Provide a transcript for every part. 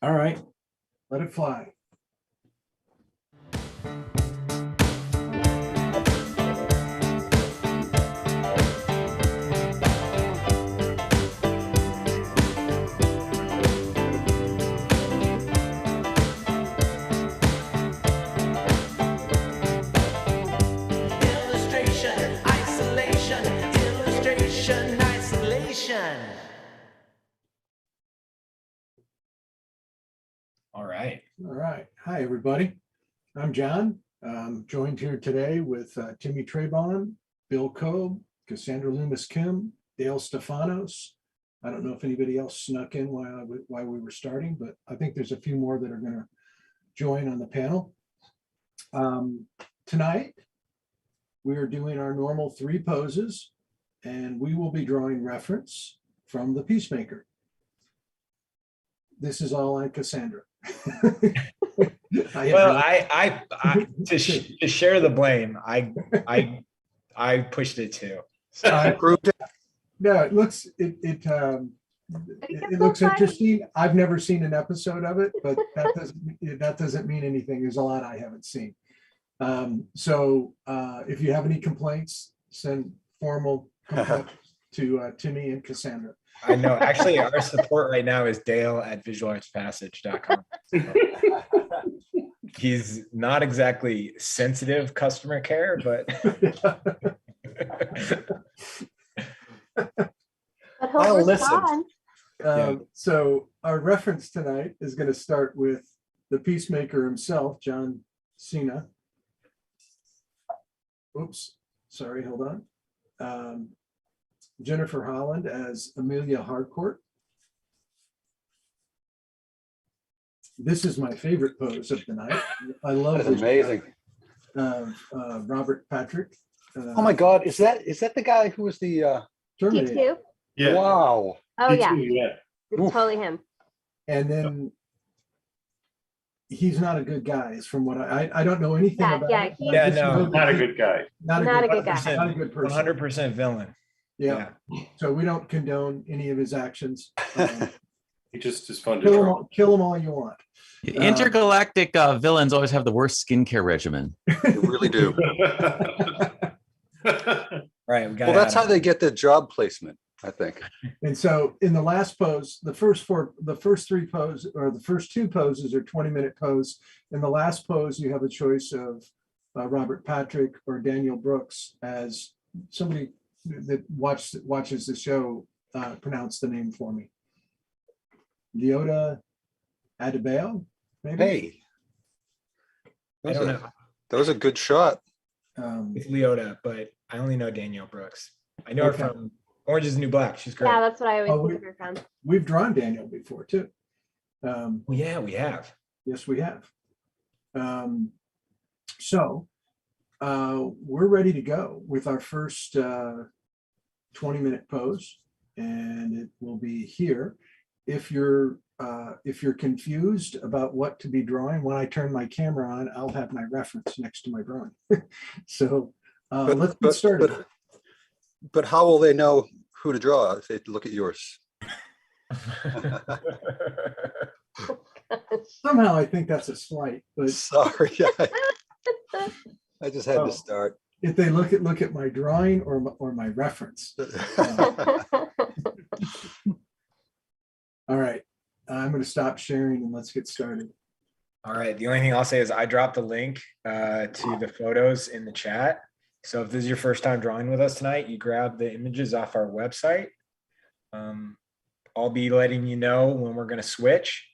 All right, let it fly. Illustration, isolation, illustration, isolation. All right. All right. Hi, everybody. I'm John. I'm joined here today with Timmy Trebon, Bill Coe, Cassandra Loomis Kim, Dale Stefanos. I don't know if anybody else snuck in while we were starting, but I think there's a few more that are going to join on the panel. Tonight, we are doing our normal 3 poses, and we will be drawing reference from the Peacemaker. This is all on Cassandra. To share the blame, I pushed it too. So. I approved it. No, it looks it looks interesting. I've never seen an episode of it, but that doesn't mean anything. There's a lot I haven't seen. So if you have any complaints, send formal complaints to Timmy and Cassandra. I know. Actually, our support right now is Dale@visualartspassage.com. He's not exactly sensitive customer care, but I'll listen. So our reference tonight is going to start with the Peacemaker himself, John Cena. Oops, sorry, hold on. Jennifer Holland as Amelia Harcourt. This is my favorite pose of the night. I love That's amazing. Robert Patrick. Oh my God, is that the guy who was the Terminator. T2? Yeah. Wow. Oh, yeah. Yeah. It's totally him. And then he's not a good guy, is from what I don't know anything Yeah, about yeah, it. he- Yeah, Just no. know that Not a he- good guy. Not a good guy. Not a good person. 100% villain. Yeah. So we don't condone any of his actions. He just is fun to draw. Kill them all you want. Intergalactic villains always have the worst skincare regimen. They really do. Right. We got Well, that's how they get the job placement, I think. And so in the last pose, the first 2 poses are 20-minute pose. In the last pose, you have a choice of Robert Patrick or Daniel Brooks as somebody that watches the show. Pronounce the name for me. Leota Adebayo, maybe. Hey, I don't know that was a good shot. with Leota, but I only know Danielle Brooks. I know her from Orange is the New Black. She's great. Yeah, that's what I always Oh, think of her from. We've drawn Daniel before too. Well, yeah, we have. Yes, we have. So we're ready to go with our first 20-minute pose, and it will be here. If you're confused about what to be drawing, when I turn my camera on, I'll have my reference next to my drawing. So let's get started. But how will they know who to draw if they look at yours? Somehow I think that's a slight, but Sorry, I just had to start. if they look at my drawing or my reference. All right, I'm going to stop sharing and let's get started. All right. The only thing I'll say is I dropped the link to the photos in the chat. So if this is your first time drawing with us tonight, you grab the images off our website. I'll be letting you know when we're going to switch.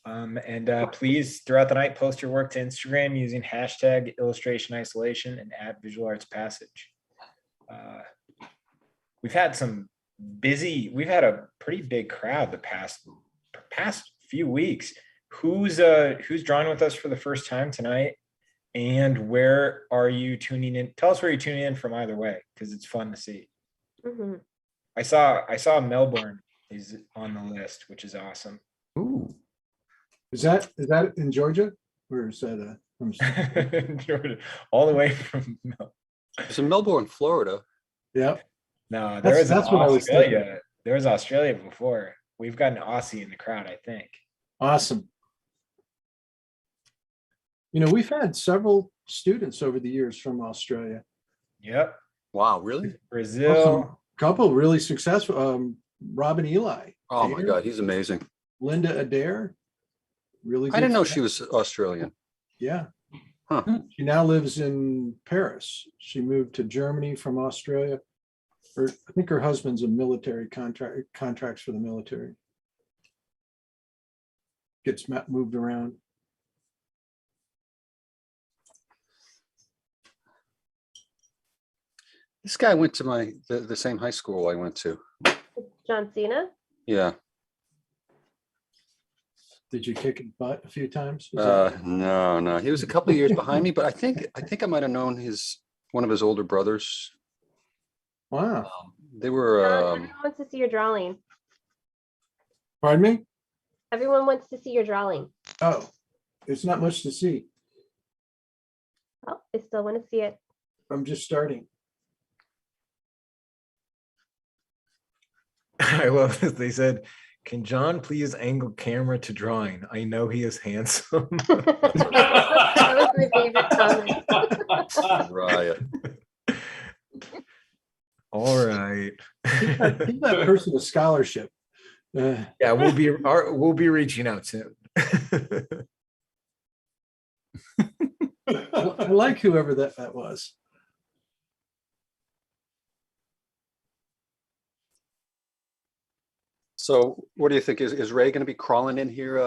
And please, throughout the night, post your work to Instagram using hashtag illustration isolation and @visualartspassage. We've had a pretty big crowd the past few weeks. Who's drawing with us for the first time tonight? And where are you tuning in? Tell us where you're tuning in from either way, because it's fun to see. Mhm. I saw Melbourne is on the list, which is awesome. Ooh. Is that in Georgia? Or is that from Jordan, all the way from It's in Melbourne, Florida. Yeah. no, there That's what I was thinking. Australia. There was Australia before. We've got an Aussie in the crowd, I think. Awesome. You know, we've had several students over the years from Australia. Yep. Wow, really? Brazil. Couple really successful. Robin Eli. Oh my Adair, God, he's amazing. Linda Adair. Really good. I didn't know she was Australian. Yeah. Huh. She now lives in Paris. She moved to Germany from Australia. I think her husband's a military contracts for the military. Gets moved around. This guy went to the same high school I went to. John Cena? Yeah. Did you kick his butt a few times? No. He was a couple of years behind me, but I think I might have known one of his older brothers. Wow. They were Everyone wants to see your drawing. Pardon me? Everyone wants to see your drawing. Oh, it's not much to see. Oh, they still want to see it. I'm just starting. I love this. They said, "Can John please angle camera to drawing? I know he is handsome." That was my favorite comment. Riot. All right. Give that person a scholarship. Yeah, we'll be reaching out soon. I like whoever that was. So what do you think? Is Ray going to be crawling in here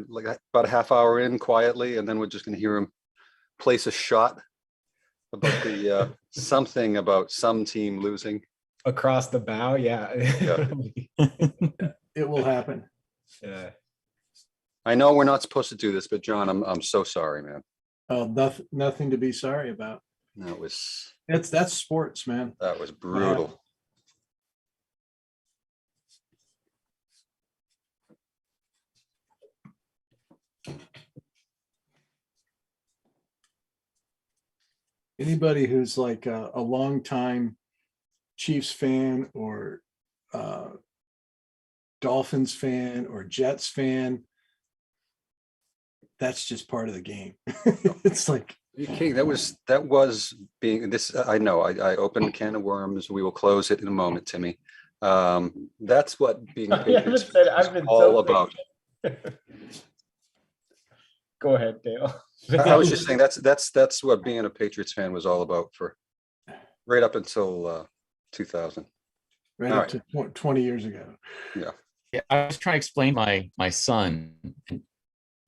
like about a half hour in quietly, and then we're just going to hear him place a shot about the something about some team losing? Across the bow, yeah. It will happen. Yeah. I know we're not supposed to do this, but John, I'm so sorry, man. Oh, nothing to be sorry about. That's sports, man. That was brutal. Anybody who's like a longtime Chiefs fan or Dolphins fan or Jets fan, that's just part of the game. It's like, Are you kidding? That was being this. I know. I opened a can of worms. We will close it in a moment, Timmy. That's what being a Patriots fan is all about. Go ahead, Dale. I was just saying that's what being a Patriots fan was all about for right up until 2000. right All up to 20 years ago. Yeah. Yeah, I was trying to explain my son.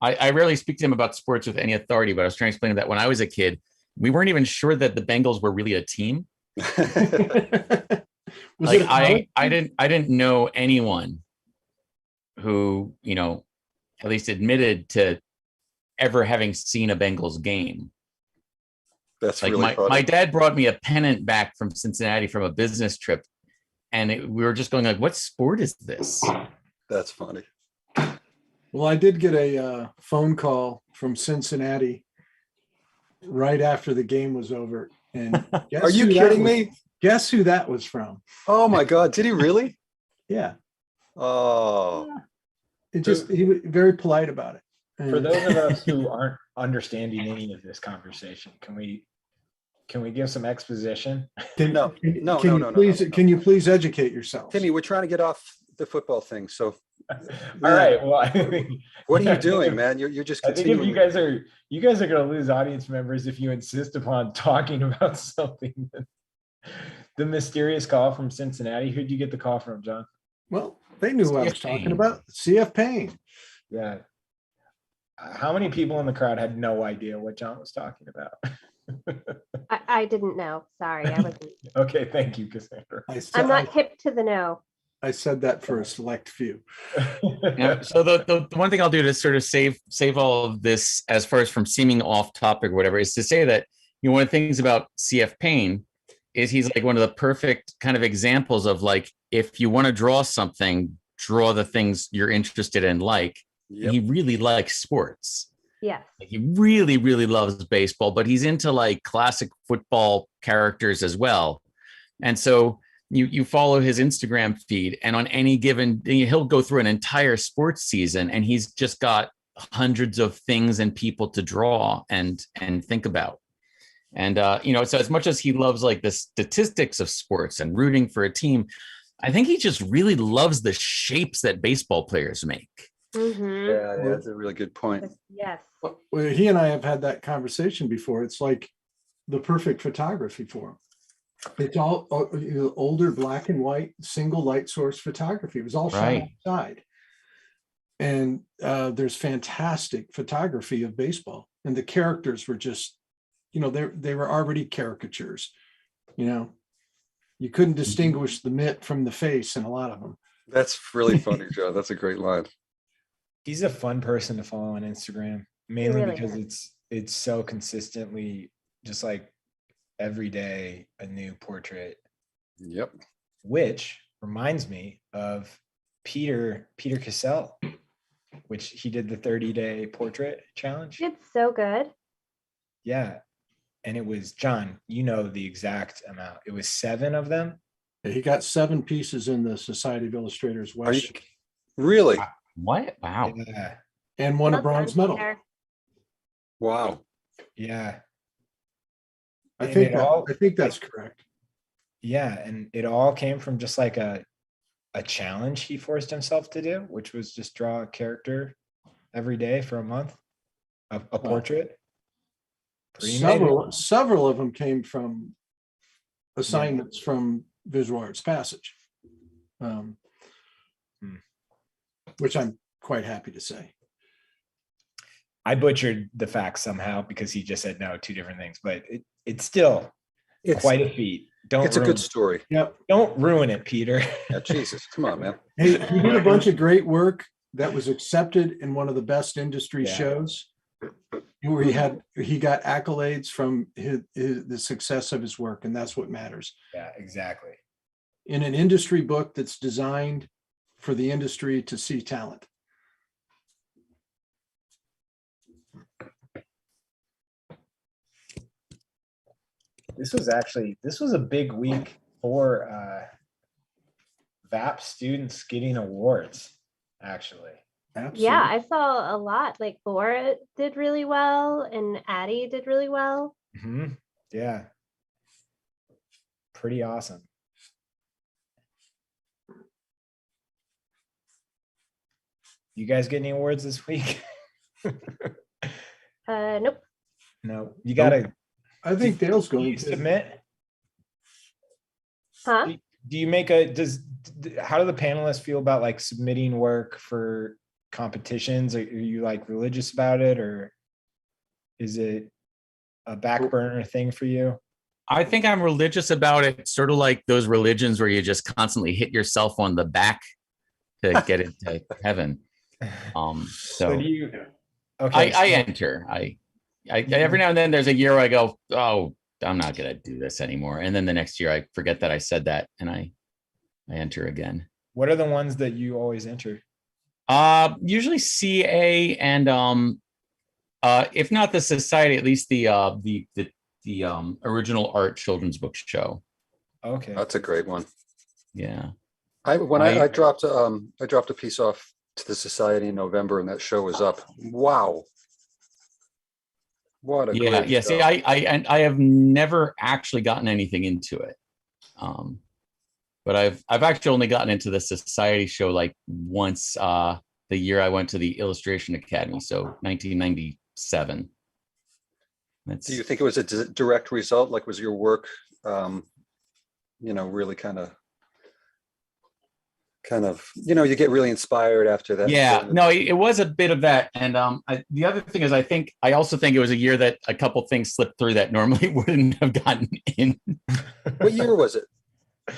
I rarely speak to him about sports with any authority, but I was trying to explain that when I was a kid, we weren't even sure that the Bengals were really a team. Was Like it a college? I didn't know anyone who, at least admitted to ever having seen a Bengals game. That's Like really funny. my dad brought me a pennant back from Cincinnati from a business trip, and we were just going like, "What sport is this?" That's funny. Well, I did get a phone call from Cincinnati right after the game was over. And guess Are you who that kidding was- me? Guess who that was from? Oh my God! Did he really? Yeah. Oh, He was very polite about it. For And- those of us who aren't understanding any of this conversation, can we give some exposition? No, no. Can you please educate yourself? Timmy, we're trying to get off the football thing. So, All right. Well, I mean, what are you doing, man? You're just I think if continuing. you guys are going to lose audience members if you insist upon talking about something. The mysterious call from Cincinnati. Who'd you get the call from, John? Well, they knew what I was CF talking Payne. about. CF Payne. Yeah. How many people in the crowd had no idea what John was talking about? I didn't know. Sorry, I wasn't. Okay, thank you, Cassandra. I'm not hip to the know. I said that for a select few. Yeah, so the one thing I'll do to sort of save all of this as far as from seeming off topic or whatever is to say that one of the things about CF Payne is he's like one of the perfect kind of examples of like, if you want to draw something, draw the things you're interested in. Like Yep. he really likes sports. Yes. Like he really, really loves baseball, but he's into like classic football characters as well. And so you follow his Instagram feed, and on any given, he'll go through an entire sports season, and he's just got hundreds of things and people to draw and think about. And so as much as he loves like the statistics of sports and rooting for a team, I think he just really loves the shapes that baseball players make. Mhm. Yeah, that's a really good point. Yes. Well, he and I have had that conversation before. It's like the perfect photography for him. It's all older black and white single light source photography. It was all shot Right. outside. And there's fantastic photography of baseball. And the characters were just, they were already caricatures. You couldn't distinguish the mitt from the face in a lot of them. That's really funny, Joe. That's a great line. He's a fun person to follow on Instagram, mainly really because is. it's so consistently just like every day a new portrait, Yep. which reminds me of Peter Cassell, which he did the 30-day portrait challenge. It's so good. Yeah. And it was, John, the exact amount. It was 7 of them. He got 7 pieces in the Society of Illustrators Are you West really? What? Wow. Yeah. and won a Well done, bronze medal. Peter. Wow. Yeah. I And think it all- I think that's correct. Yeah. And it all came from just like a challenge he forced himself to do, which was just draw a character every day for a month, a portrait. Pretty amazing. Several of them came from assignments from Visual Arts Passage, which I'm quite happy to say. I butchered the facts somehow because he just said no, 2 different things, but it's still It's quite a feat. it's a good story. Yep. Don't ruin it, Peter. Yeah, Jesus. Come on, man. He did a bunch of great work that was accepted in one of the best industry Yeah. shows, where he got accolades from the success of his work, and that's what matters. Yeah, exactly. In an industry book that's designed for the industry to see talent. This was a big week for VAP students getting awards, actually. Absolutely. Yeah, I saw a lot. Like Laura did really well and Addie did really well. Mhm. Yeah. Pretty awesome. You guys get any awards this week? Nope. No, you gotta I think Dale's do going you to. submit. Huh? Do you make how do the panelists feel about like submitting work for competitions? Are you like religious about it, or is it a back burner thing for you? I think I'm religious about it, sort of like those religions where you just constantly hit yourself on the back to get into heaven. So do you? Okay, I enter. I every now and then there's a year where I go, oh, I'm not gonna do this anymore, and then the next year I forget that I said that, and I enter again. what are the ones that you always enter? Usually CA and if not the society, at least the original art children's book show. Okay. That's a great one. Yeah. I dropped a piece off to the society in November, and that show was up. Wow. What a Yeah. great Yeah. show. See, I have never actually gotten anything into it. But I've actually only gotten into the society show like once the year I went to the Illustration Academy, so 1997. Do you think it was a direct result? Like, was your work, really kind of, you get really inspired after that? Yeah, no, it was a bit of that. And the other thing is, I also think it was a year that a couple things slipped through that normally wouldn't have gotten in. What year was it?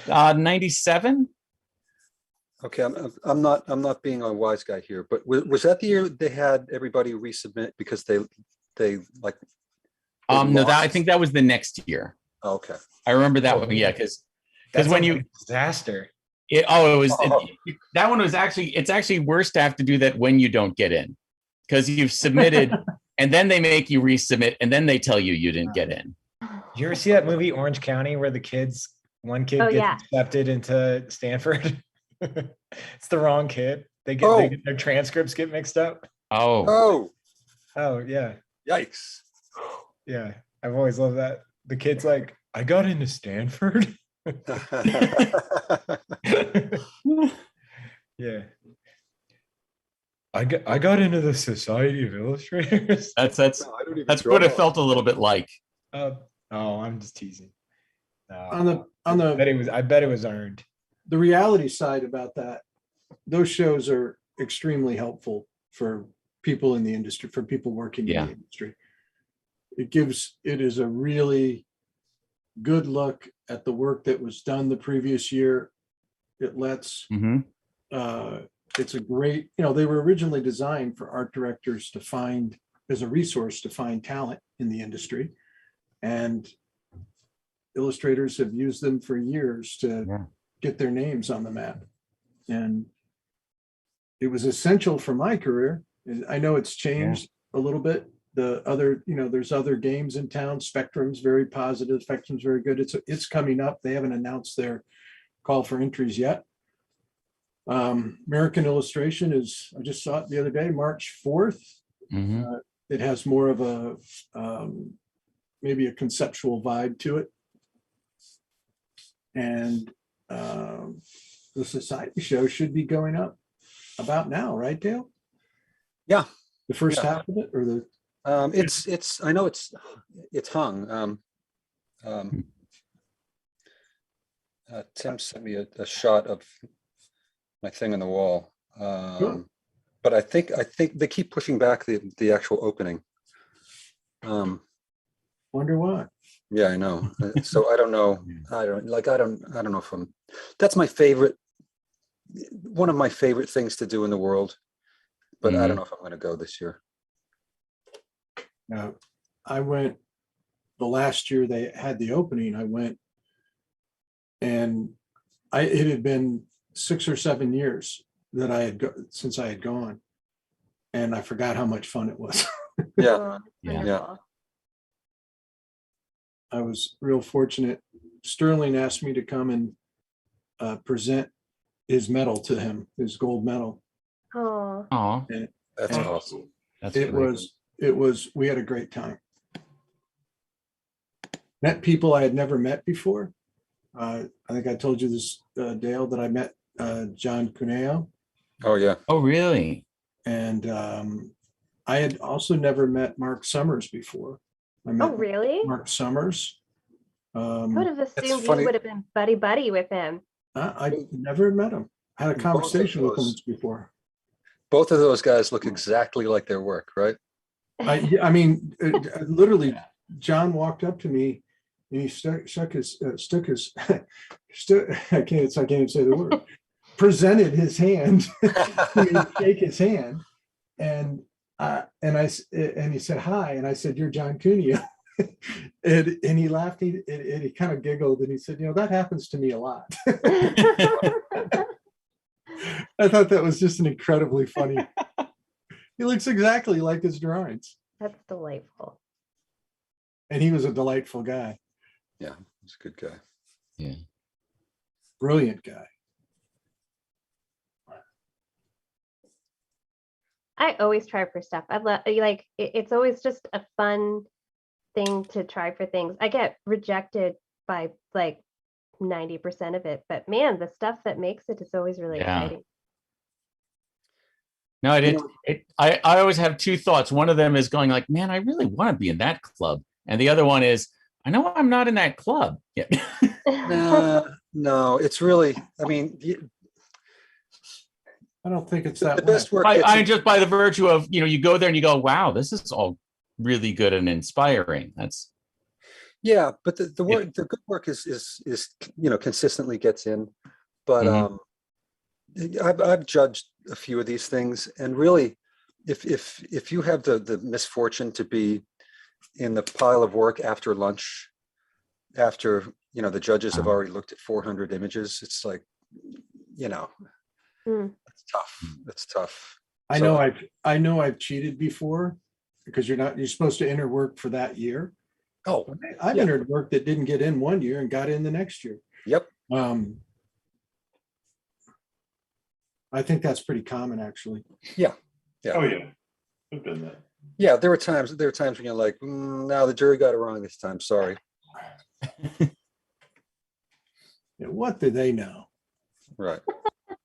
97. Okay, I'm not being a wise guy here, but was that the year they had everybody resubmit because they like? No, I think that was the next year. Okay. I remember that one. Yeah, because when you disaster. That one was it's actually worse to have to do that when you don't get in, because you've submitted and then they make you resubmit and then they tell you didn't get in. You ever see that movie Orange County where the kids one kid Oh, gets yeah. accepted into Stanford. It's the wrong kid. They Oh. get their transcripts get mixed up. Oh, Oh, Oh yeah, yikes. yeah. I've always loved that. The kid's like, I got into Stanford. Yeah. I got into the Society of Illustrators. that's No, I don't even that's what it draw. felt a little bit like. Oh, I'm just teasing. No, On I bet it was earned. the reality side about that, those shows are extremely helpful for people in the industry, for people working in Yeah. the industry. It is a really good look at the work that was done the previous year. It lets, Hmm. it's a great, they were originally designed for art directors to find, as a resource to find talent in the industry. And illustrators have used them for years to Yeah. get their names on the map. And it was essential for my career. And I know it's changed a little bit. The other, there's other games in town. Spectrum's very positive. Spectrum's very good. It's coming up. They haven't announced their call for entries yet. American Illustration I just saw it the other day, March 4th. Hmm. It has more of a, maybe a conceptual vibe to it. And the society show should be going up about now, right, Dale? Yeah. The first Yeah. half of it, or the I know it's hung. Tim sent me a shot of my thing on the wall. Sure. But I think they keep pushing back the actual opening. wonder why. Yeah, I know. So I don't know. I don't know if that's my favorite, one of my favorite things to do in the world. But I don't know if I'm going to go this year. Now, I went the last year they had the opening. I went, and it had been 6 or 7 years that since I had gone, and I forgot how much fun it was. Yeah. Oh, Yeah. wonderful. I was real fortunate. Sterling asked me to come and present his medal to him, his gold medal. Oh, Oh, That's And awesome. that's it great. was, we had a great time. Met people I had never met before. I think I told you this, Dale, that I met John Cuneo, Oh yeah. Oh, really? and I had also never met Mark Summers before. I oh, met really? Mark Summers. I would have assumed funny. you would have been buddy with him. I never met him. I had a Both of conversation with him those. before. Both of those guys look exactly like their work, right? I mean, literally, John walked up to me and he stuck his, I can't even say the word, presented his hand, shake his hand. And he said, hi. And I said, you're John Cuneo. and he laughed, and he kind of giggled, and he said, that happens to me a lot. I thought that was just an incredibly funny. He looks exactly like his drawings. That's delightful. And he was a delightful guy, Yeah, he's a good guy. Yeah. brilliant guy. I always try for stuff. I love it's always just a fun thing to try for things. I get rejected by like 90% of it, but man, the stuff that makes it is always really Yeah. exciting. No, I You didn't. know- I always have two thoughts. One of them is going like, man, I really want to be in that club. And the other one is, I know I'm not in that club. Yeah. No, it's really, I mean, I don't think it's the that best way. work. I just by the virtue of, you go there and you go, wow, this is all really good and inspiring. That's Yeah, but the work, the good work is consistently gets in. But Mhm. I've judged a few of these things, and really, if you have the misfortune to be in the pile of work after lunch, after the judges have already looked at 400 images, it's like, Mm. it's tough. It's tough. I So- know I've cheated before, because you're supposed to enter work for that year. Oh, I've Yeah. entered work that didn't get in one year and got in the next year. Yep. I think that's pretty common, actually. Yeah. Oh, yeah. I've done that. Yeah. There were times when you're like, no, the jury got it wrong this time. Sorry. Yeah, what do they know? Right.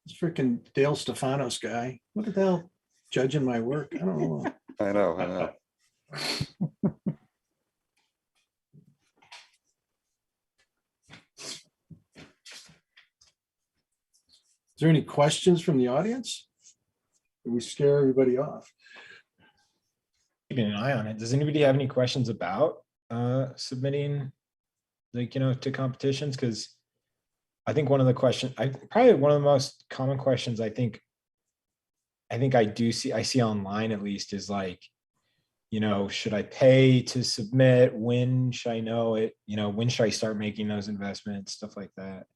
This freaking Dale Stefanos guy. What the hell? Judging my work? I don't know. I know. Is there any questions from the audience? Did we scare everybody off? Keeping an eye on it. Does anybody have any questions about submitting, like, to competitions? Because I think one of the questions, probably one of the most common questions I see online at least is like, should I pay to submit? When should I know it? When should I start making those investments? Stuff like that.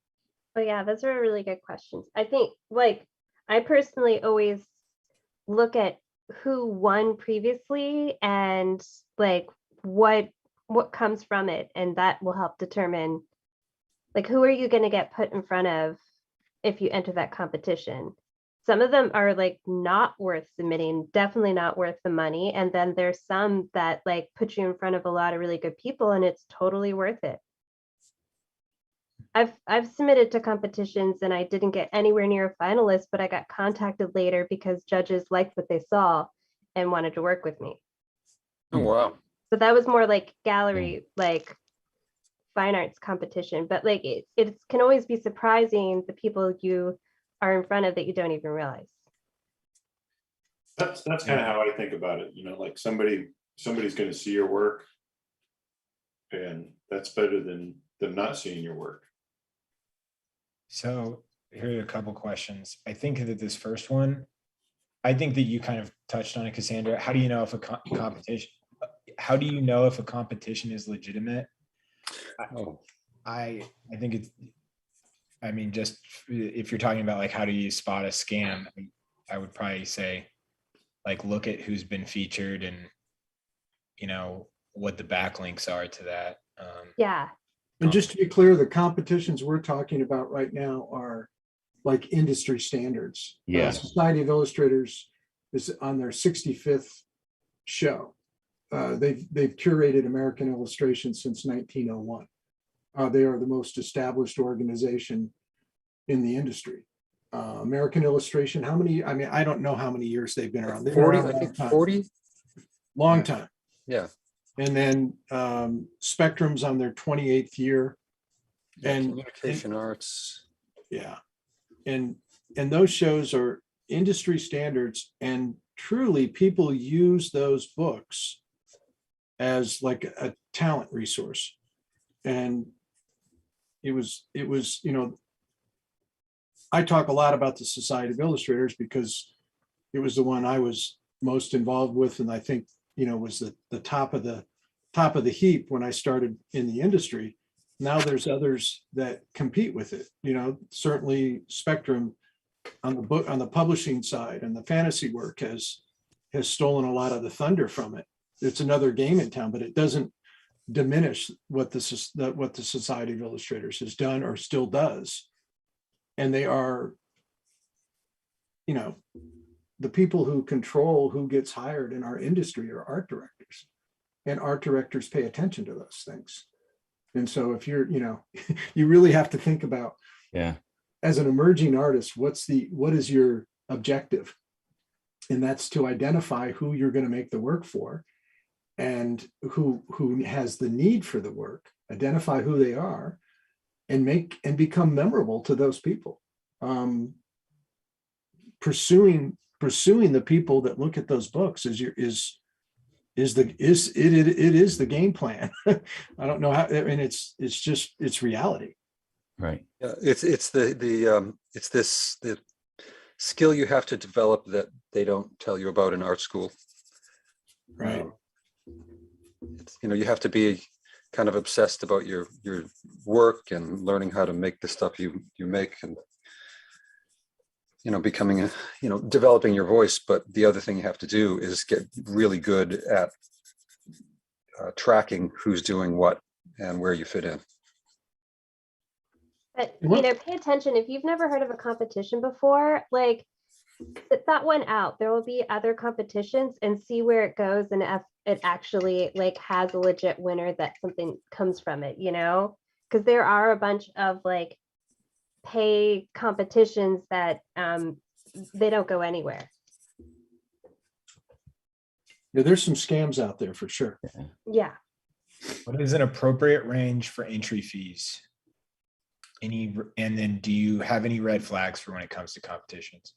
Oh yeah, those are really good questions. I think like I personally always look at who won previously and like what comes from it, and that will help determine like who are you going to get put in front of if you enter that competition. Some of them are like not worth submitting, definitely not worth the money, and then there's some that like put you in front of a lot of really good people and it's totally worth it. I've submitted to competitions and I didn't get anywhere near a finalist, but I got contacted later because judges liked what they saw and wanted to work with me. Oh, wow. So that was more like gallery, like fine arts competition, but like it can always be surprising the people you are in front of that you don't even realize. That's kind of how I think about it. Like somebody's going to see your work, and that's better than them not seeing your work. So here are a couple questions. I think that this first one, I think that you kind of touched on it, Cassandra. How do you know if a competition? How do you know if a competition is legitimate? I think it's. I mean, just if you're talking about like how do you spot a scam, I would probably say, like, look at who's been featured and what the backlinks are to that. Yeah. And just to be clear, the competitions we're talking about right now are like industry standards. Yeah. Society of Illustrators is on their 65th show. They've curated American illustration since 1901. They are the most established organization in the industry. American illustration, how many? I mean, I don't know how many years they've been around. They've been 40, around a I long think time. 40. Long time. Yeah. And then Spectrum's on their 28th year. And Communication arts. yeah. And those shows are industry standards, and truly people use those books as like a talent resource. And it was, I talk a lot about the Society of Illustrators because it was the one I was most involved with, and I think was the top of the heap when I started in the industry. Now there's others that compete with it. Certainly Spectrum on the publishing side and the fantasy work has stolen a lot of the thunder from it. It's another game in town, but it doesn't diminish what the Society of Illustrators has done or still does. And they are, the people who control who gets hired in our industry are art directors, and art directors pay attention to those things. And so if you're, you really have to think about, as an emerging artist, what is your objective? And that's to identify who you're going to make the work for, and who has the need for the work, identify who they are, and become memorable to those people. Pursuing the people that look at those books is the game plan. I don't know how, and it's reality. Right. Yeah, it's the skill you have to develop that they don't tell you about in art school. Right. You have to be kind of obsessed about your work and learning how to make the stuff you make, and becoming developing your voice. But the other thing you have to do is get really good at tracking who's doing what and where you fit in. But What- pay attention if you've never heard of a competition before, like sit that one out. There will be other competitions and see where it goes and if it actually like has a legit winner that something comes from it, because there are a bunch of like pay competitions that they don't go anywhere. Yeah, there's some scams out there for sure. Yeah. What is an appropriate range for entry fees? And then do you have any red flags for when it comes to competitions?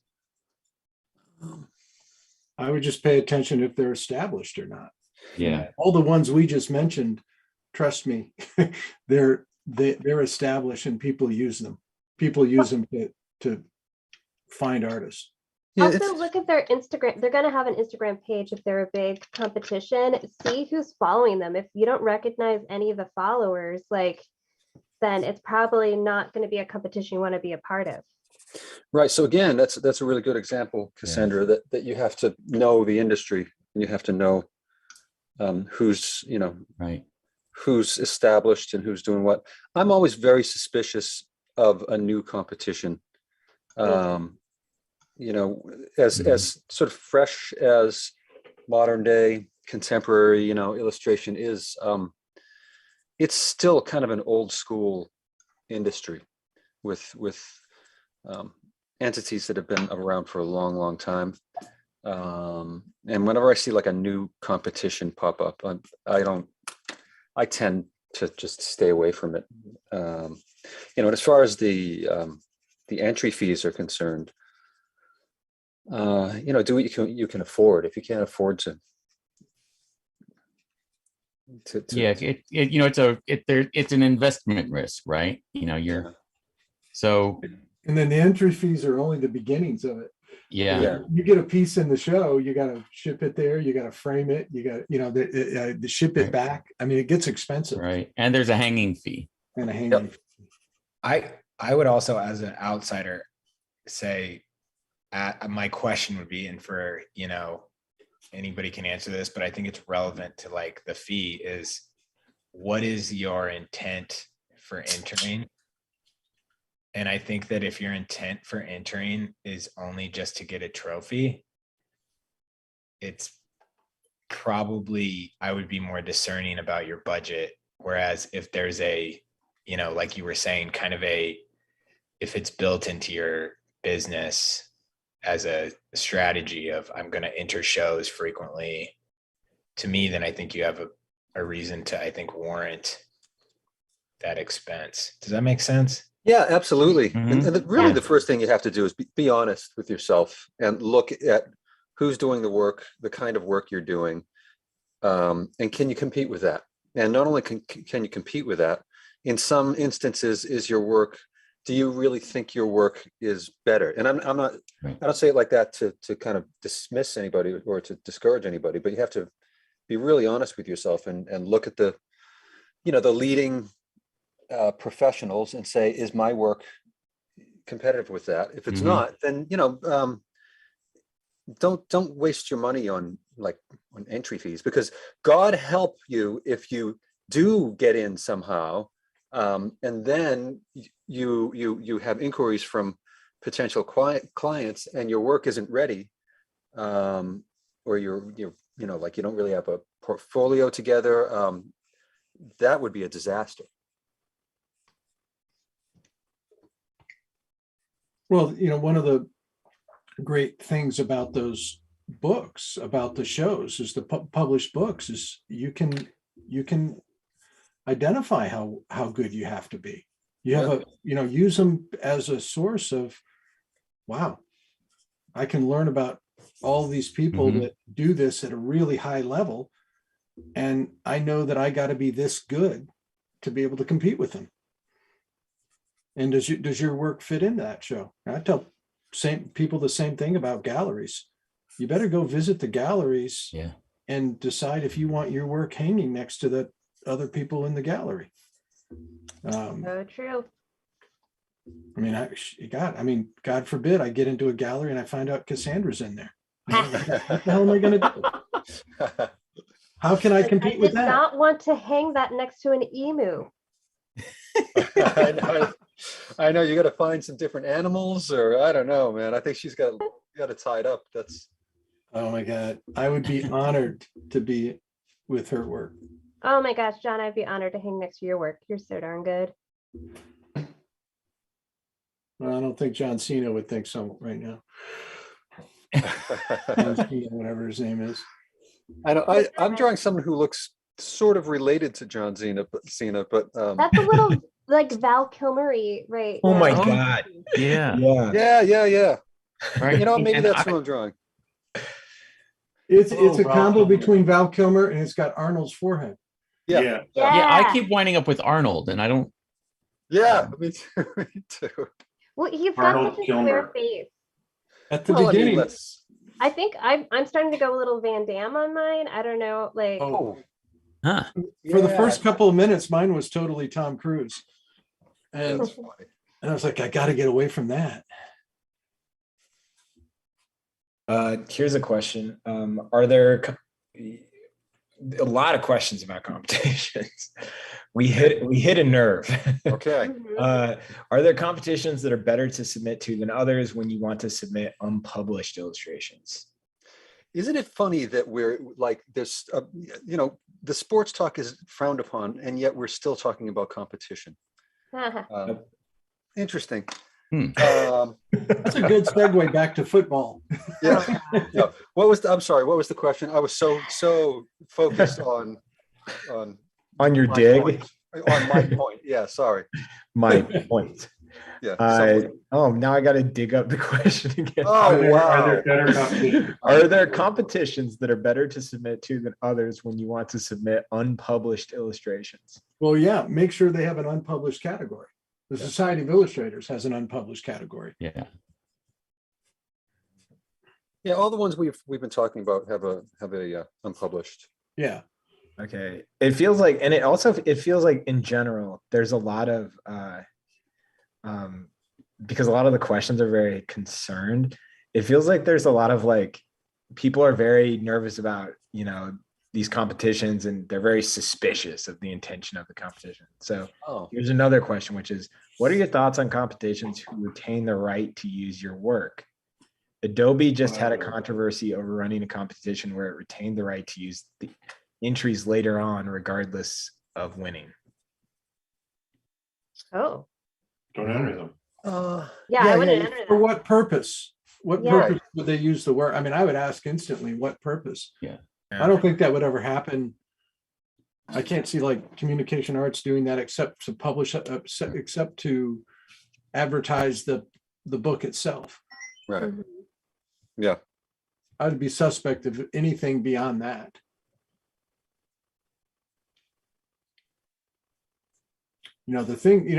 I would just pay attention if they're established or not. Yeah. All the ones we just mentioned, trust me, they're established and people use them. People use them to find artists. Yeah, Also, it's- look at their Instagram. They're going to have an Instagram page if they're a big competition. See who's following them. If you don't recognize any of the followers, then it's probably not going to be a competition you want to be a part of. Right. So again, that's a really good example, Cassandra, that you have to know the industry and you have to know who's, Right. who's established and who's doing what. I'm always very suspicious of a new competition. As sort of fresh as modern day contemporary, illustration is, it's still kind of an old school industry with entities that have been around for a long, long time. And whenever I see like a new competition pop up, I tend to just stay away from it. And as far as the entry fees are concerned, do what you can afford. If you can't afford to Yeah, it's an investment risk, right? So And then the entry fees are only the beginnings of it. yeah, You get a piece in the show, you got to ship it there, you got to frame it, you got, the ship it Right. back. I mean, it gets expensive. right. And there's a hanging fee. And a hanging. I would also, as an outsider, say my question would be, and for anybody can answer this, but I think it's relevant to like the fee is, what is your intent for entering? And I think that if your intent for entering is only just to get a trophy, it's probably, I would be more discerning about your budget. Whereas if there's like you were saying, kind of if it's built into your business as a strategy of I'm going to enter shows frequently, to me, then I think you have a reason to, I think, warrant that expense. Does that make sense? Yeah, absolutely. And really, Yeah. the first thing you have to do is be honest with yourself and look at who's doing the work, the kind of work you're doing, and can you compete with that? And not only can you compete with that, in some instances, is your work, do you really think your work is better? And I'm not, Right. I don't say it like that to kind of dismiss anybody or to discourage anybody, but you have to be really honest with yourself and look at the leading professionals and say, is my work competitive with that? If it's Mhm. not, then don't waste your money on entry fees, because God help you if you do get in somehow, and then you have inquiries from potential clients and your work isn't ready, or you're like you don't really have a portfolio together. That would be a disaster. Well, one of the great things about those books, about the shows, is the published books, is you can identify how good you have to be. You have use them as a source of, wow, I can learn about all these people Mhm. that do this at a really high level, and I know that I got to be this good to be able to compete with them. And does your work fit into that show? I tell people the same thing about galleries. You better go visit the galleries Yeah. and decide if you want your work hanging next to the other people in the gallery. So true. I mean, God forbid I get into a gallery and I find out Cassandra's in there. What the hell am I going to do? How can I compete I with did that? not want to hang that next to an emu. I know. I know you got to find some different animals, or I don't know, man. I think she's got it tied up. That's Oh my God. I would be honored to be with her work. Oh my gosh, John, I'd be honored to hang next to your work. You're so darn good. Well, I don't think John Cena would think so right now. John Cena, whatever his name is. I know. I'm drawing someone who looks sort of related to John Cena, but That's a little like Val Kilmer-y right Oh my now. God. Yeah. Yeah. yeah. Right. You know, maybe And that's I- who I'm drawing. It's Oh, a Val combo Kilmer. between Val Kilmer and it's got Arnold's forehead. Yeah. Yeah. yeah, I keep winding up with Arnold, and I don't. Yeah, me too. Me too. Well, he's got Arnold such a square Kilmer. face. At the Well, I mean, beginning, let's- I think I'm starting to go a little Van Damme on mine. I don't know, like oh, Huh. for the yeah. first couple of minutes, mine was totally Tom Cruise. And, That's funny. and I was like, I got to get away from that. Here's a question. Are there a lot of questions about competitions? We hit a nerve. Okay. mhm. Are there competitions that are better to submit to than others when you want to submit unpublished illustrations? Isn't it funny that we're like this, the sports talk is frowned upon, and yet we're still talking about competition. Interesting. That's a good segue back to football. Yeah. Oh, Yeah. I'm sorry, what was the question? I was so focused on On your my dig, point. On my point. Yeah, sorry. my point. Yeah. Now I got to dig up the question again. Oh, Are wow. there better competitions? Are there competitions that are better to submit to than others when you want to submit unpublished illustrations? Well, yeah, make sure they have an unpublished category. The Society of Illustrators has an unpublished category. Yeah. Yeah, all the ones we've been talking about have a unpublished. Yeah. Okay. It feels like, and it feels like in general, there's a lot of, because a lot of the questions are very concerned. It feels like there's a lot of like, people are very nervous about, these competitions, and they're very suspicious of the intention of the competition. So Oh, here's another question, which is, what are your thoughts on competitions who retain the right to use your work? Adobe just had a controversy over running a competition where it retained the right to use the entries later on, regardless of winning. oh, Don't enter them. yeah, I wouldn't enter For that. what purpose? What Yeah. purpose would they use the word? I mean, I would ask instantly, what purpose? I don't think that would ever happen. I can't see like communication arts doing that except to publish, except to advertise the book itself. right. Mhm. Yeah. I'd be suspect of anything beyond that. The thing,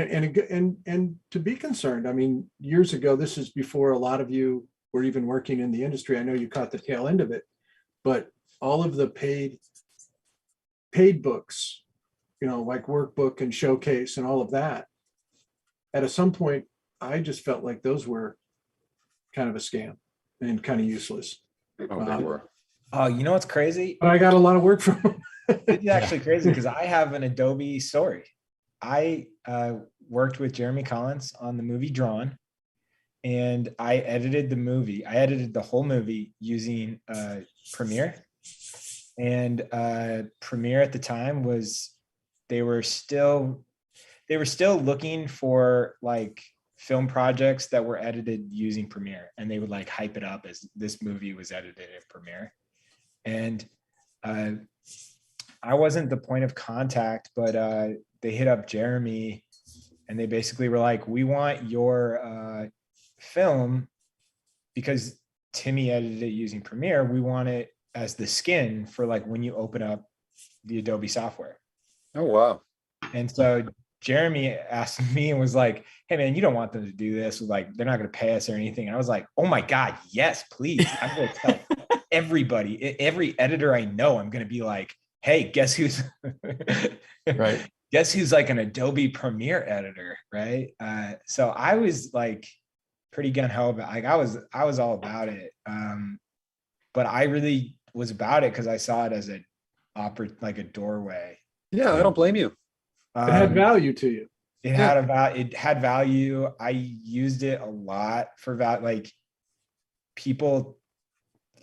and to be concerned, I mean, years ago, this is before a lot of you were even working in the industry. I know you caught the tail end of it, but all of the paid books, like Workbook and Showcase and all of that, at some point, I just felt like those were kind of a scam and kind of useless. Oh, they were. Oh, you know what's crazy? But I got a lot of work from them. It's actually crazy because I have an Adobe story. I worked with Jeremy Collins on the movie Drawn, and I edited the movie. I edited the whole movie using Premiere. And Premiere at the time they were still looking for like film projects that were edited using Premiere, and they would like hype it up as this movie was edited in Premiere. And I wasn't the point of contact, but they hit up Jeremy, and they basically were like, we want your film, because Timmy edited it using Premiere. We want it as the skin for like when you open up the Adobe software. Oh, wow. And so Jeremy asked me and was like, hey man, you don't want them to do this. Like, they're not going to pay us or anything. And I was like, oh my God, yes, please. I'm going to tell everybody, every editor I know, I'm going to be like, hey, guess who's Right. Guess who's like an Adobe Premiere editor, right? So I was like pretty gung-ho about, like I was all about it. But I really was about it because I saw it as like a doorway. Yeah, I don't blame you. It had value to you. It had it had value. I used it a lot for like people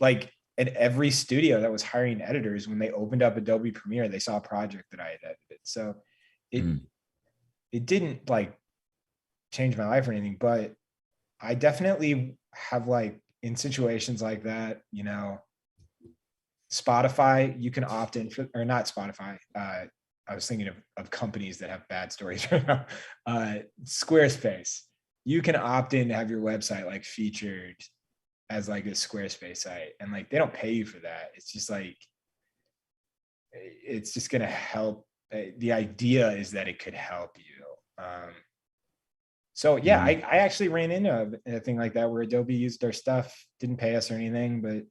like at every studio that was hiring editors, when they opened up Adobe Premiere, they saw a project that I had edited. So it didn't like change my life or anything, but I definitely have like in situations like that, you know, Spotify, you can opt in for, or not Spotify. I was thinking of companies that have bad stories right now. Squarespace, you can opt in to have your website like featured as like a Squarespace site, and like they don't pay you for that. It's just like it's just gonna help. The idea is that it could help you. So yeah, I actually ran into a thing like that where Adobe used our stuff, didn't pay us or anything, but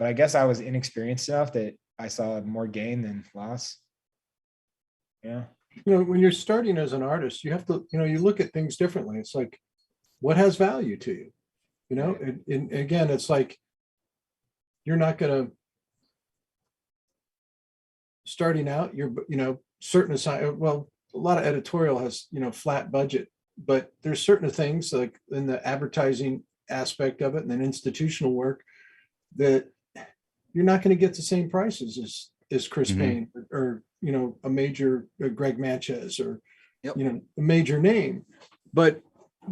I guess I was inexperienced enough that I saw more gain than loss. Yeah. You know, when you're starting as an artist, you have to, you know, you look at things differently. It's like, what has value to you? You know, and again, it's like, you're not going to, starting out, you're, you know, certain aside, well, a lot of editorial has, you know, flat budget, but there's certain things like in the advertising aspect of it and then institutional work that you're not going to get the same prices as Chris Payne or, you know, a major Greg Matches or, you know, a major name. But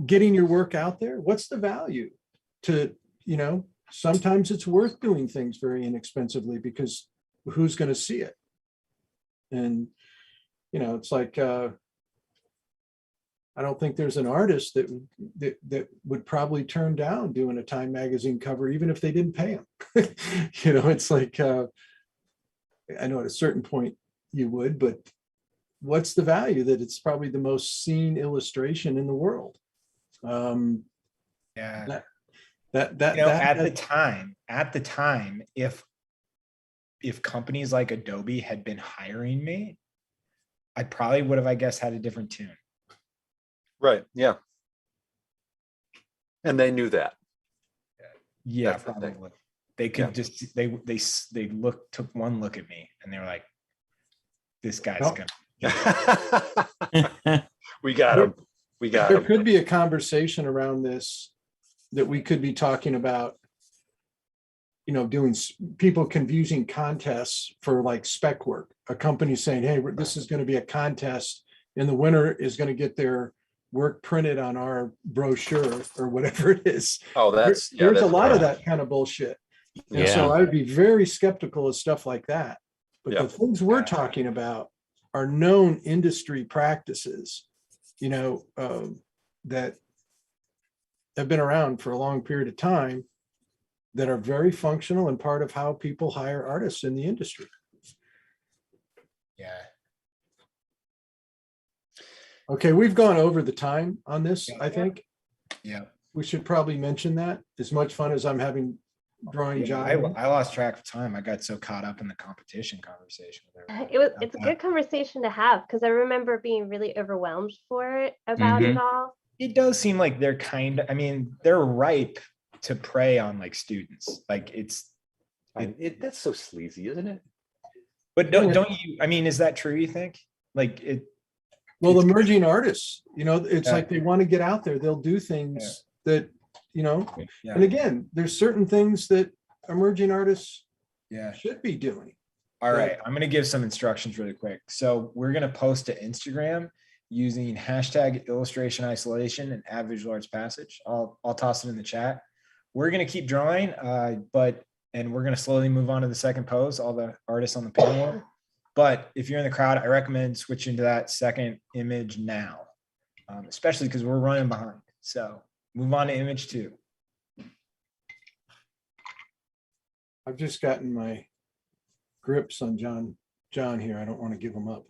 getting your work out there, what's the value to, you know, sometimes it's worth doing things very inexpensively because who's going to see it? And, you know, it's like, I don't think there's an artist that would probably turn down doing a Time magazine cover, even if they didn't pay him. You know, it's like, I know at a certain point you would, but what's the value that it's probably the most seen illustration in the world? Yeah. That you know, at the time, if companies like Adobe had been hiring me, I probably would have, I guess, had a different tune. Right. Yeah. And they knew that. Yeah, That's the thing. probably. They could just they took one look at me and they were like, "This guy's gonna." We got him. We got There him. could be a conversation around this that we could be talking about, you know, doing people confusing contests for like spec work. A company saying, hey, this is going to be a contest and the winner is going to get their work printed on our brochure or whatever it is. Oh, There's a lot of that kind of bullshit. And so I would be very skeptical of stuff like that. But the things we're talking about are known industry practices, you know, that have been around for a long period of time that are very functional and part of how people hire artists in the industry. Yeah. Okay, we've gone over the time on this, I think. Yeah. We should probably mention that. As much fun as I'm having drawing John. I lost track of time. I got so caught up in the competition conversation with everybody. It's a good conversation to have because I remember being really overwhelmed for it about it all. It does seem like they're they're ripe to prey on like students. Like That's so sleazy, isn't it? But don't you, I mean, is that true, you think? Like it. Well, emerging artists, you know, it's like they want to get out there. They'll do things that, you know, and again, there's certain things that emerging artists should be doing. All right, I'm going to give some instructions really quick. So we're going to post to Instagram using hashtag illustration isolation and @visualartspassage. I'll toss it in the chat. We're going to keep drawing, and we're going to slowly move on to the second pose, all the artists on the panel. But if you're in the crowd, I recommend switching to that second image now, especially because we're running behind. So move on to image 2. I've just gotten my grips on John here. I don't want to give them up.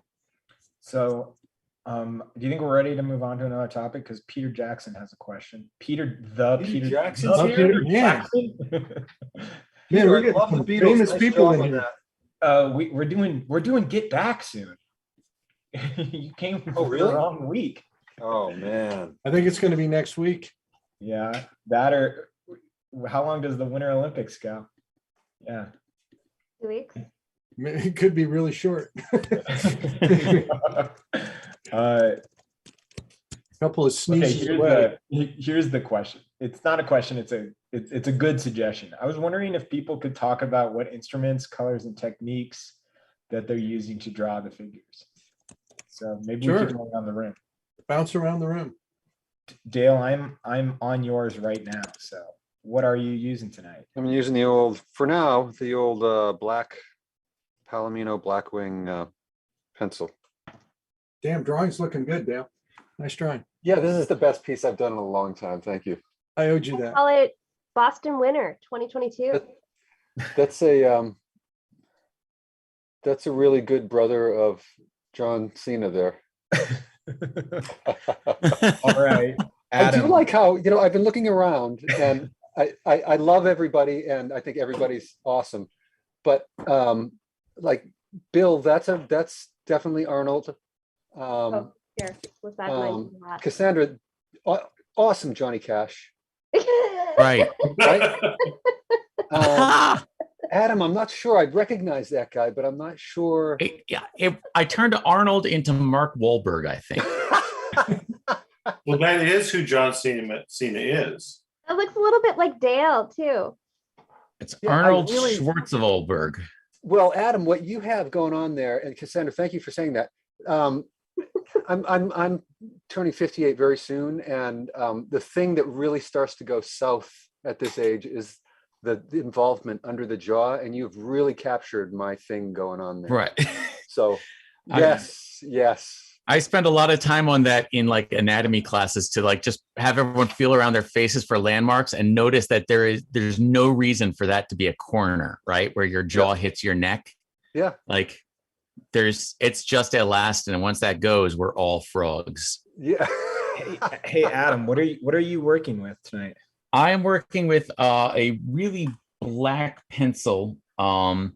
So do you think we're ready to move on to another topic? Because Peter Jackson has a question. Peter Jackson's here? Yeah. Man, we're getting some famous people in here. We're doing Get Back soon. You came the wrong week. Oh man. I think it's going to be next week. Yeah, that or how long does the Winter Olympics go? Yeah. 2 weeks. It could be really short. Couple of Okay, sneezes away. here's the question. It's not a question, it's a good suggestion. I was wondering if people could talk about what instruments, colors, and techniques that they're using to draw the figures. So maybe we Sure. could go around the room. Bounce around the room. Dale, I'm on yours right now. So what are you using tonight? I'm using the old, for now, the old black Palomino Blackwing pencil. Damn, drawing's looking good, Dale. Nice drawing. Yeah, this is the best piece I've done in a long time. Thank you. I owed you that. Call it Boston Winter 2022. That's a really good brother of John Cena there. All right, I do Adam. like how, I've been looking around and I love everybody and I think everybody's awesome. But like Bill, that's definitely Arnold. Oh, here, was that mine? Cassandra, awesome Johnny Cash. Right. Right? Adam, I'm not sure I'd recognize that guy, but I'm not sure. I turned Arnold into Mark Wahlberg, I think. Well, that is who John Cena is. It looks a little bit like Dale too. It's Yeah, I Arnold really- Schwarzenegger. Well, Adam, what you have going on there, and Cassandra, thank you for saying that. I'm turning 58 very soon, and the thing that really starts to go south at this age is the involvement under the jaw, and you've really captured my thing going on there. Right. So, I- yes. I spend a lot of time on that in like anatomy classes to like just have everyone feel around their faces for landmarks and notice that there's no reason for that to be a corner, right? Where your jaw hits your neck. Yeah. Like it's just elastin, and once that goes, we're all frogs. Yeah. Hey, Adam, what are you working with tonight? I am working with a really black pencil and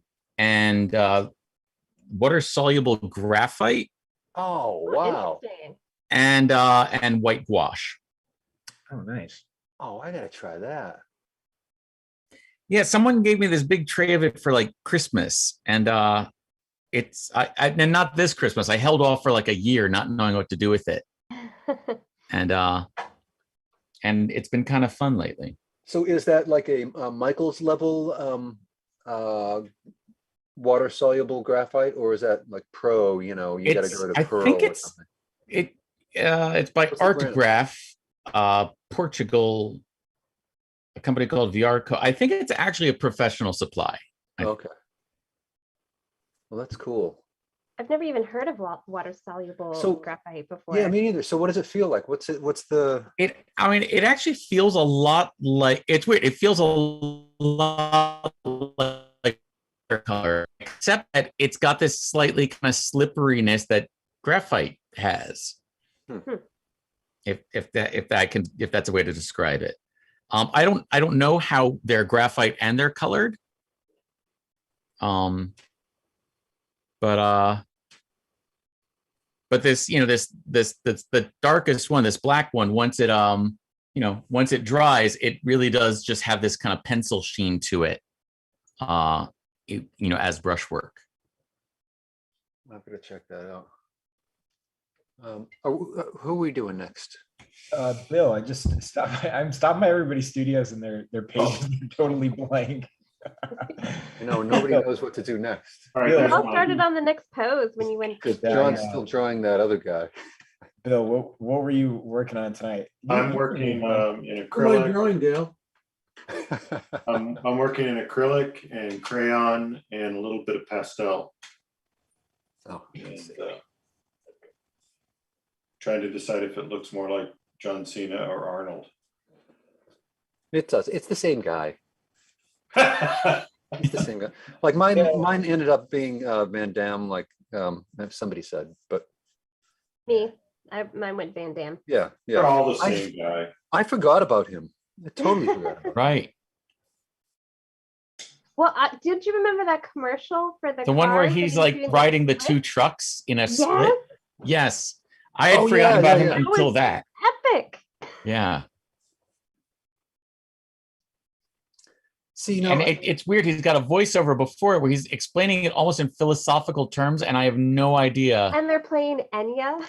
water soluble graphite Oh, wow. Interesting. and white gouache. Oh, nice. Oh, I gotta try that. Yeah, someone gave me this big tray of it for like Christmas, and and not this Christmas. I held off for like a year, not knowing what to do with it, and it's been kind of fun lately. So is that like a Michael's level water soluble graphite, or is that like pro, you gotta go to I Pearl think or it's something? it's by What's the brand? Artograph, Portugal, a company called VRCo. I think it's actually a professional supply. Okay. Well, that's cool. I've never even heard of water soluble So, graphite before. Yeah, me neither. So what does it feel like? What's the It actually feels a lot like, it's weird. It feels a lot like color, except that it's got this slightly kind of slipperiness that graphite has. If that's a way to describe it. I don't know how they're graphite and they're colored. But this, the darkest one, this black one, once it dries, it really does just have this kind of pencil sheen to it, as brushwork. I'm gonna check that out. Who are we doing next? Bill, I'm stopping by everybody's studios and their pages are totally blank. Nobody knows what to do next. All right, Bill, We there's all one. started on the next pose when you went. John's still drawing that other guy. Bill, what were you working on tonight? I'm working in What am I acrylic. drawing, Dale? I'm working in acrylic and crayon and a little bit of pastel. Oh, And, trying to decide if it looks more like John Cena or Arnold. it does. It's the same guy. It's the same guy. Like mine ended up being Van Damme, like somebody said. But Me, mine went Van Damme. yeah, They're yeah. all the same guy. I forgot about him. I totally forgot about him. Right. Well, did you remember that commercial for the The one where cars that he's he was like doing riding the split? two trucks in a Yes, split. Yes. I had Oh, forgotten yeah, about yeah, him yeah. until was- that. Epic. Yeah. See, And it's weird. He's got a voiceover before where he's explaining it almost in philosophical terms, and I have no idea. And they're playing Enya.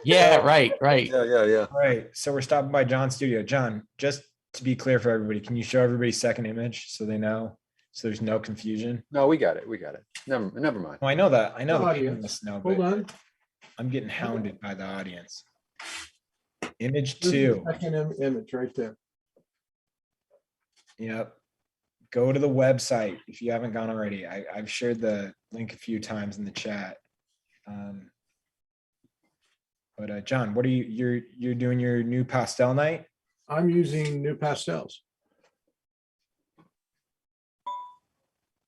Yeah, right. yeah. Right. So we're stopping by John's studio. John, just to be clear for everybody, can you show everybody's second image so they know, so there's no confusion? No, we got it. Never mind. Well, I know that. I know the Audience. panelists know, Hold but on. I'm getting hounded by the audience. Image This is the 2. second image right there. Yep. Go to the website if you haven't gone already. I've shared the link a few times in the chat. But John, what are you're doing your new pastel night? I'm using new pastels.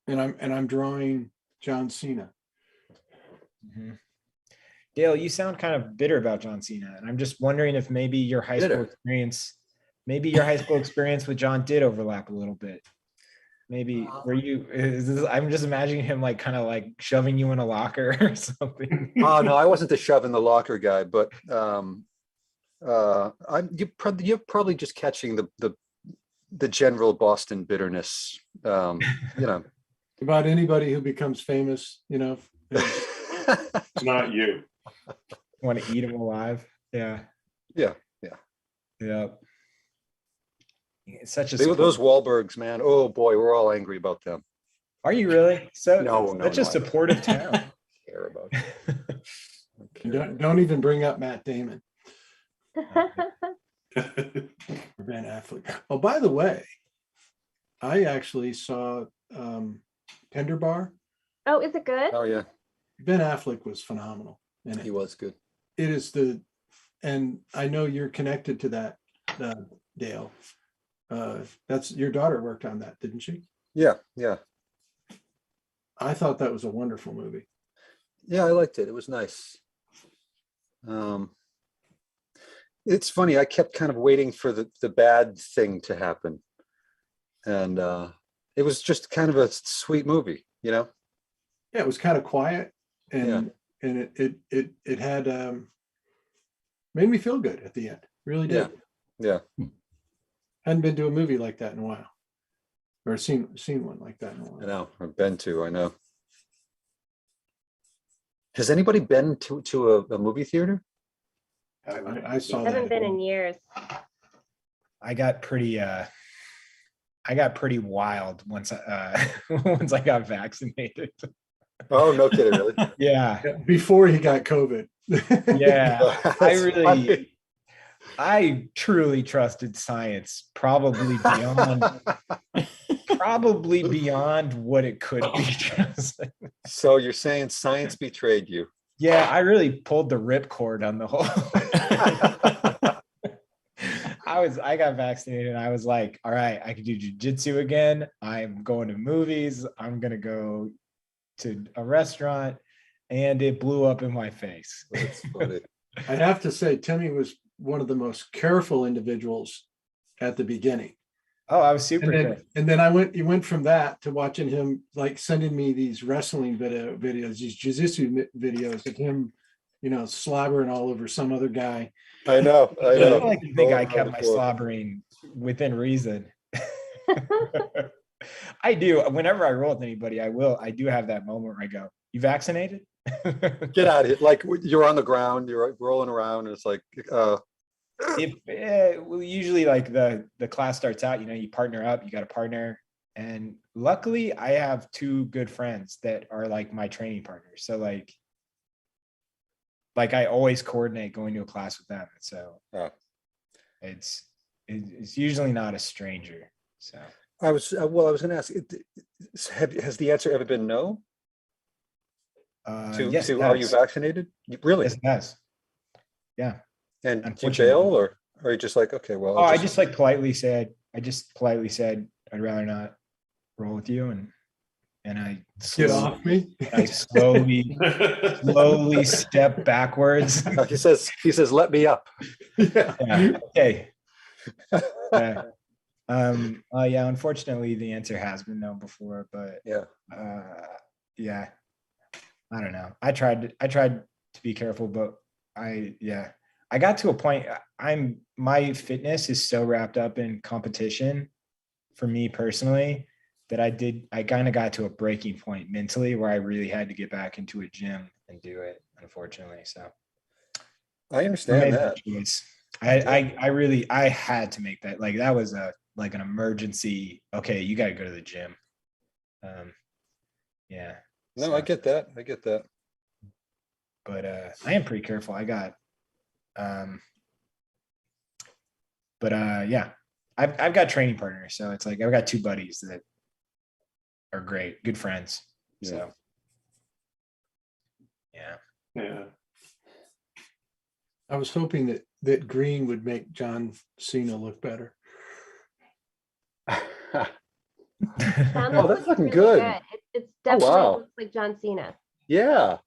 And I'm drawing John Cena. Mhm. Dale, you sound kind of bitter about John Cena, and I'm just wondering if maybe your high school experience with John did overlap a little bit. Maybe I'm just imagining him like kind of like shoving you in a locker or something. Oh no, I wasn't the shove in the locker guy, but you're probably just catching the general Boston bitterness. About anybody who becomes famous, It's not you. Want to eat him alive? Yeah. Yeah. It's such a Those Wahlbergs, man. Oh boy, we're all angry about them. Are you really? So No, such a supportive town. Care about. don't even bring up Matt Damon or Ben Affleck. Oh, by the way, I actually saw Tender Bar. Oh, is it good? Oh yeah, Ben Affleck was phenomenal in he it. was good. It is and I know you're connected to that, Dale. That's your daughter worked on that, didn't she? Yeah. I thought that was a wonderful movie. Yeah, I liked it. It was nice. It's funny. I kept kind of waiting for the bad thing to happen, and it was just kind of a sweet movie, Yeah, it was kind of quiet, and it had made me feel good at the end. Really did. Yeah. Hadn't been to a movie like that in a while, or seen one like that in a I while. know. I've been to. I know. Has anybody been to a movie theater? I saw that. Haven't been in years. I got pretty wild once once I got vaccinated. Oh, no kidding, really? Yeah. Before he got COVID. Yeah. I truly trusted science, probably beyond what it could be trusted. So you're saying science betrayed you? Yeah, I really pulled the ripcord on the whole. I got vaccinated and I was like, all right, I can do jujitsu again. I'm going to movies. I'm going to go to a restaurant, and it blew up in my face. That's funny. I have to say, Timmy was one of the most careful individuals at the begining. Oh, I was super careful. And then you went from that to watching him like sending me these wrestling videos, these jiu-jitsu videos of him, slobbering all over some other guy. I know. I like to think I kept my slobbering within reason. I do. Whenever I roll with anybody, I do have that moment where I go, "You vaccinated?" Get out of here. Like you're on the ground, you're rolling around, and it's like, usually like the class starts out, you partner up, you got a partner. And luckily I have two good friends that are like my training partners. So like I always coordinate going to a class with them. So it's usually not a stranger. So I was going to ask, has the answer ever been no? Yes, are you vaccinated? Really? Yes, it has. Yeah. And you bail, or are you just like, okay, well, I just politely said I'd rather not roll with you, and I Get off me. I slowly step backwards. he says, let me up. Yeah. Yeah. Okay. Yeah, unfortunately the answer has been no before, but yeah. I don't know. I tried to be careful, but I got to a point. My fitness is so wrapped up in competition for me personally I kind of got to a breaking point mentally where I really had to get back into a gym and do it, unfortunately. So I I understand made that. that choice. I really, I had to make that, like, that was like an emergency. Okay, you got to go to the gym. Yeah. No, so- I get that. I get that. but I am pretty careful. I got, yeah, I've got training partners, so it's like I've got two buddies that are great, good friends. Yeah. So, yeah, Yeah. I was hoping that green would make John Cena look better. John, Oh, that's looks looking really good. It's Oh, definitely wow. looks like John Cena. Yeah.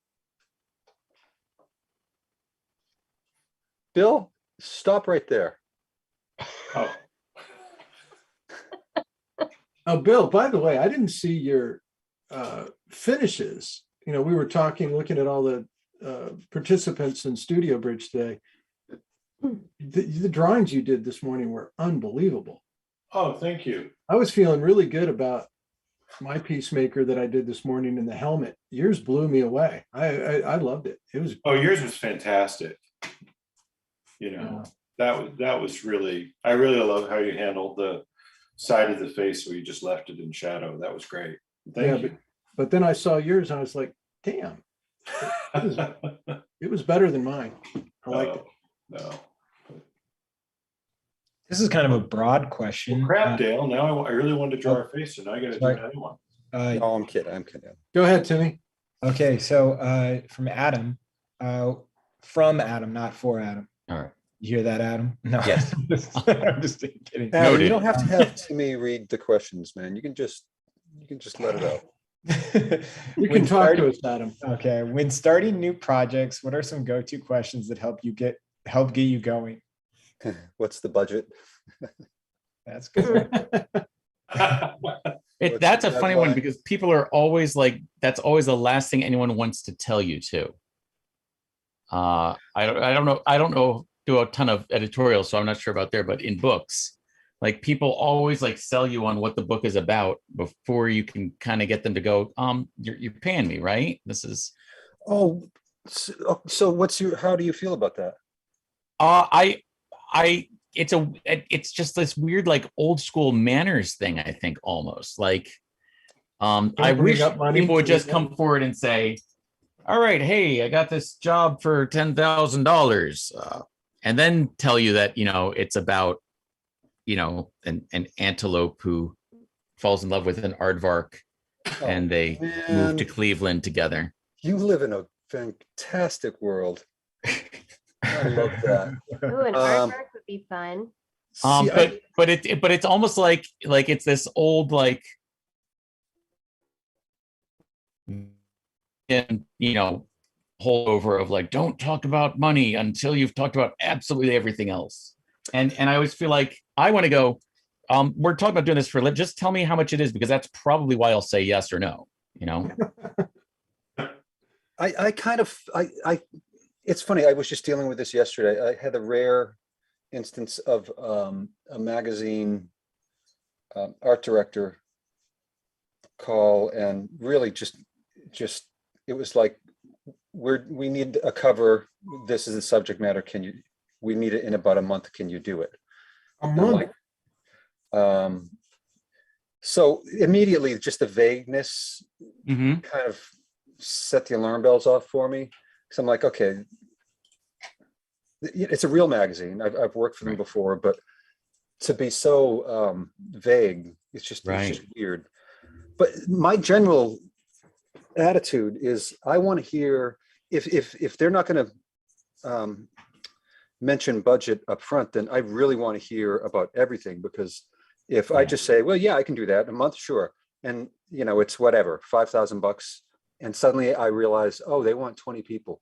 Bill, stop right there. Oh, Oh, Bill, by the way, I didn't see your finishes. You know, we were talking, looking at all the participants in Studio Bridge today. The drawings you did this morning were unbelievable. oh, thank you. I was feeling really good about my Peacemaker that I did this morning in the helmet. Yours blew me away. I loved it. It was Oh, yours was fantastic. You know, that was really, I really love how you handled the side of the face where you just left it in shadow. That was great. Thank you. but then I saw yours and I was like, damn, it was better than mine. I liked it. No. this is kind of a broad question. Crap, Dale. Now I really wanted to draw her face, and now I got to do Sorry. another one. No, I'm kidding. I'm kidding. Go ahead, Timmy. Okay, so from Adam, not for Adam. All right. You hear that, Adam? No. Yes. I'm just kidding. Adam, Noted. you don't have to have Timmy read the questions, man. You can just let it out. You When can talk starting- to us, Adam. Okay, when starting new projects, what are some go-to questions that help get you going? What's the budget? That's good. What's That's the a funny one deadline? because people are always like, that's always the last thing anyone wants to tell you too. I don't know, do a ton of editorials, so I'm not sure about there, but in books, like people always like sell you on what the book is about before you can kind of get them to go, you're paying me, right? This is, Oh, so how do you feel about that? it's just this weird, like old school manners thing, I think almost like, I bring wish up money people would to just the come forward and say, all right, hey, I got this job for $10,000, and then tell you that, it's about, an antelope who falls in love with an aardvark and they move man. to Cleveland together. You live in a fantastic world. I love that. Ooh, an Um, artwork would be fun. See, but it's almost like it's this old, like, and holdover of like, don't talk about money until you've talked about absolutely everything else. And I always feel like I want to go, we're talking about doing this for just tell me how much it is, because that's probably why I'll say yes or no. I kind of, it's funny. I was just dealing with this yesterday. I had a rare instance of a magazine art director call, and really just it was like, we need a cover. This is the subject matter. We need it in about a month. Can you do it? A And I'm month. like, so immediately just the vagueness Mhm. kind of set the alarm bells off for me. So I'm like, okay, it's a real magazine. I've worked for them Right. before, but to be so vague, it's just weird. But my general attitude is I want to hear if they're not going to mention budget up front, then I really want to hear about everything, because if I just say, well, yeah, I can do that in a month, sure. And it's whatever, $5,000. And suddenly I realize, oh, they want 20 people.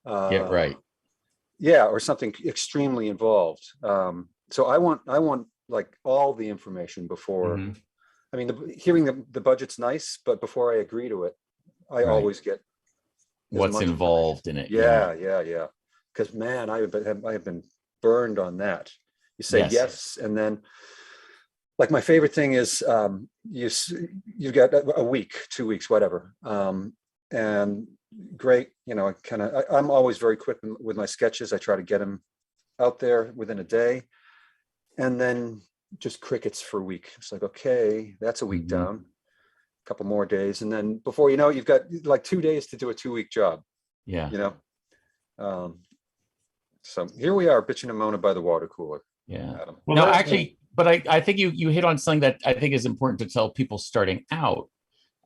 Yeah, right. Yeah, or something extremely involved. So I want like all the information before. Mhm. I mean, hearing the budget's nice, but before I agree to it, I Right. always get as What's much involved in it. Yeah. Because man, I have been burned on that. You say Yes. yes, and then like my favorite thing is you've got a week, 2 weeks, whatever. And great, I'm always very quick with my sketches. I try to get them out there within a day. And then just crickets for a week. It's like, okay, that's a week down, a couple more days. And then before you know it, you've got like 2 days to do a 2-week job, Yeah. So here we are bitching and moaning by the water cooler. Yeah. Adam. Well, No, that's actually, but I think you hit on something that I think is important to tell people starting out,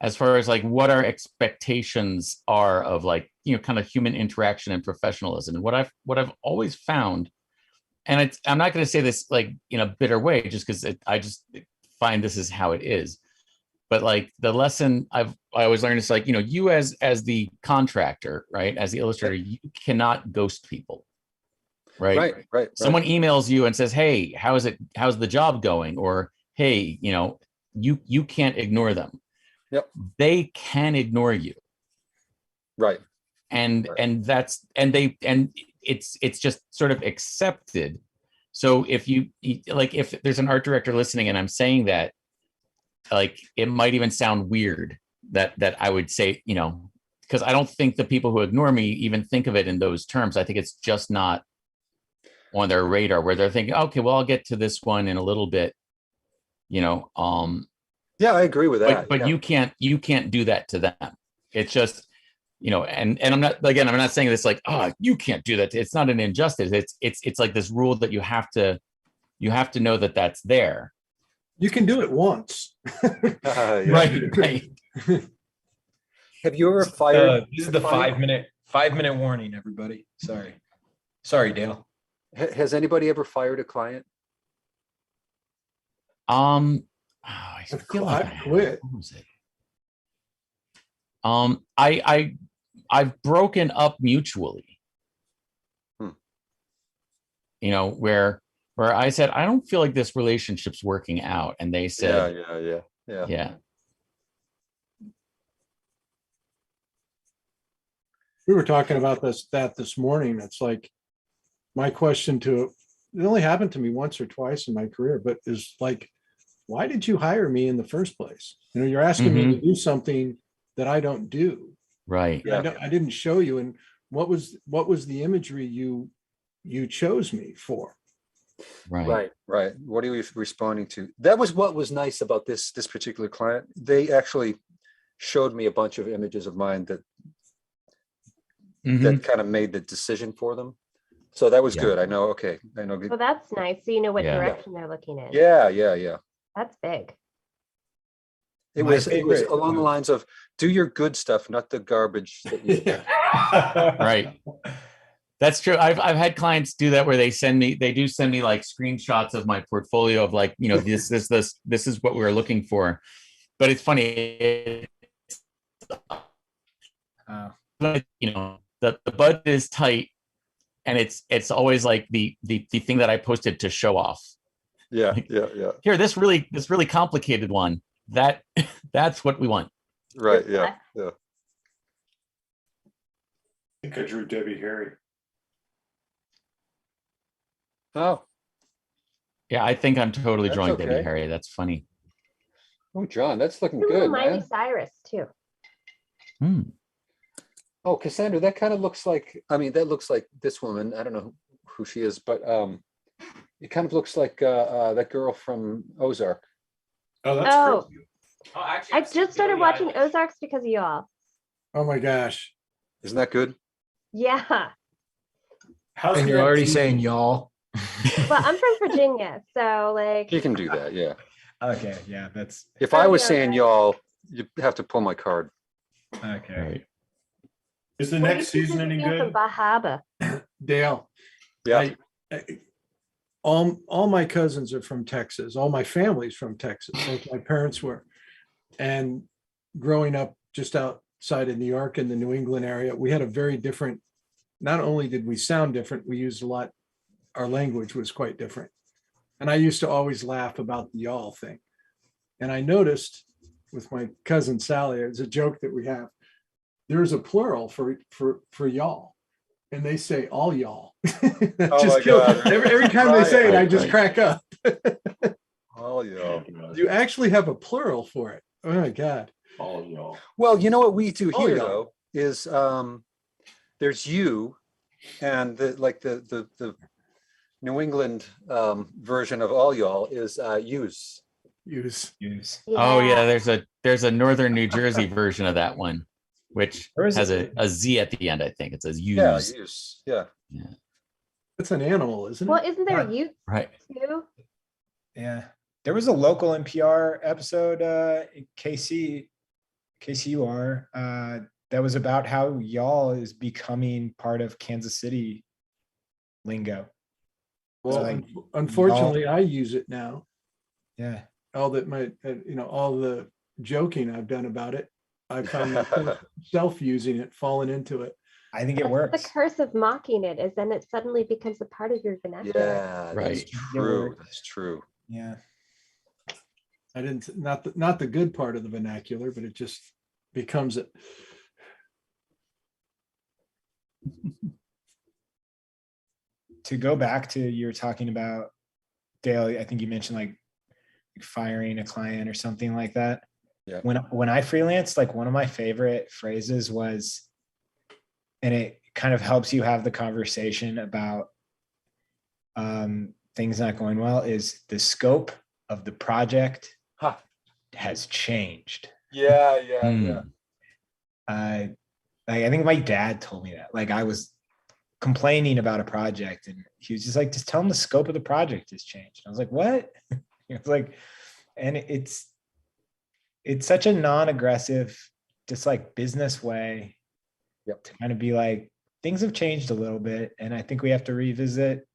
as far as like what our expectations are of like, kind of human interaction and professionalism. And what I've always found, and I'm not going to say this like in a bitter way, just because I just find this is how it is. But like the lesson I always learned is like, you as the contractor, right, as the illustrator, you cannot ghost people. Right. Someone emails you and says, hey, how's the job going? Or, hey, you can't ignore them. Yep. They can ignore you. Right. And it's just sort of accepted. So if if there's an art director listening and I'm saying that, like, it might even sound weird that I would say, because I don't think the people who ignore me even think of it in those terms. I think it's just not on their radar, where they're thinking, okay, well, I'll get to this one in a little bit, Yeah, I agree with that. but you can't do that to them. It's just, and I'm not saying this like, oh, you can't do that. It's not an injustice. It's like this rule that you have to know that that's there. You can do it once. Yeah. Right. Have you ever fired? This is the 5-minute warning, everybody. Sorry, Dale. Has anybody ever fired a client? I feel like I've quit. What was it? I've broken up mutually. Where I said, I don't feel like this relationship's working out, and they said, Yeah. We were talking about this morning. It's like, my question to it only happened to me once or twice in my career, but is like, why did you hire me in the first place? You're asking me to do something that I don't do. right. Yeah. I didn't show you. And what was the imagery you chose me for? Right. What are you responding to? That was what was nice about this particular client. They actually showed me a bunch of images of mine that kind of made the decision for them. So that was good. I know. Okay. I know. Well, that's nice. So you know what Yeah. direction they're looking in. Yeah. That's big. It My was favorite- along the lines of, do your good stuff, not the garbage that you Right. That's true. I've had clients do that, where they do send me like screenshots of my portfolio of like, this is what we're looking for. But it's funny. The budget is tight, and it's always like the thing that I posted to show off. Yeah. Here, this really complicated one. That's what we want. Right. Yeah. I think I drew Debbie Harry. Oh, Yeah, I think I'm totally That's drawing okay. Debbie Harry. That's funny. John, that's looking Ooh, good, Miley man. Cyrus too. Oh, Cassandra, that kind of looks like, that looks like this woman. I don't know who she is, but it kind of looks like that girl from Ozark. Oh, that's Oh, crazy. I just started watching Ozarks because of y'all. Oh my gosh. Isn't that good? Yeah. How's And you're that already season? saying y'all. Well, I'm from Virginia, so like. You can do that, yeah. Okay, yeah, that's If I was yeah, saying right. y'all, you'd have to pull my card. okay. Right. Is the What next do you season think any of being good? from Bahaba? Dale. Yeah. All my cousins are from Texas. All my family's from Texas. Both my parents were. And growing up just outside of New York in the New England area, we had a very different, not only did we sound different, we used a lot, our language was quite different. And I used to always laugh about the y'all thing. And I noticed with my cousin Sally, it's a joke that we have, there's a plural for y'all. And they say all y'all. Oh my God. Every time they say it, I just Right. crack up. All y'all. You actually have a plural for it. Oh my God. All of y'all. Well, you know what we do All here y'all. though is there's you and the New England version of all y'all is use. Use. Oh yeah, there's a northern New Jersey version of that one, which Where is has it? a Z at the end. I think it says Yeah, use. use. Yeah. It's an animal, isn't Well, it? isn't there Yeah. youth Right. too? Yeah. There was a local NPR episode, KCUR, that was about how y'all is becoming part of Kansas City lingo. Well, like, unfortunately, I use it now. Yeah. All that all the joking I've done about it, I found myself using it, falling into it. I think it That's works. the curse of mocking it, is then it suddenly becomes a part of your vernacular. Yeah, Right. that's true. That's true. Yeah. I didn't, not the good part of the vernacular, but it just becomes it. To go back to you were talking about, Dale, I think you mentioned like firing a client or something like that. Yeah. When I freelanced, like one of my favorite phrases was, and it kind of helps you have the conversation about things not going well, is the scope of the project has changed. Yeah, Hmm. I think my dad told me that. Like I was complaining about a project and he was just like, just tell him the scope of the project has changed. I was like, what? It's like, and it's such a non-aggressive, just like business way to kind of be like, things have changed a little bit. And I think we have to revisit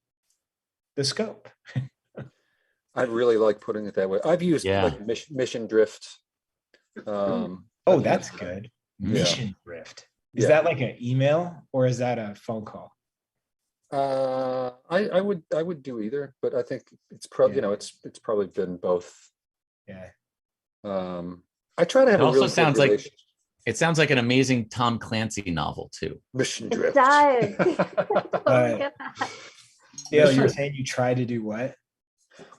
the scope. I really like putting it that way. I've used Yeah. like mission drift. Oh, I've that's used- good. Yeah. Mission drift. Is Yeah. that like an email or is that a phone call? I would do either, but I think it's probably Yeah. it's probably been both. Yeah. I try to have It a also really good sounds like relationship. it sounds like an amazing Tom Clancy novel too. Mission It drift. does. Totally get that. Dale, you're Sure. saying you try to do what?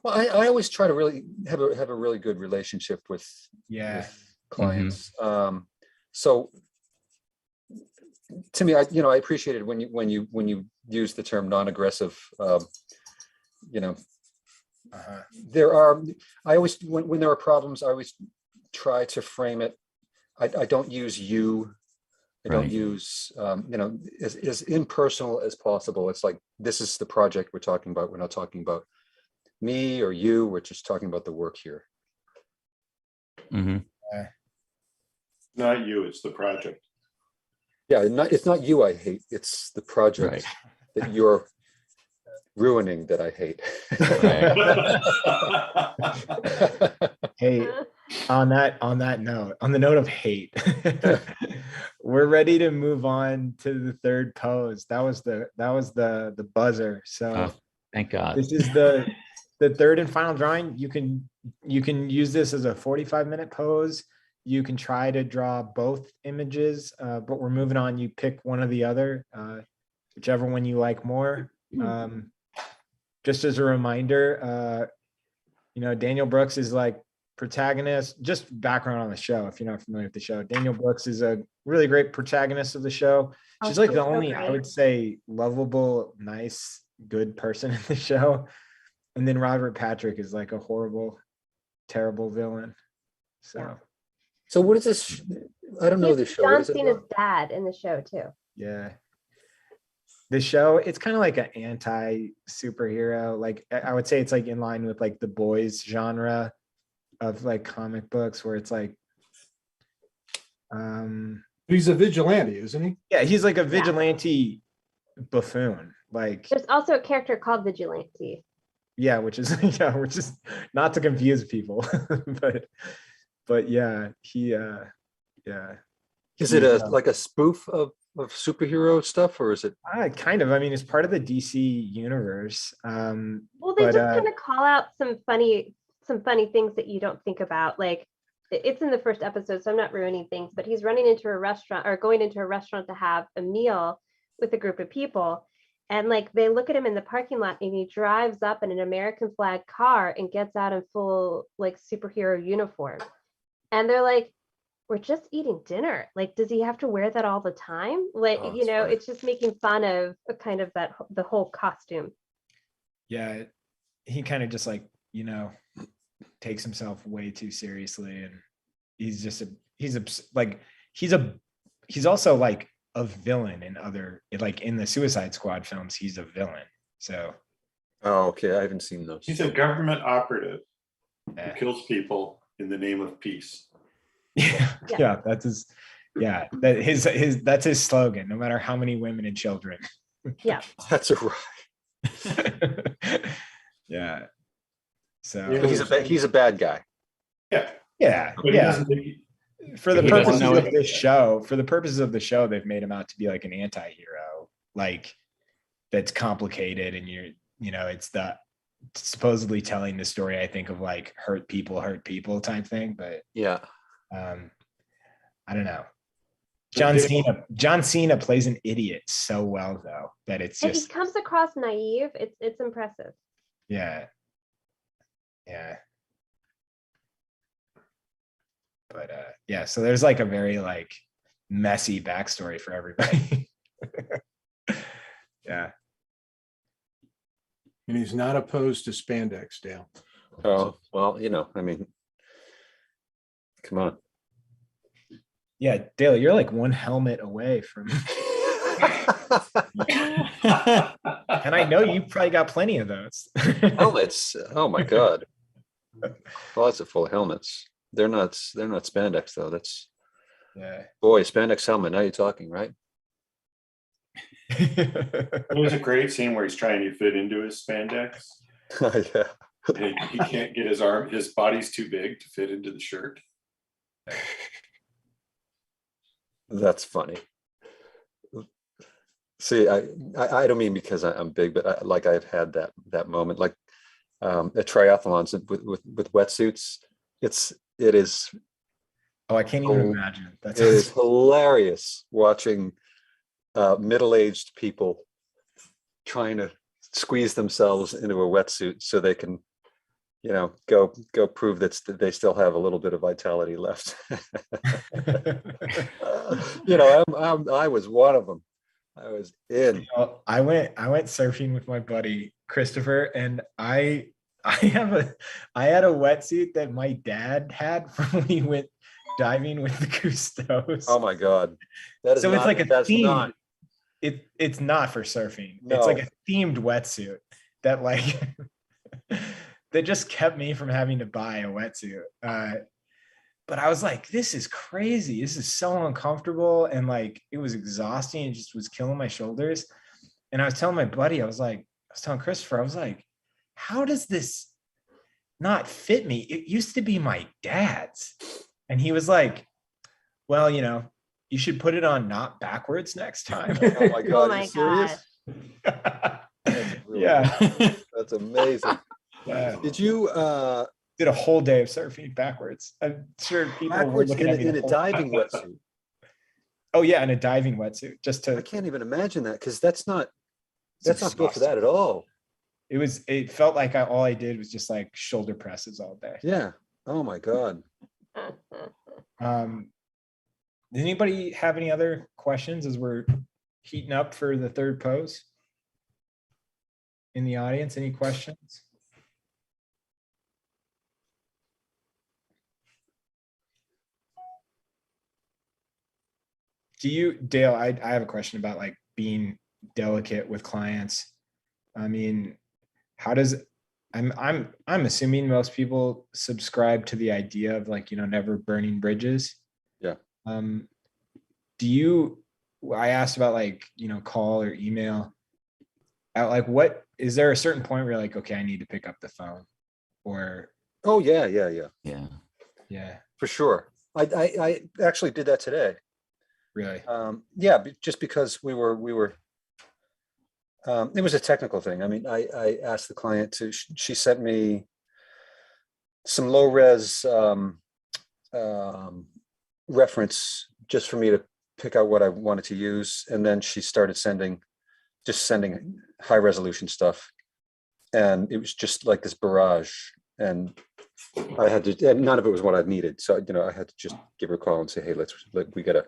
Well, I always try to really have a really good relationship with Yeah. clients. So to me, I appreciated when you use the term non-aggressive. There are, I always, when there are problems, I always try to frame it. I don't use you. I don't Right. use, as impersonal as possible. It's like, this is the project we're talking about. We're not talking about me or you. We're just talking about the work here. Hmm. Not you, it's the project. Yeah, it's not you I hate. It's the project that you're ruining that I hate. Hey, on the note of hate, we're ready to move on to the third pose. That was the buzzer. So Oh, thank God. this is the third and final drawing. You can use this as a 45-minute pose. You can try to draw both images, but we're moving on. You pick one or the other, whichever one you like more. Just as a reminder, Daniel Brooks is like protagonist, just background on the show. If you're not familiar with the show, Daniel Brooks is a really great protagonist of the show. She's like the only, I would say, lovable, nice, good person in the show. And then Robert Patrick is like a horrible, terrible villain. So what is this? I don't know He's this show. What John is it Cena's about? dad in the show too. Yeah. The show, it's kind of like an anti-superhero. Like I would say it's like in line with like the boys genre of like comic books where it's like He's a vigilante, isn't he? yeah, he's like a vigilante buffoon. Like There's also a character called Vigilante. yeah, which is not to confuse people. but yeah, yeah. Is it like a spoof of superhero stuff, or is it? Kind of. I mean, it's part of the DC universe. Well, they but, just kind of call out some funny things that you don't think about. Like it's in the first episode, so I'm not ruining things, but he's running into a restaurant or going into a restaurant to have a meal with a group of people. And like they look at him in the parking lot and he drives up in an American flag car and gets out in full like superhero uniform. And they're like, we're just eating dinner. Like, does he have to wear that all the time? Like, Oh, you that's know, funny. it's just making fun of kind of that the whole costume. Yeah, he kind of just like, you know, takes himself way too seriously, and he's also like a villain in other, like in the Suicide Squad films, he's a villain. So Oh, okay. I haven't seen those. He's a government operative who yeah, kills people in the name of peace. yeah, that's his. Yeah, that's his slogan. No matter how many women and children. Yeah. That's a right. Yeah. So Yeah. He's a bad guy. Yeah. yeah, But he yeah. doesn't, For the He doesn't purposes know of it. this show, they've made him out to be like an anti-hero, like that's complicated, and it's the supposedly telling the story, I think, of like hurt people type thing. But Yeah. I don't know. John Cena plays an idiot so well though that it's And he just comes across naive. It's impressive. yeah. But yeah, so there's like a very like messy backstory for everybody. Yeah. And he's not opposed to spandex, Dale. Oh, well, I mean, come on. Yeah, Dale, you're like one helmet away from and I know you probably got plenty of those. Helmets. Oh my God. Closet full of helmets. They're not spandex though. That's Yeah. boy, spandex helmet. Now you're talking, right? there's a great scene where he's trying to fit into his spandex. Yeah. And he can't get his body's too big to fit into the shirt. That's funny. See, I don't mean because I'm big, but I've had that moment, like at triathlons with wetsuits. It is Oh, I can't even imagine. it is hilarious watching middle-aged people trying to squeeze themselves into a wetsuit so they can, go prove that they still have a little bit of vitality left. I was one of them. I was in. I went surfing with my buddy Christopher, and I had a wetsuit that my dad had from when he went diving with the Cousteaus. Oh my God. That is So it's like a that's theme. not- It's not for surfing. No. It's like a themed wetsuit that like that just kept me from having to buy a wetsuit. But I was like, this is crazy. This is so uncomfortable. And like, it was exhausting. It just was killing my shoulders. And I was telling my buddy, I was telling Christopher, I was like, how does this not fit me? It used to be my dad's. And he was like, well, you should put it on not backwards next time. Oh my God. Oh Are my you serious? That's really- Yeah. That's amazing. Yeah. Did you Did a whole day of surfing backwards. I'm sure people were backwards looking in at me a the whole- diving wetsuit? Oh yeah, in a diving wetsuit, just I to. can't even imagine that because that's not built for exhausting. that at all. It felt like all I did was just like shoulder presses all day. Yeah. Oh my God. Does anybody have any other questions as we're heating up for the third pose? In the audience, any questions? Dale, I have a question about like being delicate with clients. I mean, how does I'm assuming most people subscribe to the idea of like, never burning bridges. Yeah. I asked about like, call or email. Like, what is there a certain point where you're like, okay, I need to pick up the phone, or Oh yeah. Yeah. For sure. I actually did that today. really? Just because we were it was a technical thing. I mean, I asked the client to, she sent me some low res reference just for me to pick out what I wanted to use. And then she started sending just sending high resolution stuff. And it was just like this barrage. And I had to, and none of it was what I needed. So, I had to just give her a call and say, hey, we gotta,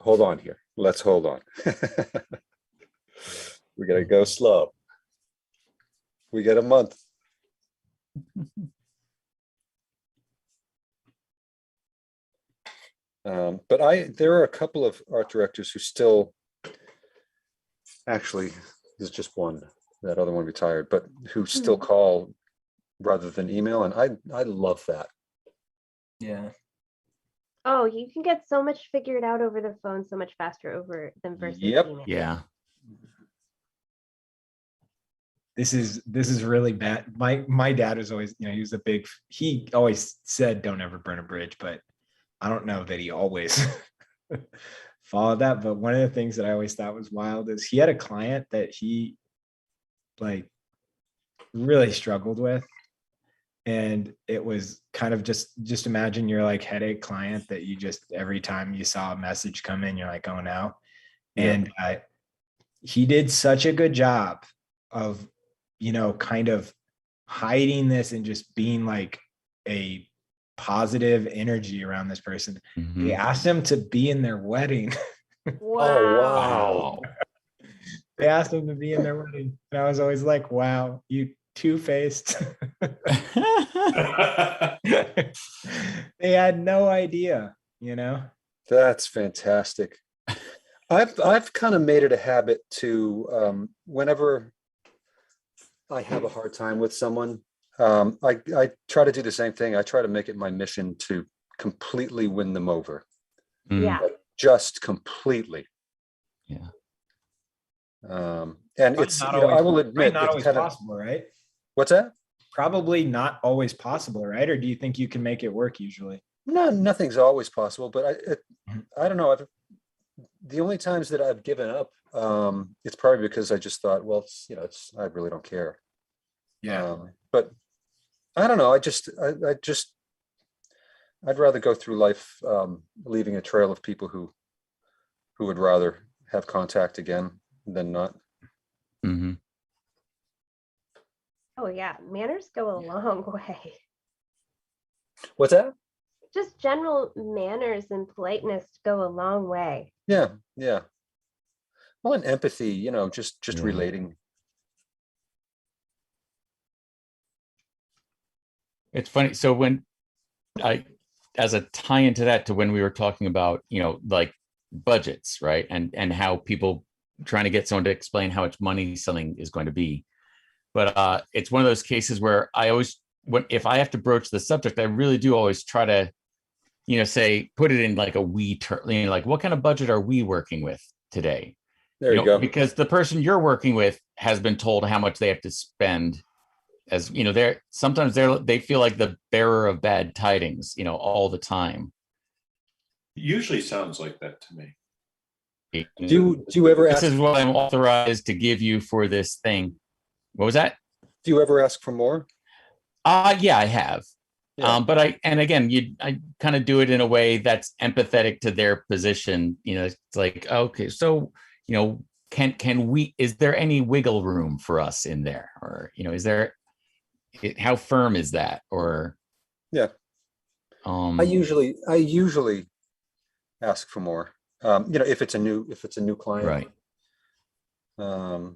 hold on here. Let's hold on. We gotta go slow. We get a month. But there are a couple of art directors who still, actually, there's just one, that other one retired, but who still call rather than email. And I love that. Yeah. Oh, you can get so much figured out over the phone so much faster over than versus Yep. email. Yeah. This is really bad. My dad was always, he always said don't ever burn a bridge, but I don't know that he always followed that. But one of the things that I always thought was wild is he had a client that he like really struggled with. And it was kind of just imagine your like headache client that you just, every time you saw a message come in, you're like, oh no. Yeah. And he did such a good job of, kind of hiding this and just being like a positive energy around this person. Mhm. They asked him to be in their wedding. Wow. Oh, Wow. They asked him to be in their wedding. And I was always like, wow, you two-faced. They had no idea, That's fantastic. I've kind of made it a habit to, whenever I have a hard time with someone, I try to do the same thing. I try to make it my mission to completely win them over, Mm. Yeah. just completely. Yeah. And Probably it's, not I will always- admit, not it's always kind of, possible, right? what's that? Probably not always possible, right? Or do you think you can make it work usually? No, nothing's always possible, but Mhm. I don't know. The only times that I've given up, it's probably because I just thought, well, I really don't care. But I don't know. I'd rather go through life, leaving a trail of people who would rather have contact again than not. Mhm. Oh yeah. Manners go a long way. What's that? Just general manners and politeness go a long way. Yeah. Yeah. Well, and empathy, just Yeah. relating. It's funny. So when as a tie into that to when we were talking about, like budgets, right? And how people trying to get someone to explain how much money something is going to be. But it's one of those cases where I always, if I have to broach the subject, I really do always try to, say, put it in like a we term, like what kind of budget are we working with today? There you go. Because the person you're working with has been told how much they have to spend. As sometimes they feel like the bearer of bad tidings, all the time. Usually sounds like that to me. Do you ever This ask? is what I'm authorized to give you for this thing. What was that? Do you ever ask for more? Yeah, I have. Yeah. But I kind of do it in a way that's empathetic to their position. It's like, okay, so, can we, is there any wiggle room for us in there? Or, is there, how firm is that? Or, Yeah. I usually ask for more. If it's a new client. right. And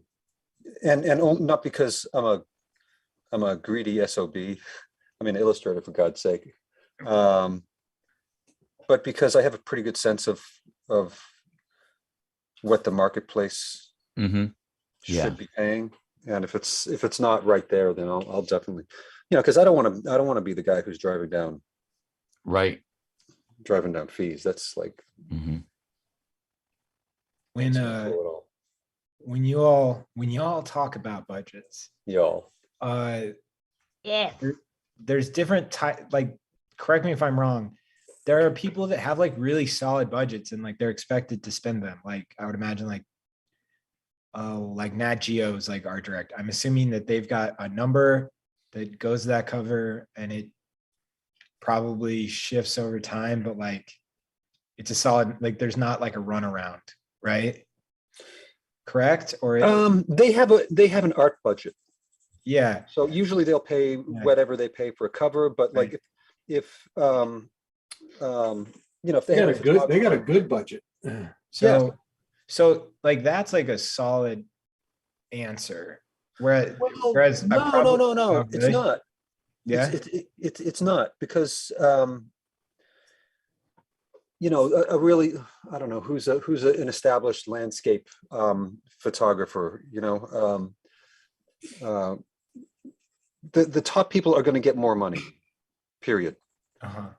not because I'm a greedy SOB. I'm an illustrator, for God's sake. But because I have a pretty good sense of what the marketplace Mm-hmm. Yeah. should be paying. And if it's not right there, then I'll definitely, because I don't want to be the guy who's driving down Right. fees. That's like, Mm-hmm. When that's not cool at all. when you all talk about budgets, Y'all. Yes. there's different like, correct me if I'm wrong, there are people that have like really solid budgets and like they're expected to spend them. Like I would imagine like Nat Geo's like art direct. I'm assuming that they've got a number that goes to that cover and it probably shifts over time, but like it's a solid, like there's not like a runaround, right? correct? Or They have an art budget. yeah, So usually they'll pay whatever they pay for a cover, but like if if they They got have a good, they got a good budget. so so like that's like a solid answer. Whereas, Well, whereas I no, probably, no, oh, it's really? not. Yeah. It's not because a really, I don't know who's an established landscape photographer. The top people are going to get more money. Period. Uh-huh.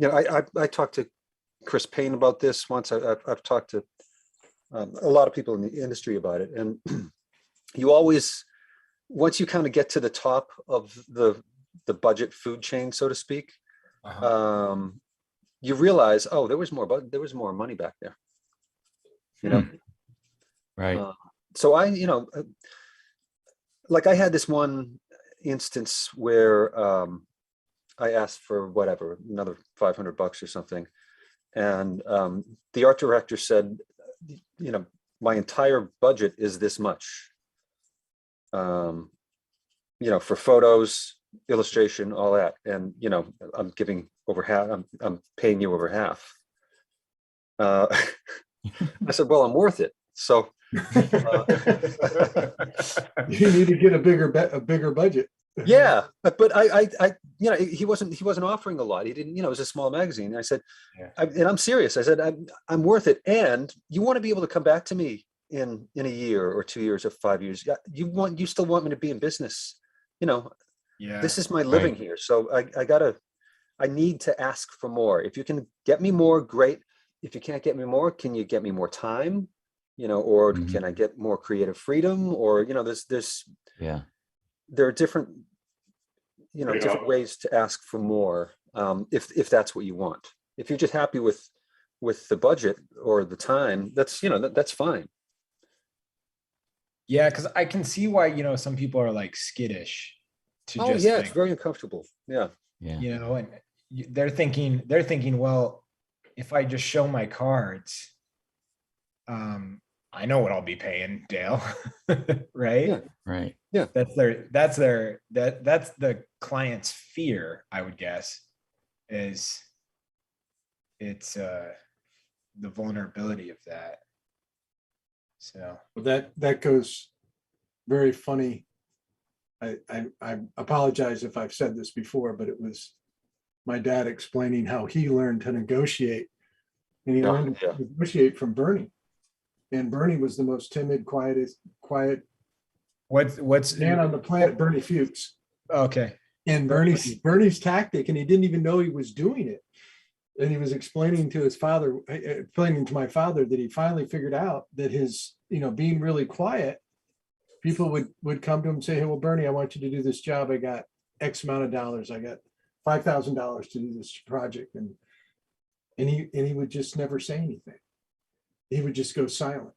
I talked to Chris Payne about this once. I've talked to a lot of people in the industry about it, and you always, once you kind of get to the top of the budget food chain, so to speak, you realize, oh, there was more money back there. Right. So like I had this one instance where I asked for whatever, another $500 or something. And the art director said, my entire budget is this much, for photos, illustration, all that. And, I'm giving over half, I'm paying you over half. I said, well, I'm worth it. So You need to get a bigger budget. yeah, but I he wasn't offering a lot. He didn't, it was a small magazine. And I said, and I'm serious. I said, I'm worth it. And you want to be able to come back to me in a year or 2 years or 5 years. You still want me to be in business. Yeah. This is my living here. So I need to ask for more. If you can get me more, great. If you can't get me more, can you get me more time? Or can I get more creative freedom? Or, there are different, different ways to ask for more. If that's what you want. If you're just happy with the budget or the time, that's, that's fine. Yeah, because I can see why, some people are like skittish to just it's very uncomfortable. Yeah. And they're thinking, well, if I just show my cards, I know what I'll be paying, Dale. Right? Yeah. Right. Yeah. That's the client's fear, I would guess, is it's the vulnerability of that. So that goes very funny. I apologize if I've said this before, but it was my dad explaining how he learned to negotiate, and he learned to negotiate from Bernie. And Bernie was the most timid, quiet what's man on the planet, Bernie Fuchs. Okay. And Bernie's tactic, and he didn't even know he was doing it. And he was explaining to my father that he finally figured out that his, being really quiet, people would come to him and say, hey, well, Bernie, I want you to do this job. I got X amount of dollars. I got $5,000 to do this project. And he would just never say anything. He would just go silent.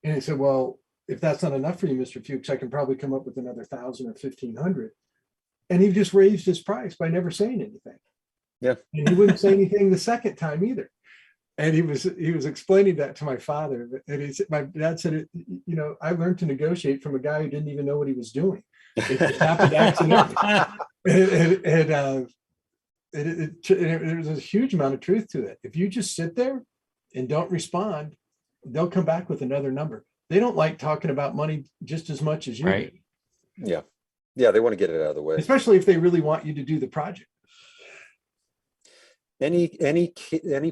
And he said, well, if that's not enough for you, Mr. Fuchs, I can probably come up with another 1,000 or 1,500. And he just raised his price by never saying anything. Yeah. And he wouldn't say anything the second time either. And he was explaining that to my father. And he said, my dad said, I learned to negotiate from a guy who didn't even know what he was doing. It just happened accidentally. There's a huge amount of truth to it. If you just sit there and don't respond, they'll come back with another number. They don't like talking about money just as much as you do. Yeah. Yeah, they want to get it out of the way. Especially if they really want you to do the project. Any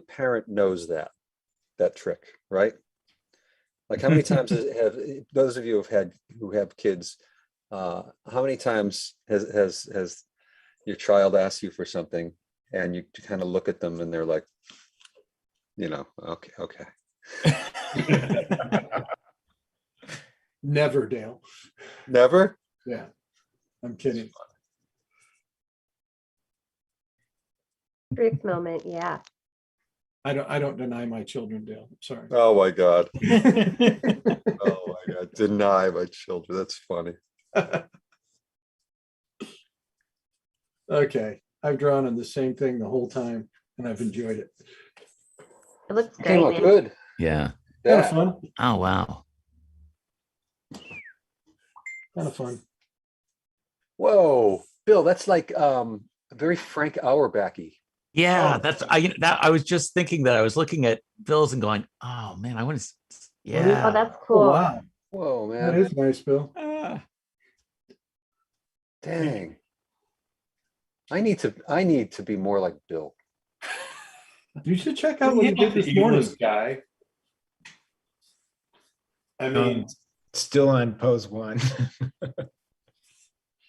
parent knows that trick, right? Like how many times have those of you who have kids, how many times has your child asked you for something and you kind of look at them and they're like, okay. Never, Dale. Never? Yeah, I'm kidding. Brick moment, yeah. I don't deny my children, Dale. Sorry. Oh my God. Oh my God. Deny my children. That's funny. Okay. I've drawn on the same thing the whole time and I've enjoyed it. It looks Came great, out man. good. Yeah. Kind of that. fun, Oh, wow. kind of fun. Whoa, Bill, that's like a very Frank Auerbach-y. Yeah, Oh. that's I was just thinking that I was looking at Bill's and going, oh man, I want to. Yeah. Oh, that's Oh, cool. wow. Whoa, That man. is nice, Bill. Ah. Dang. I need to be more like Bill. You should check out what he did this morning. Eagles guy. I mean, Still on pose one.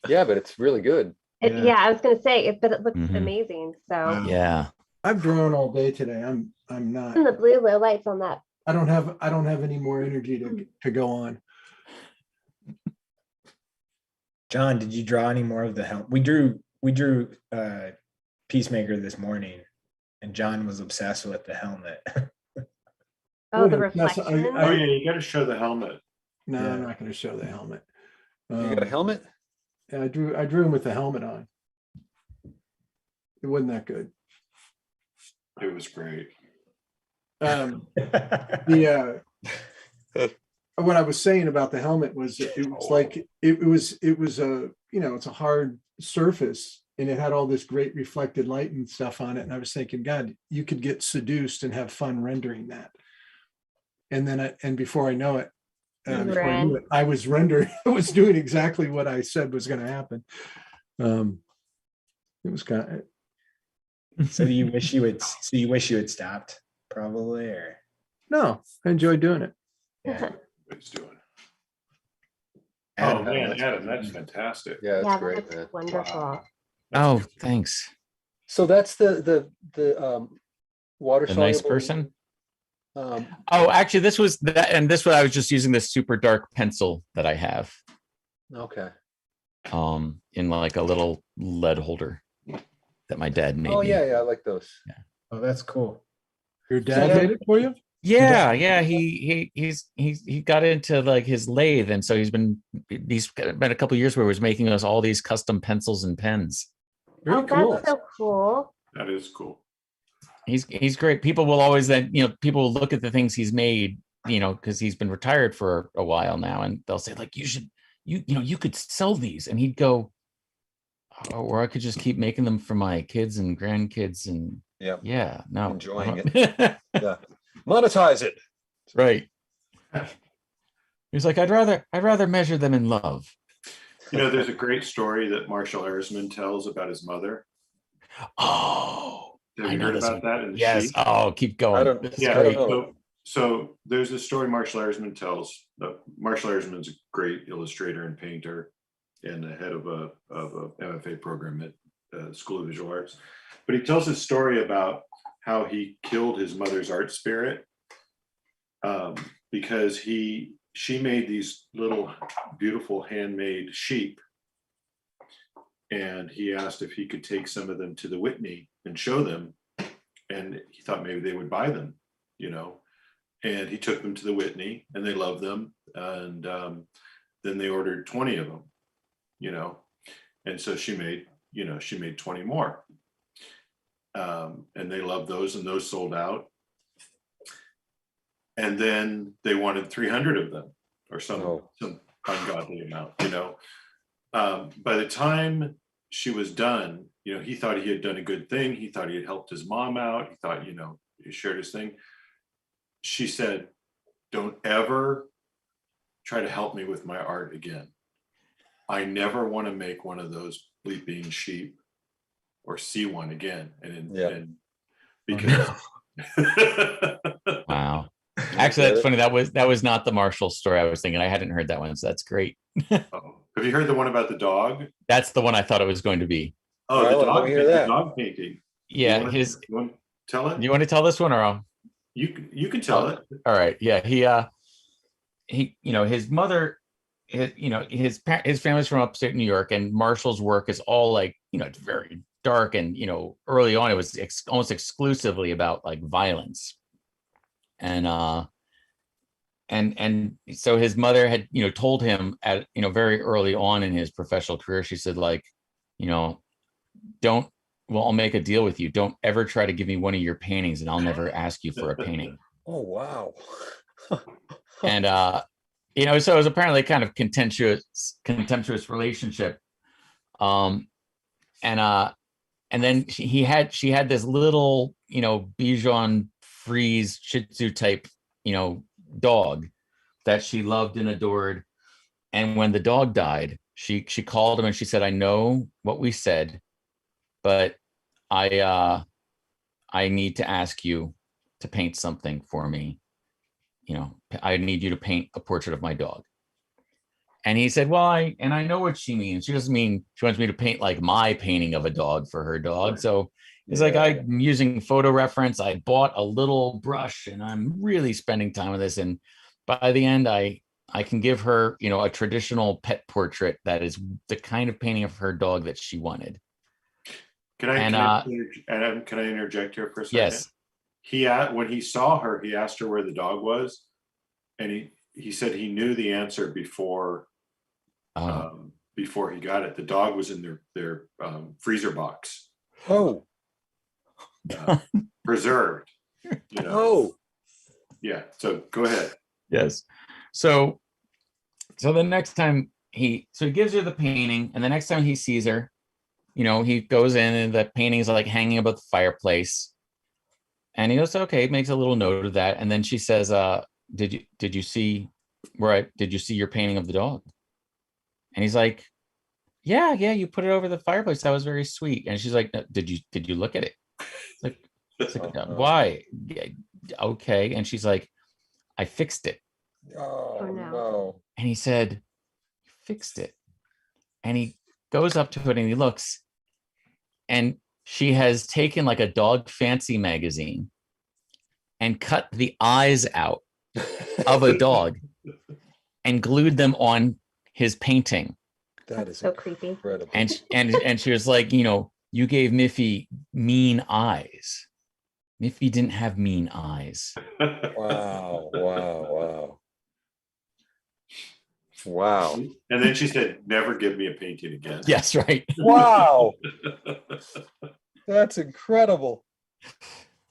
Yeah, but it's really good. Yeah. Yeah, I was gonna say it, but it looks Mhm. amazing. So Wow. Yeah. I've drawn all day today. I'm not. and the blue low lights on that. I don't have any more energy to go on. John, did you draw any more of the helm? We drew Peacemaker this morning, and John was obsessed with the helmet. Oh, the yeah, yes, reflection. oh yeah, you got to show the helmet. No, Yeah. I'm not going to show the helmet. You got a helmet? Yeah, I drew him with the helmet on. It wasn't that good. It was great. The what I was saying about the helmet was it was like it was a it's a hard surface and it had all this great reflected light and stuff on it, and I was thinking, God, you could get seduced and have fun rendering that. And then before I know it, I was rendering. I was doing exactly what I said was going to happen. It was kind of. So you wish you had stopped, probably, or No, I enjoyed doing it. yeah. What he's doing. Adam, Oh man, that's Adam, that's fantastic. Yeah, Yeah, it's great, that's man. wonderful. Wow. Oh, thanks. So that's the water The nice soluble. person. Um, Oh, actually, this was that, and this was I was just using this super dark pencil that I have, okay. in like a little lead holder that my dad made Oh me. yeah, I like those. Oh, that's cool. Your dad made it for you? Yeah. He got into like his lathe, and so he's been a couple of years where he was making us all these custom pencils and pens. Very Oh, cool. that's so cool. That is cool. He's great. People will always then, people will look at the things he's made, because he's been retired for a while now, and they'll say like, you could sell these, and he'd go, oh, or I could just keep making them for my kids and grandkids, and Yep. yeah, no, Enjoying it. Yeah. Monetize it. Right. He's like, I'd rather measure them in love. There's a great story that Marshall Erisman tells about his mother. Oh, Have I you know heard this about one. that? In the Yes. sheet? Oh, keep going. I don't- This is Yeah. great. So there's a story Marshall Erisman tells. Marshall Erisman's a great illustrator and painter, and the head of a MFA program at School of Visual Arts. But he tells this story about how he killed his mother's art spirit because she made these little beautiful handmade sheep, and he asked if he could take some of them to the Whitney and show them, and he thought maybe they would buy them, and he took them to the Whitney, and they loved them, and then they ordered 20 of them, and so she made 20 more, and they loved those, and those sold out, and then they wanted 300 of them, or some ungodly amount, by the time she was done, he thought he had done a good thing. He thought he had helped his mom out. He thought, he shared his thing. She said, don't ever try to help me with my art again. I never want to make one of those bleeping sheep or see one again. And because Wow. Actually, that's funny. That was not the Marshall story I was thinking. I hadn't heard that one, so that's great. Oh, have you heard the one about the dog? That's the one I thought it was going to be. Oh, I the wanna dog, hear the that. dog painting. Yeah, You want to tell it? you want to tell this one, or You can tell it. all right? Yeah, he his mother, his family's from upstate New York, and Marshall's work is all like, it's very dark, and early on it was almost exclusively about like violence, and so his mother had told him at very early on in his professional career, she said, like, I'll make a deal with you, don't ever try to give me one of your paintings and I'll never ask you for a painting. Oh wow. And so it was apparently kind of contemptuous relationship. And then she had this little, Bichon Frise Shih Tzu type, dog that she loved and adored. And when the dog died, she called him and she said, "I know what we said, but I need to ask you to paint something for me. I need you to paint a portrait of my dog." And he said, "Well, I know what she means. She doesn't mean she wants me to paint like my painting of a dog for her dog." Right. So it's like, I'm using photo reference. I bought a little brush and I'm really spending time with this. And by the end, I can give her, a traditional pet portrait that is the kind of painting of her dog that she wanted. Can I interject here for a second? Yes. When he saw her, he asked her where the dog was, and he said he knew the answer before he got it. The dog was in their freezer box, preserved. Yeah. So go ahead. Yes. So the next time he gives her the painting, and the next time he sees her, he goes in and the painting's like hanging above the fireplace. And he goes, "Okay," makes a little note of that. And then she says, did you see your painting of the dog?" And he's like, yeah, you put it over the fireplace. That was very sweet. And she's like, "No, did you look at it?" It's like, "Why?" "Yeah, okay." And she's like, "I fixed it." Oh, no. no. And he said, "You fixed it?" And he goes up to it and he looks, and she has taken like a dog fancy magazine and cut the eyes out of a dog and glued them on his painting. That is so creepy. incredible. And she was like, "You gave Miffy mean eyes. Miffy didn't have mean eyes." Wow. And then she said, "Never give me a painting again." Yes, right. Wow. That's incredible.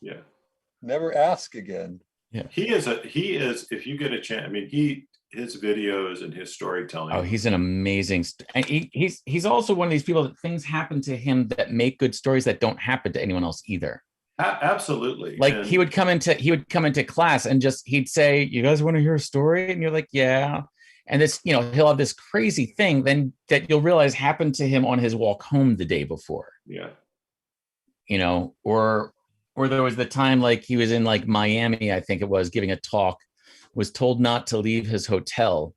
Yeah. Never ask again. He is, if you get a chance, I mean, his videos and his storytelling. Oh, he's an amazing, and he's also one of these people that things happen to him that make good stories that don't happen to anyone else either. Absolutely. Like he would come into class and he'd say, "You guys want to hear a story?" And you're like, "Yeah." And this, he'll have this crazy thing then that you'll realize happened to him on his walk home the day before. Yeah. Or there was the time like he was in like Miami, I think it was, giving a talk, was told not to leave his hotel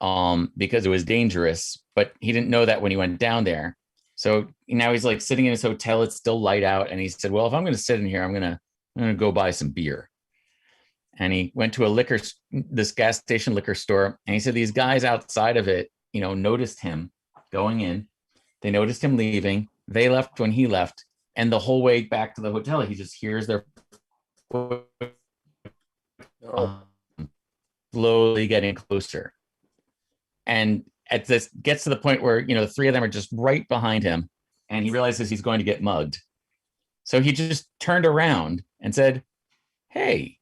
because it was dangerous, but he didn't know that when he went down there. So now he's like sitting in his hotel, it's still light out, and he said, "Well, if I'm going to sit in here, I'm going to go buy some beer." And he went to this gas station liquor store, and he said these guys outside of it, noticed him going in. They noticed him leaving. They left when he left. And the whole way back to the hotel, he just hears their slowly getting closer. And at this gets to the point where, the three of them are just right behind him, and he realizes he's going to get mugged. So he just turned around and said, "Hey."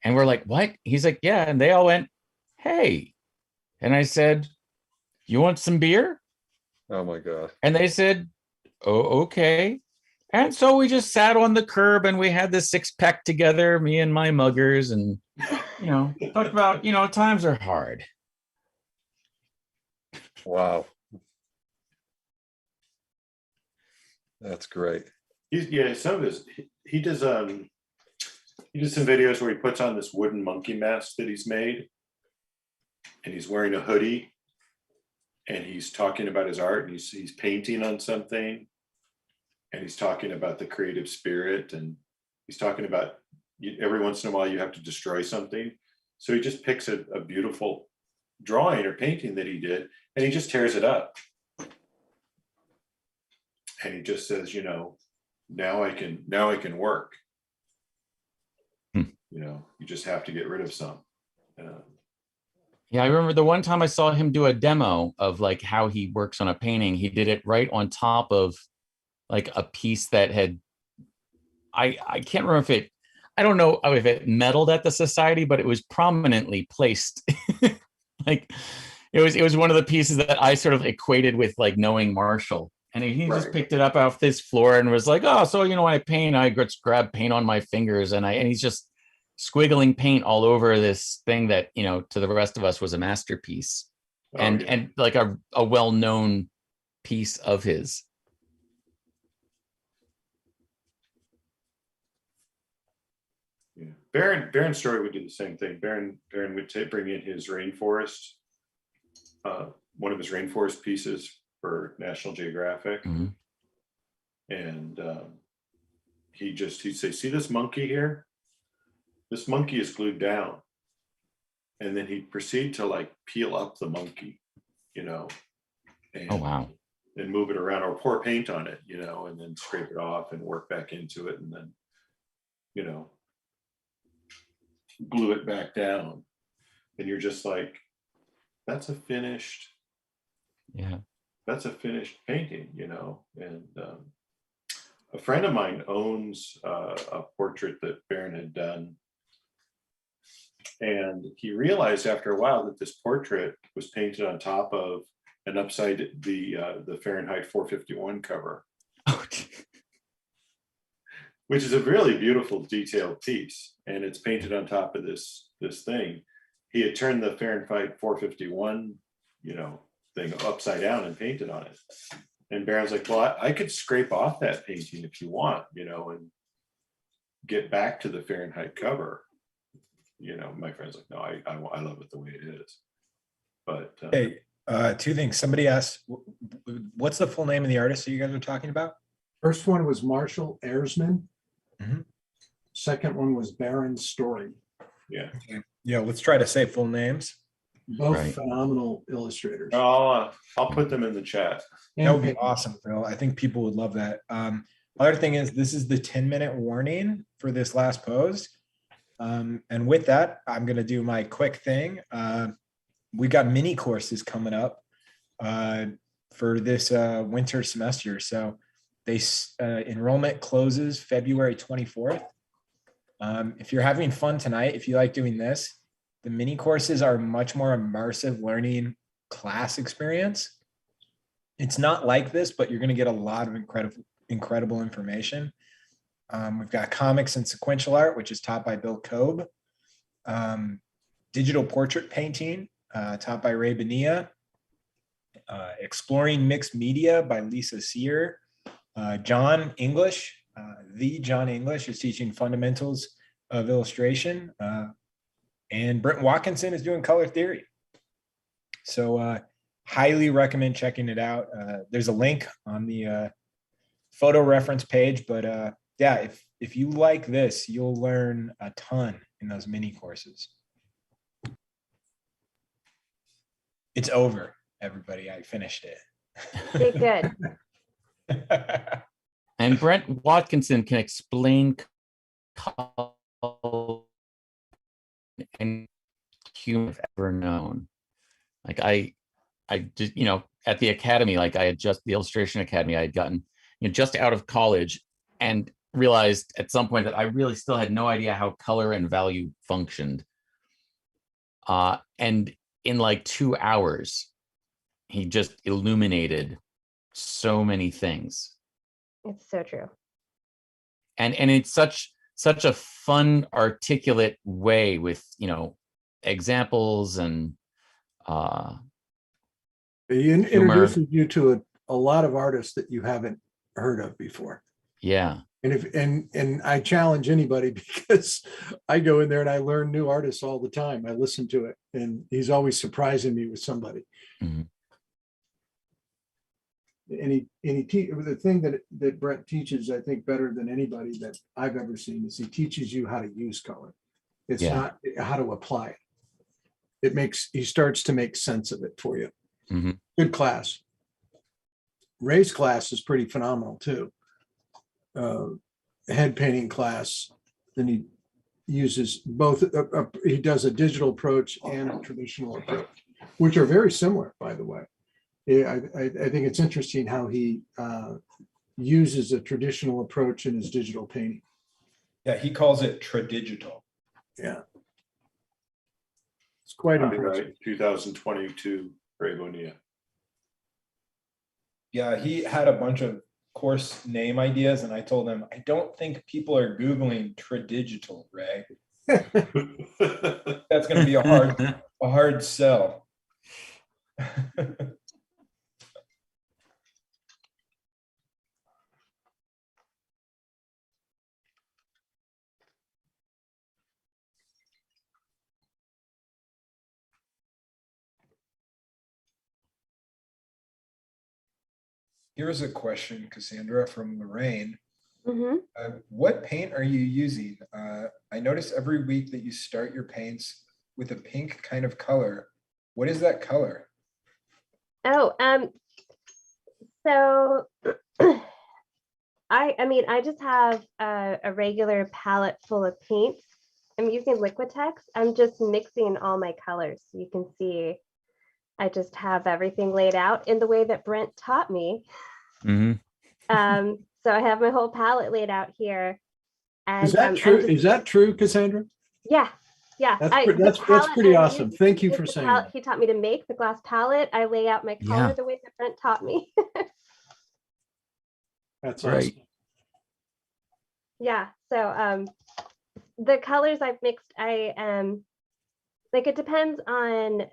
And we're like, "What?" He's like, "Yeah." And they all went, "Hey." And I said, "You want some beer?" Oh my God. And they said, "Oh, okay." And so we just sat on the curb and we had this 6-pack together, me and my muggers, and, talked about, times are hard. Wow. That's great. He does some videos where he puts on this wooden monkey mask that he's made, and he's wearing a hoodie, and he's talking about his art, and he's painting on something, and he's talking about the creative spirit, and he's talking about every once in a while you have to destroy something. So he just picks a beautiful drawing or painting that he did, and he just tears it up. And he just says, now I can work. You just have to get rid of some. Yeah, I remember the one time I saw him do a demo of like how he works on a painting. He did it right on top of like a piece that had, I can't remember if I don't know if it meddled at the society, but it was prominently placed. Like it was one of the pieces that I sort of equated with like knowing Marshall. And he just Right. picked it up off this floor and was like, "Oh, so when I paint, I just grab paint on my fingers," and he's just squiggling paint all over this thing that to the rest of us was a masterpiece, Oh, and yeah. and like a well-known piece of his. Yeah. Baron's story would do the same thing. Baron would bring in his rainforest, one of his rainforest pieces for National Geographic. Mhm. And he'd say, "See this monkey here? This monkey is glued down." And then he'd proceed to like peel up the monkey, and, Oh wow. and move it around, or pour paint on it, and then scrape it off and work back into it, and then, glue it back down. And you're just like, that's a finished painting, and a friend of mine owns a portrait that Baron had done, and he realized after a while that this portrait was painted on top of and upside the Fahrenheit 451 cover, which is a really beautiful detailed piece, and it's painted on top of this thing. He had turned the Fahrenheit 451 thing upside down and painted on it. And Baron's like, "Well, I could scrape off that painting if you want, and get back to the Fahrenheit cover." My friend's like, "No, I love it the way it is." But Hey, two things. Somebody asked, what's the full name of the artist that you guys are talking about? First one was Marshall Erzman. Mhm. Second one was Baron Story. yeah, Yeah, let's try to say full names. Both Right. phenomenal illustrators. I'll put them in the chat. That would be awesome, Phil. I think people would love that. Other thing is, this is the 10-minute warning for this last pose. And with that, I'm going to do my quick thing. We got mini courses coming up for this winter semester. So enrollment closes February 24th. If you're having fun tonight, if you like doing this, the mini courses are much more immersive learning class experience. It's not like this, but you're going to get a lot of incredible information. We've got comics and sequential art, which is taught by Bill Kobe. Digital portrait painting, taught by Ray Bonilla. Exploring mixed media by Lisa Sear. John English, the John English, is teaching fundamentals of illustration. And Brent Watkinson is doing color theory. So highly recommend checking it out. There's a link on the photo reference page, but yeah, if you like this, you'll learn a ton in those mini courses. It's over, everybody. I finished it. Did good. And Brent Watkinson can explain color and human I've ever known. Like I just, at the academy, like the illustration academy, I had gotten, just out of college, and realized at some point that I really still had no idea how color and value functioned. And in like 2 hours, he just illuminated so many things. It's so true. And it's such a fun, articulate way with, examples and He introduces you to a lot of artists that you haven't heard of before. yeah. And I challenge anybody, because I go in there and I learn new artists all the time. I listen to it, and he's always surprising me with somebody. Mhm. And the thing that Brent teaches, I think, better than anybody that I've ever seen, is he teaches you how to use color. It's not how to apply it. He starts to make sense of it for you. Mhm. Good class. Ray's class is pretty phenomenal too. Head painting class. Then he uses both. He does a digital approach and a traditional approach, which are very similar, by the way. Yeah, I think it's interesting how he uses a traditional approach in his digital painting. Yeah, he calls it tradigital. Yeah. It's quite impressive. Copyright 2022 Ray Bonilla. Yeah, he had a bunch of course name ideas, and I told him, I don't think people are Googling tradigital, Ray. That's going to be a hard sell. Here's a question, Cassandra, from Lorraine. Mm-hmm. What paint are you using? I notice every week that you start your paints with a pink kind of color. What is that color? Oh, so I mean, I just have a regular palette full of paints. I'm using Liquitex. I'm just mixing all my colors. So you can see I just have everything laid out in the way that Brent taught me. Mhm. So I have my whole palette laid out here. And Is that I'm true? just- Is that true, Cassandra? yeah. That's the that's palette pretty I awesome. use Thank you is for the saying palette that. he taught me to make, the glass palette. I lay out my color Yeah. the way that Brent taught me. That's Right. awesome. Yeah. So the colors I've mixed, like it depends on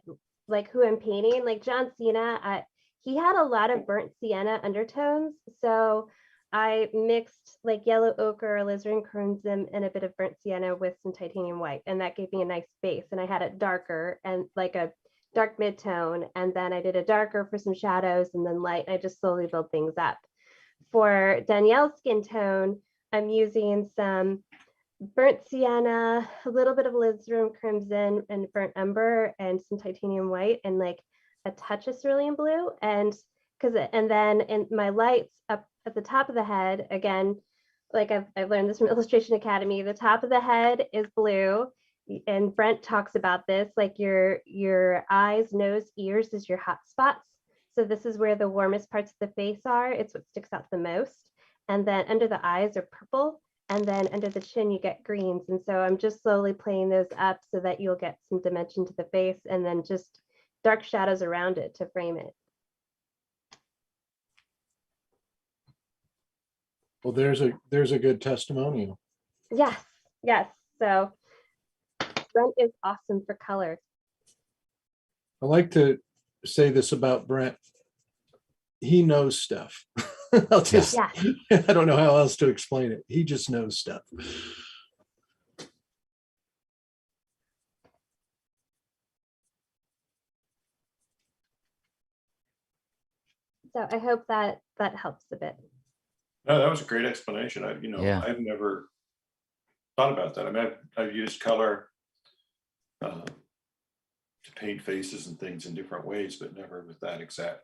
like who I'm painting. Like John Cena, he had a lot of burnt sienna undertones. So I mixed like yellow ochre, alizarin crimson, and a bit of burnt sienna with some titanium white. And that gave me a nice base. And I had it darker and like a dark mid-tone. And then I did a darker for some shadows and then light. I just slowly build things up. For Danielle's skin tone, I'm using some burnt sienna, a little bit of alizarin crimson and burnt umber, and some titanium white, and like a touch of cerulean blue. And then in my lights up at the top of the head, again, like I've learned this from Illustration Academy, the top of the head is blue. And Brent talks about this, like your eyes, nose, ears is your hot spots. So this is where the warmest parts of the face are. It's what sticks out the most. And then under the eyes are purple. And then under the chin, you get greens. And so I'm just slowly playing those up so that you'll get some dimension to the face and then just dark shadows around it to frame it. Well, there's a good testimonial. Yes, yes. So Brent is awesome for color. I like to say this about Brent. He knows stuff. I'll just, Yeah. I don't know how else to explain it. He just knows stuff. So I hope that helps a bit. No, that was a great explanation. Yeah. I've never thought about that. I mean, I've used color to paint faces and things in different ways, but never with that exact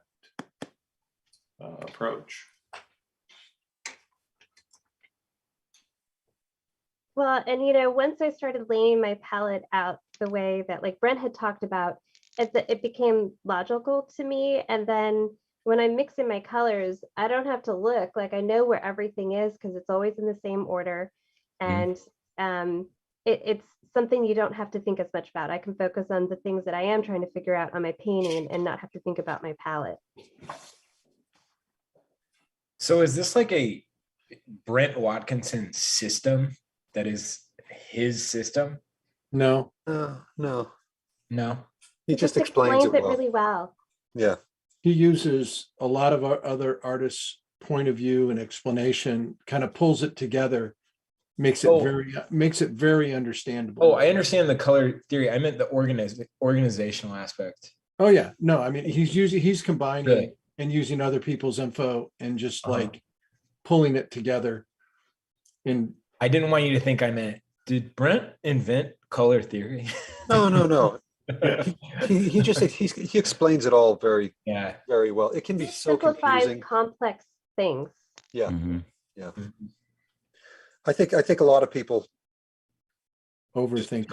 approach. Well, and once I started laying my palette out the way that like Brent had talked about, it became logical to me. And then when I mix in my colors, I don't have to look, like I know where everything is because it's always in the same order. And it's something you don't have to think as much about. I can focus on the things that I am trying to figure out on my painting and not have to think about my palette. So is this like a Brent Watkinson system that is his system? No, No, No. he just explains it well. really well. Yeah, he uses a lot of our other artists' point of view and explanation, kind of pulls it together, makes it very understandable. Oh, I understand the color theory. I meant the organizational aspect. Oh yeah, no, I mean he's combining Really? and using other people's info and just Uh-huh. like pulling it together. And I didn't want you to think I meant, did Brent invent color theory? no. He just he explains it all very Yeah. very well. It can be It so simplifies confusing. complex things. Yeah, Mhm. yeah. I think a lot of people overthink.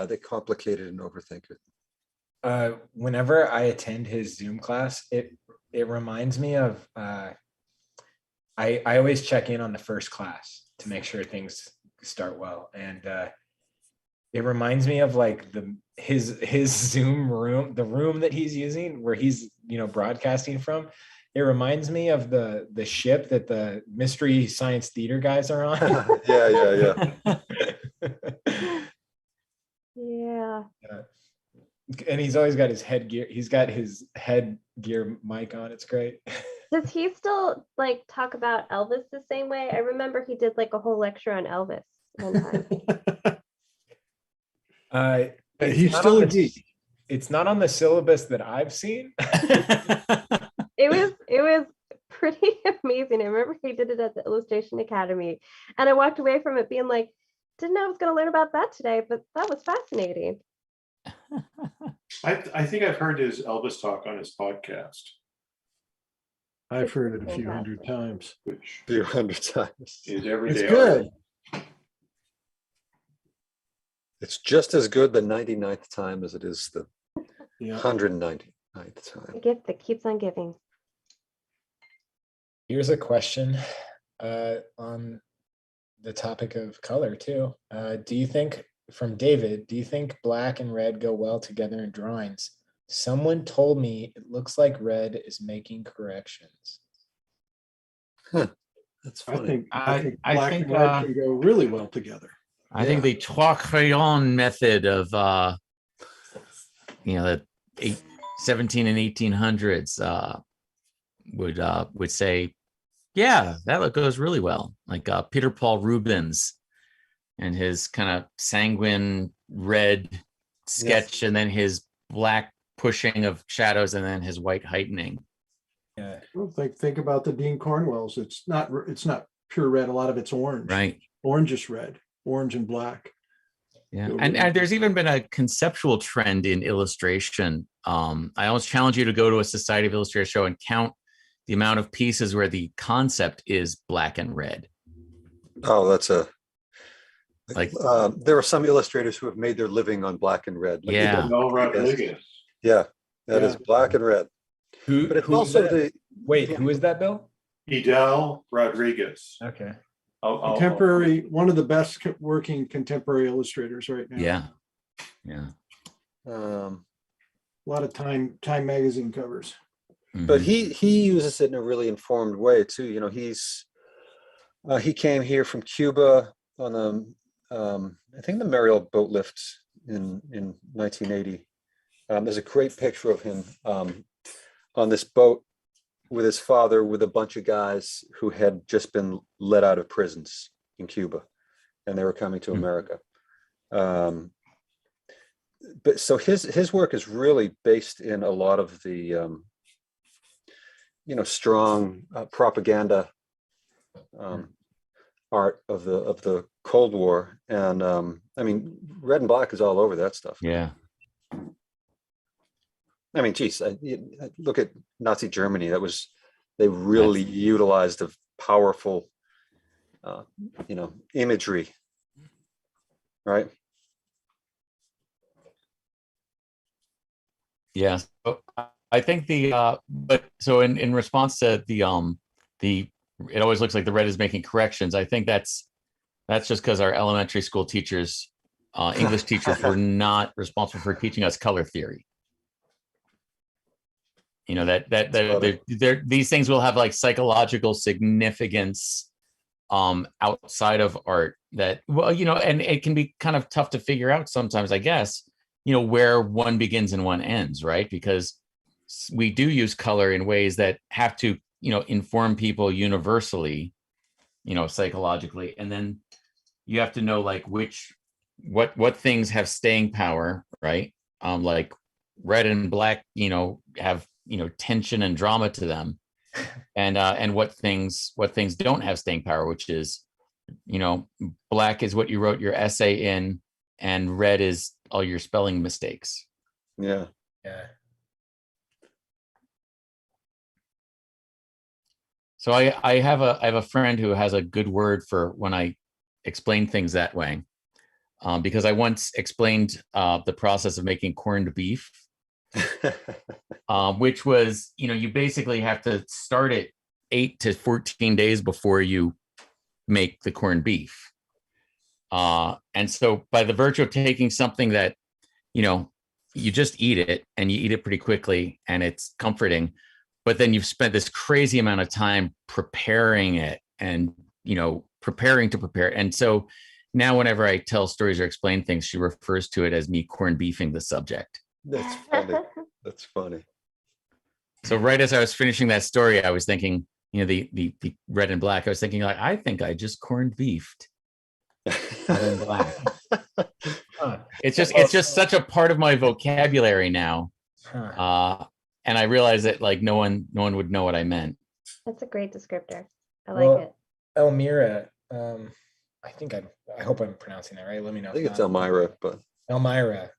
they complicate it and overthink it. Whenever I attend his Zoom class, it reminds me of I always check in on the first class to make sure things start well. And it reminds me of like his Zoom room, the room that he's using where he's, broadcasting from. It reminds me of the ship that the Mystery Science Theater guys are on. Yeah. Yeah. And he's always got his headgear. He's got his headgear mic on. It's great. Does he still like talk about Elvis the same way? I remember he did like a whole lecture on Elvis one time. It's He's not still on a the- geek. It's not on the syllabus that I've seen. It was pretty amazing. I remember he did it at the Illustration Academy, and I walked away from it being like, didn't know I was going to learn about that today, but that was fascinating. I think I've heard his Elvis talk on his podcast, I've heard it a few hundred times. which A few hundred times. is everyday. It's good. It's just as good the 99th time as it is the Yeah. 199th A time. gift that keeps on giving. Here's a question on the topic of color too. From David, do you think black and red go well together in drawings? Someone told me it looks like red is making corrections. That's I funny. think I black think, and red can go really well together. I think the trois crayons method of the 17 and 1800s would say, yeah, that goes really well. Like Peter Paul Rubens and his kind of sanguine red sketch, and then his black pushing of shadows, and then his white heightening. Yeah. Well, think about the Dean Cornwells. It's not pure red. A lot of it's orange. Right. Orangish red, orange and black. Yeah. Go And really there's even been a conceptual trend in illustration. I always challenge you to go to a Society of Illustrators show and count the amount of pieces where the concept is black and red. Oh, that's Like, there are some illustrators who have made their living on black and red. Like Yeah. Mel Rodriguez. Yeah, that is Yeah. black and red. But it's also Who is that, Bill? Idel Rodriguez. Okay. One of the best working contemporary illustrators right now. yeah. Yeah. um, A lot of Time magazine covers. but Mhm. he uses it in a really informed way too. He came here from Cuba on I think the Mariel boat lift in 1980. There's a great picture of him on this boat with his father, with a bunch of guys who had just been let out of prisons in Cuba, and they were coming to Hmm. America. But so his work is really based in a lot of the strong propaganda art of the Cold War, and I mean, red and black is all over that stuff. Yeah. I mean, geez, look at Nazi Germany. They really utilized a powerful, imagery, right? Yeah. So I think in response to it always looks like the red is making corrections. I think that's just because our elementary school teachers, English teachers, were not responsible for teaching us color theory. These things will have like psychological significance outside of art that, and it can be kind of tough to figure out sometimes, I guess, where one begins and one ends, right? Because we do use color in ways that have to, inform people universally, psychologically. And then you have to know like what things have staying power, right? Like red and black, have, tension and drama to them. And what things don't have staying power, which is, black is what you wrote your essay in, and red is all your spelling mistakes. Yeah. Yeah. So I have a friend who has a good word for when I explain things that way, because I once explained the process of making corned beef, which was, you basically have to start it 8 to 14 days before you make the corned beef. And so by the virtue of taking something that, you know, you just eat it and you eat it pretty quickly and it's comforting, but then you've spent this crazy amount of time preparing it and, you know, preparing to prepare. And so now whenever I tell stories or explain things, she refers to it as me corned beefing the subject. That's funny. That's funny. So right as I was finishing that story, I was thinking, you know, the red and black, I was thinking like, I think I just corned beefed red and black. It's just such a part of my vocabulary now. And I realized that like no one would know what I meant. That's a great descriptor. I like it. Elmira, I hope I'm pronouncing that right. Let me know. I think it's Elmira, but Elmira.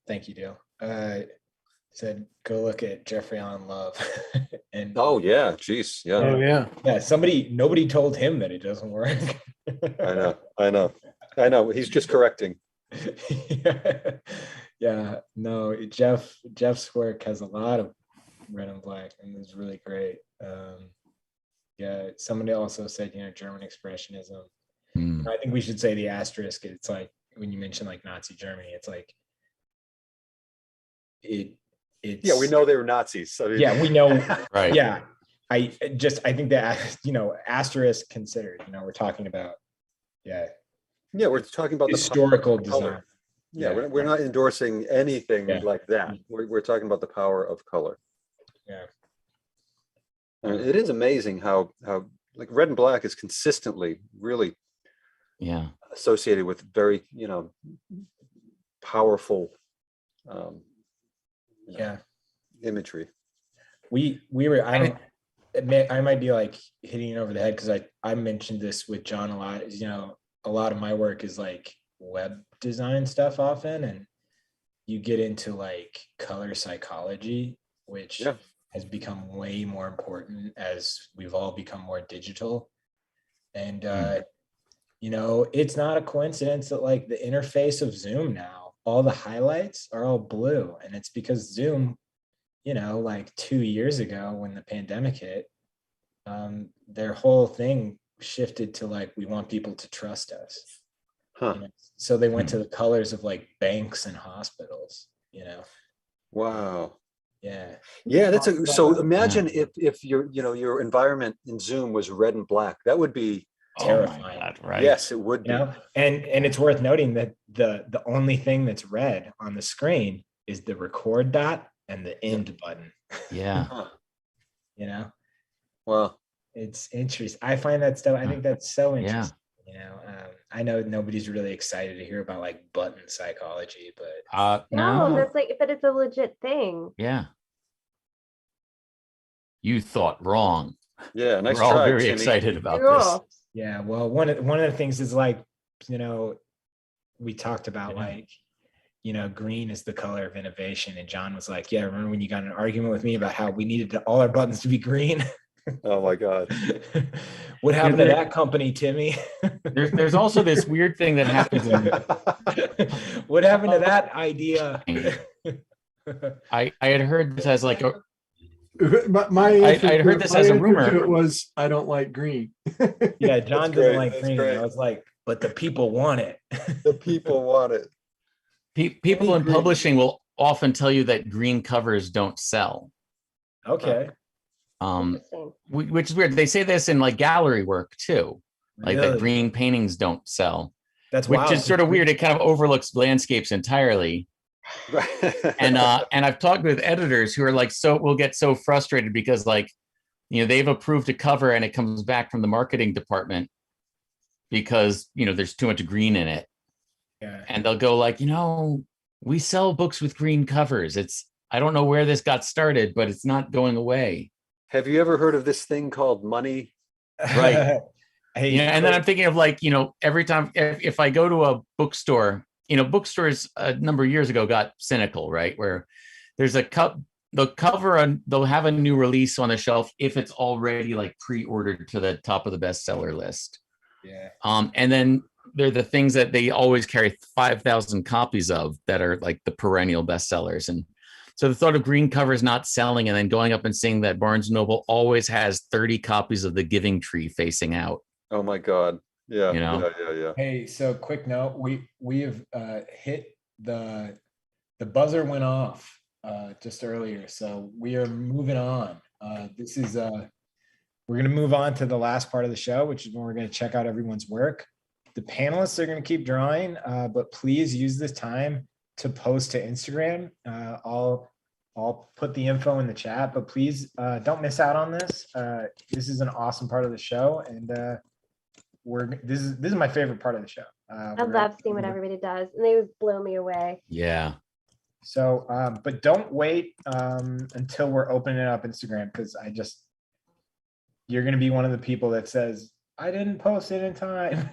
Thank you, Dale. Said go look at Jeffrey Allen Love. And oh yeah, geez, yeah. Oh, yeah. yeah, nobody told him that it doesn't work. I know. He's just correcting. Yeah, no, Jeff's work has a lot of red and black and it's really great. Yeah, somebody also said, you know, German expressionism. I think we should say the asterisk. It's like when you mention like Nazi Germany, it's like it's Yeah, we know they were Nazis. I mean, yeah, we know. Right. Yeah, I think that, you know, asterisk considered, you know, we're talking about we're talking about historical the power of design. color. Yeah, we're not endorsing anything like that. Mm. We're talking about the power of color. Yeah. And it is amazing how like red and black is consistently really associated with very, you know, powerful imagery. We were, I don't admit, I might be like hitting it over the head because I mentioned this with John a lot, is, you know, a lot of my work is like web design stuff often, and you get into like color psychology, which has become way more important as we've all become more digital. And you know, it's not a coincidence that like the interface of Zoom now, all the highlights are all blue, and it's because Zoom, you know, like 2 years ago when the pandemic hit, their whole thing shifted to like, we want people to trust us. You know? So they went to the colors of like banks and hospitals, you know. Wow. Yeah. That's so imagine if your environment in Zoom was red and black. That would be terrifying. God, right? Yes, it would be. You know? And it's worth noting that the only thing that's red on the screen is the record dot and the end button. Yeah. You know. Well, it's interesting. I find that stuff, I think that's so interesting. You know, I know nobody's really excited to hear about like button psychology, but no, that's like, but it's a legit thing. Yeah. You thought wrong. Yeah, nice We're all try, very Timmy. excited about Cool. this. Yeah, well, one of the things is like, you know, we talked about like, you know, green is the color of innovation, and John was like, yeah, remember when you got in an argument with me about how we needed all our buttons to be green? Oh my God. What happened to that company, Timmy? There's also this weird thing that happens in what happened to that idea? I had heard this as like a I'd heard this as a rumor. It was, I don't like green. Yeah, John doesn't like green. Great. I was like, but the people want it. The people want it. People in publishing will often tell you that green covers don't sell. Okay. Which is weird. They say this in like gallery work too, like that green paintings don't sell. That's which wild. is sort of weird. It kind of overlooks landscapes entirely. And I've talked with editors who are like, so will get so frustrated because like, you know, they've approved a cover and it comes back from the marketing department because, you know, there's too much green in it. Yeah. And they'll go like, you know, we sell books with green covers. I don't know where this got started, but it's not going away. Have you ever heard of this thing called money? Right. And then I'm thinking of like, you know, every time if I go to a bookstore, you know, bookstores a number of years ago got cynical, right? Where there's the cover and they'll have a new release on the shelf if it's already like pre-ordered to the top of the bestseller list. Yeah. And then they're the things that they always carry 5,000 copies of that are like the perennial bestsellers. And so the thought of green covers not selling and then going up and seeing that Barnes & Noble always has 30 copies of The Giving Tree facing out. Oh my God. Yeah, You know? yeah. Hey, so quick note, we have hit the buzzer went off just earlier, so we are moving on. This is we're gonna move on to the last part of the show, which is when we're gonna check out everyone's work. The panelists are gonna keep drawing, but please use this time to post to Instagram. I'll put the info in the chat, but please don't miss out on this. This is an awesome part of the show, and this is my favorite part of the show. I love seeing what everybody does, and they just blow me away. Yeah. So, but don't wait until we're opening up Instagram, because you're gonna be one of the people that says, I didn't post it in time.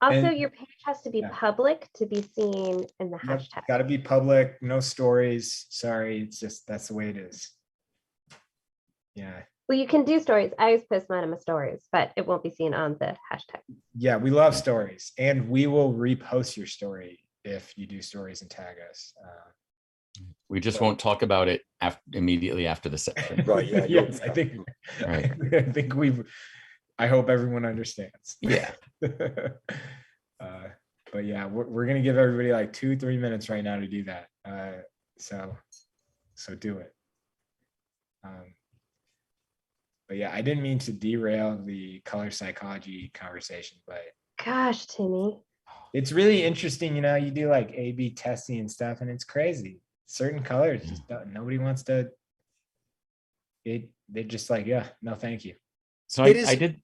Also, And- your page has to be yeah. public to be seen in the hashtag. Got to be public, no stories. Sorry, it's just that's the way it is. Yeah, Well, you can do stories. I always post mine on my stories, but it won't be seen on the hashtag. yeah, we love stories, and we will repost your story if you do stories and tag us. We just won't talk about it immediately after the session. Right, yeah. Yes, I think. Right. I think I hope everyone understands. Yeah. But yeah, we're gonna give everybody like 2-3 minutes right now to do that. So do it. But yeah, I didn't mean to derail the color psychology conversation, but Gosh, Timmy. it's really interesting. You know, you do like A/B testing and stuff, and it's crazy. Certain colors just nobody wants to. They're just like, yeah, no, thank you. So It I is- did.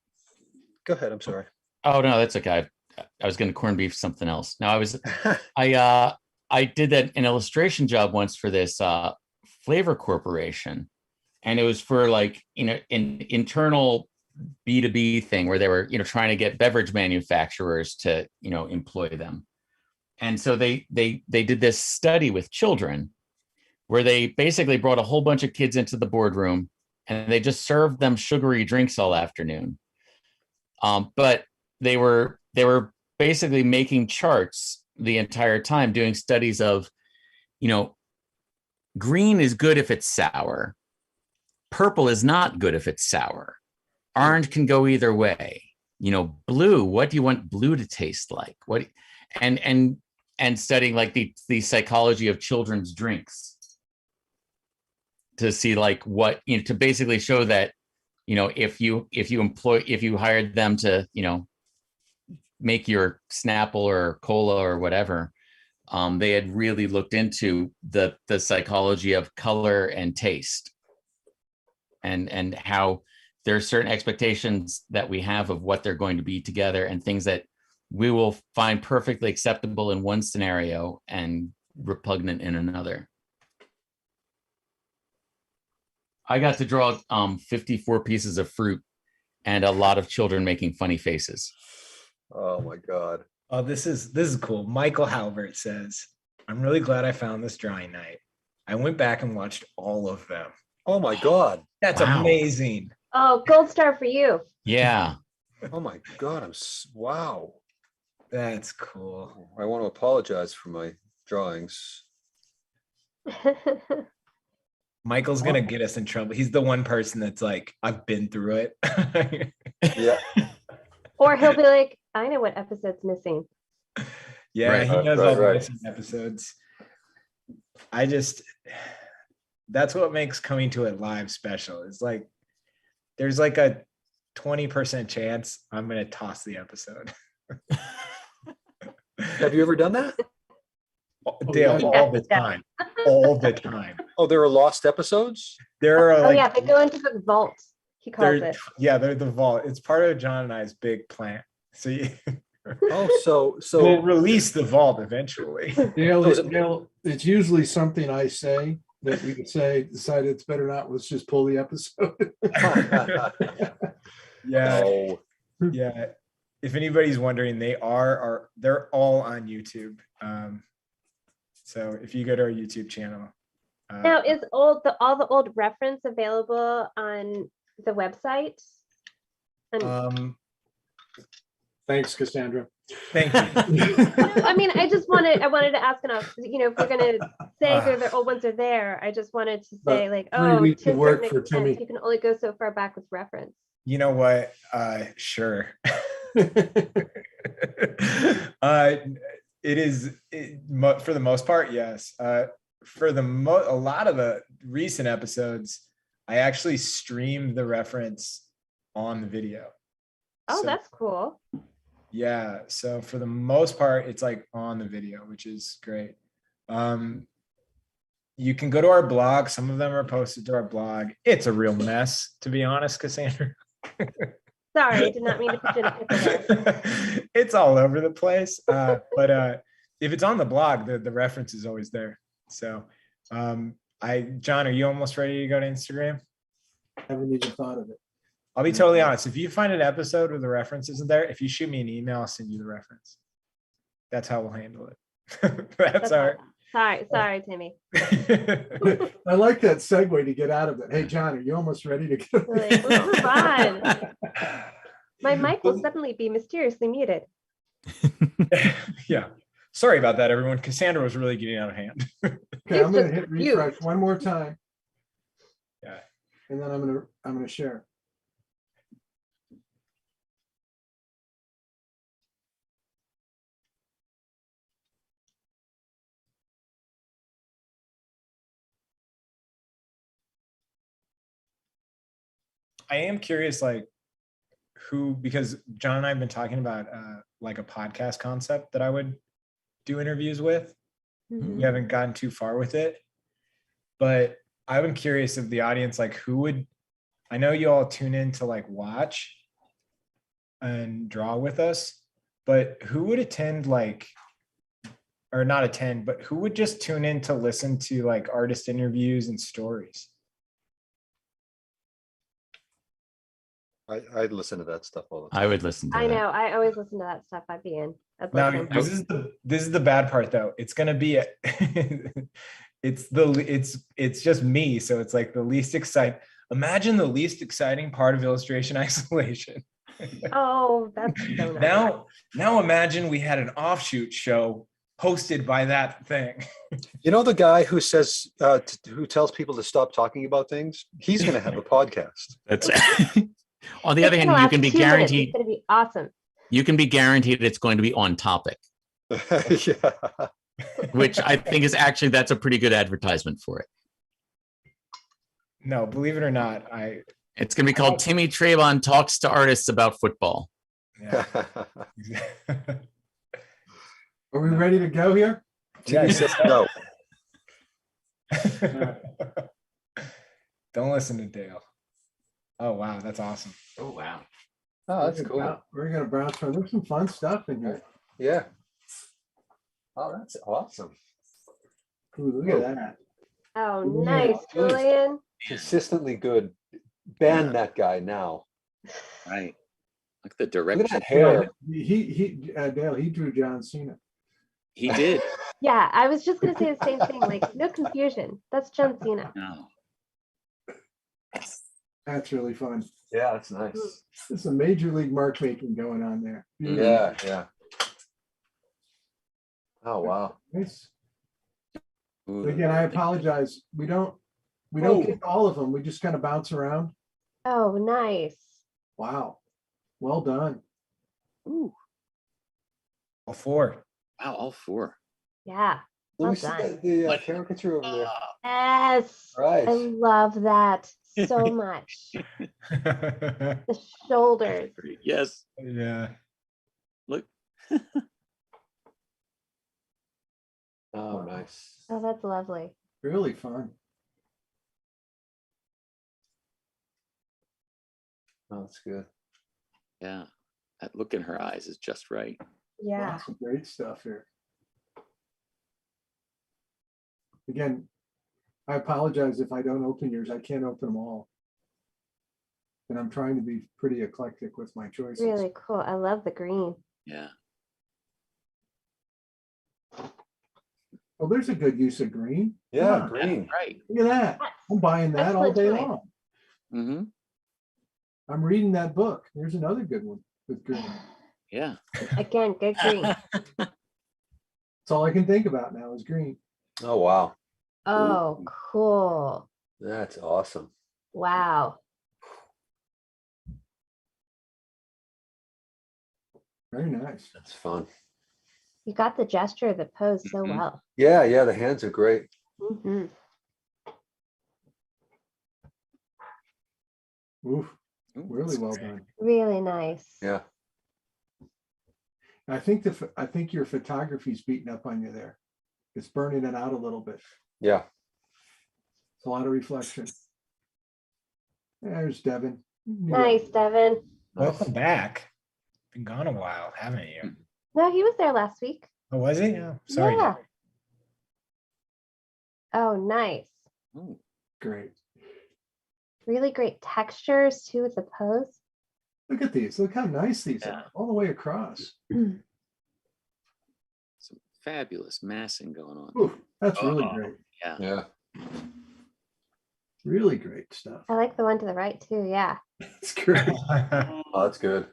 Go ahead, I'm sorry. Oh no, that's okay. I was going to corn beef something else. No, I did an illustration job once for this Flavor Corporation, and it was for like, you know, an internal B2B thing where they were, you know, trying to get beverage manufacturers to, you know, employ them. And so they did this study with children where they basically brought a whole bunch of kids into the boardroom and they just served them sugary drinks all afternoon. But they were basically making charts the entire time, doing studies of, you know, green is good if it's sour. Purple is not good if it's sour. Orange can go either way. You know, blue, what do you want blue to taste like? What, and studying like the psychology of children's drinks to see like what, you know, to basically show that, you know, if you hired them to, you know, make your Snapple or cola or whatever, they had really looked into the psychology of color and taste, and how there are certain expectations that we have of what they're going to be together, and things that we will find perfectly acceptable in one scenario and repugnant in another. I got to draw 54 pieces of fruit and a lot of children making funny faces. Oh my God. Oh, this is cool. Michael Halbert says, I'm really glad I found this drawing night. I went back and watched all of them. Oh my God. That's Wow. amazing. Oh, gold star for you. Yeah. Oh my God. Wow. That's cool. I want to apologize for my drawings. Michael's gonna get us in trouble. He's the one person that's like, I've been through it. Yeah. Or he'll be like, I know what episode's missing. Yeah, Right. he knows Right, all the right. missing episodes. That's what makes Coming to It live special. It's like, there's like a 20% chance I'm gonna toss the episode. Have you ever done that? Dale, yeah. all the time. All the time. Oh, there are lost episodes? There are Oh like, yeah, they go into the vault, he calls they're, it. yeah, they're the vault. It's part of John and I's big plan. So Oh, we'll release the vault eventually. Dale, So is it- Dale, it's usually something I say that we could decide it's better not, let's just pull the episode. Yeah, Oh, yeah. If anybody's wondering, they're all on YouTube. So if you go to our YouTube channel. Now, is all the old reference available on the website? And Thanks, Cassandra. Thank you. I mean, I wanted to ask enough, you know, if we're gonna say the old ones are there, I just wanted to say like, 3 oh, weeks to a of work certain for extent, Timmy. you can only go so far back with reference. You know what? Sure. It is for the most part, yes. For a lot of the recent episodes, I actually streamed the reference on the video. Oh, So, that's cool. yeah. So for the most part, it's like on the video, which is great. You can go to our blog. Some of them are posted to our blog. It's a real mess, to be honest, Cassandra. Sorry, did not mean to put you in a pickle there. It's all over the place. But if it's on the blog, the reference is always there. So John, are you almost ready to go to Instagram? Haven't even thought of it. I'll be totally honest. If you find an episode where the reference isn't there, if you shoot me an email, I'll send you the reference. That's how we'll handle it. That's our. Sorry, Timmy. I like that segue to get out of it. Hey, John, are you almost ready to go? Like, move on. My mic will suddenly be mysteriously muted. Yeah. Sorry about that, everyone. Cassandra was really getting out of hand. Okay, I'm gonna just hit refresh confused. one more time. Yeah. And then I'm gonna share. I am curious, like, because John and I have been talking about like a podcast concept that I would do interviews with. Mhm. We haven't gotten too far with it, but I'm curious of the audience, like I know you all tune in to like watch and draw with us, but who would attend or not attend, but who would just tune in to listen to like artist interviews and stories? I'd listen to that stuff all the time. I would listen to I that. know. I always listen to that stuff. I'd be in. I'd Now, listen. this is the bad part though. It's gonna be it's just me, so it's like the least exciting. Imagine the least exciting part of illustration isolation. Oh, that's so nice. Now imagine we had an offshoot show hosted by that thing. You know the guy who says who tells people to stop talking about things? He's going to have a podcast. That's on the other It's hand, gonna you last can be 2 minutes. guaranteed It's gonna be awesome. you can be guaranteed it's going to be on topic, Yeah. which I think is actually that's a pretty good advertisement for it. No, believe it or not, It's going to be called Timmy Trayvon Talks to Artists About Football. yeah. Are we ready to go here? Timmy says no. Don't listen to Dale. Oh wow, that's awesome. Oh wow. Oh, that's We're cool. gonna bounce around. There's some fun stuff in here. Yeah. Oh, that's awesome. Ooh, look at that. Oh, Yeah. nice, Julian. Consistently good. Ban that guy now. Right. Look at the Look at direction. that hair. Dale, he drew John Cena. He did. Yeah, I was just gonna say the same thing. Like, no confusion. That's John Cena. No. That's really fun. Yeah, that's nice. There's some major league mark making going on there. Yeah, yeah. Oh, wow. Nice. Ooh, But again, I apologize. We don't get all of them. We just kind of bounce around. Oh, nice. Wow. Well done. ooh, All four. wow, all four. Yeah. Let Well me see done. the caricature over there. Yes. Right. I love that so much. The shoulders. Yes. Yeah. Look. Oh, nice. Oh, that's lovely. Really fun. Oh, that's good. Yeah. That look in her eyes is just right. Yeah. Lots of great stuff here. Again, I apologize if I don't open yours. I can't open them all. And I'm trying to be pretty eclectic with my choices. Really cool. I love the green. Yeah. Oh, there's a good use of green. Yeah, Come on, green. Right. look at that. I'm buying that all day Excellent choice. long. Mm-hmm. I'm reading that book. There's another good one with green. Yeah. Again, good green. That's all I can think about now is green. Oh, wow. Oh, cool. That's awesome. Wow. Very nice. That's fun. You got the gesture of the pose so Mhm. well. Yeah, yeah, the hands are great. Mhm. Oof, Ooh, really that's well great. done. Really nice. Yeah. I think your photography's beating up on you there. It's burning it out a little bit. Yeah. It's a lot of reflection. There's Devin. Nice, Devin. Welcome back. Been gone a while, haven't you? No, he was there last week. Oh, was he? Oh, sorry. Yeah. Devin. Oh, nice. Ooh, Great. Really great textures too with the pose. Look at these. Look how nice these Yeah. are all the way across. some fabulous massing going on. Ooh, that's really Uh-oh. great. Yeah. Yeah. Really great stuff. I like the one to the right too. Yeah, It's great. Oh, that's good.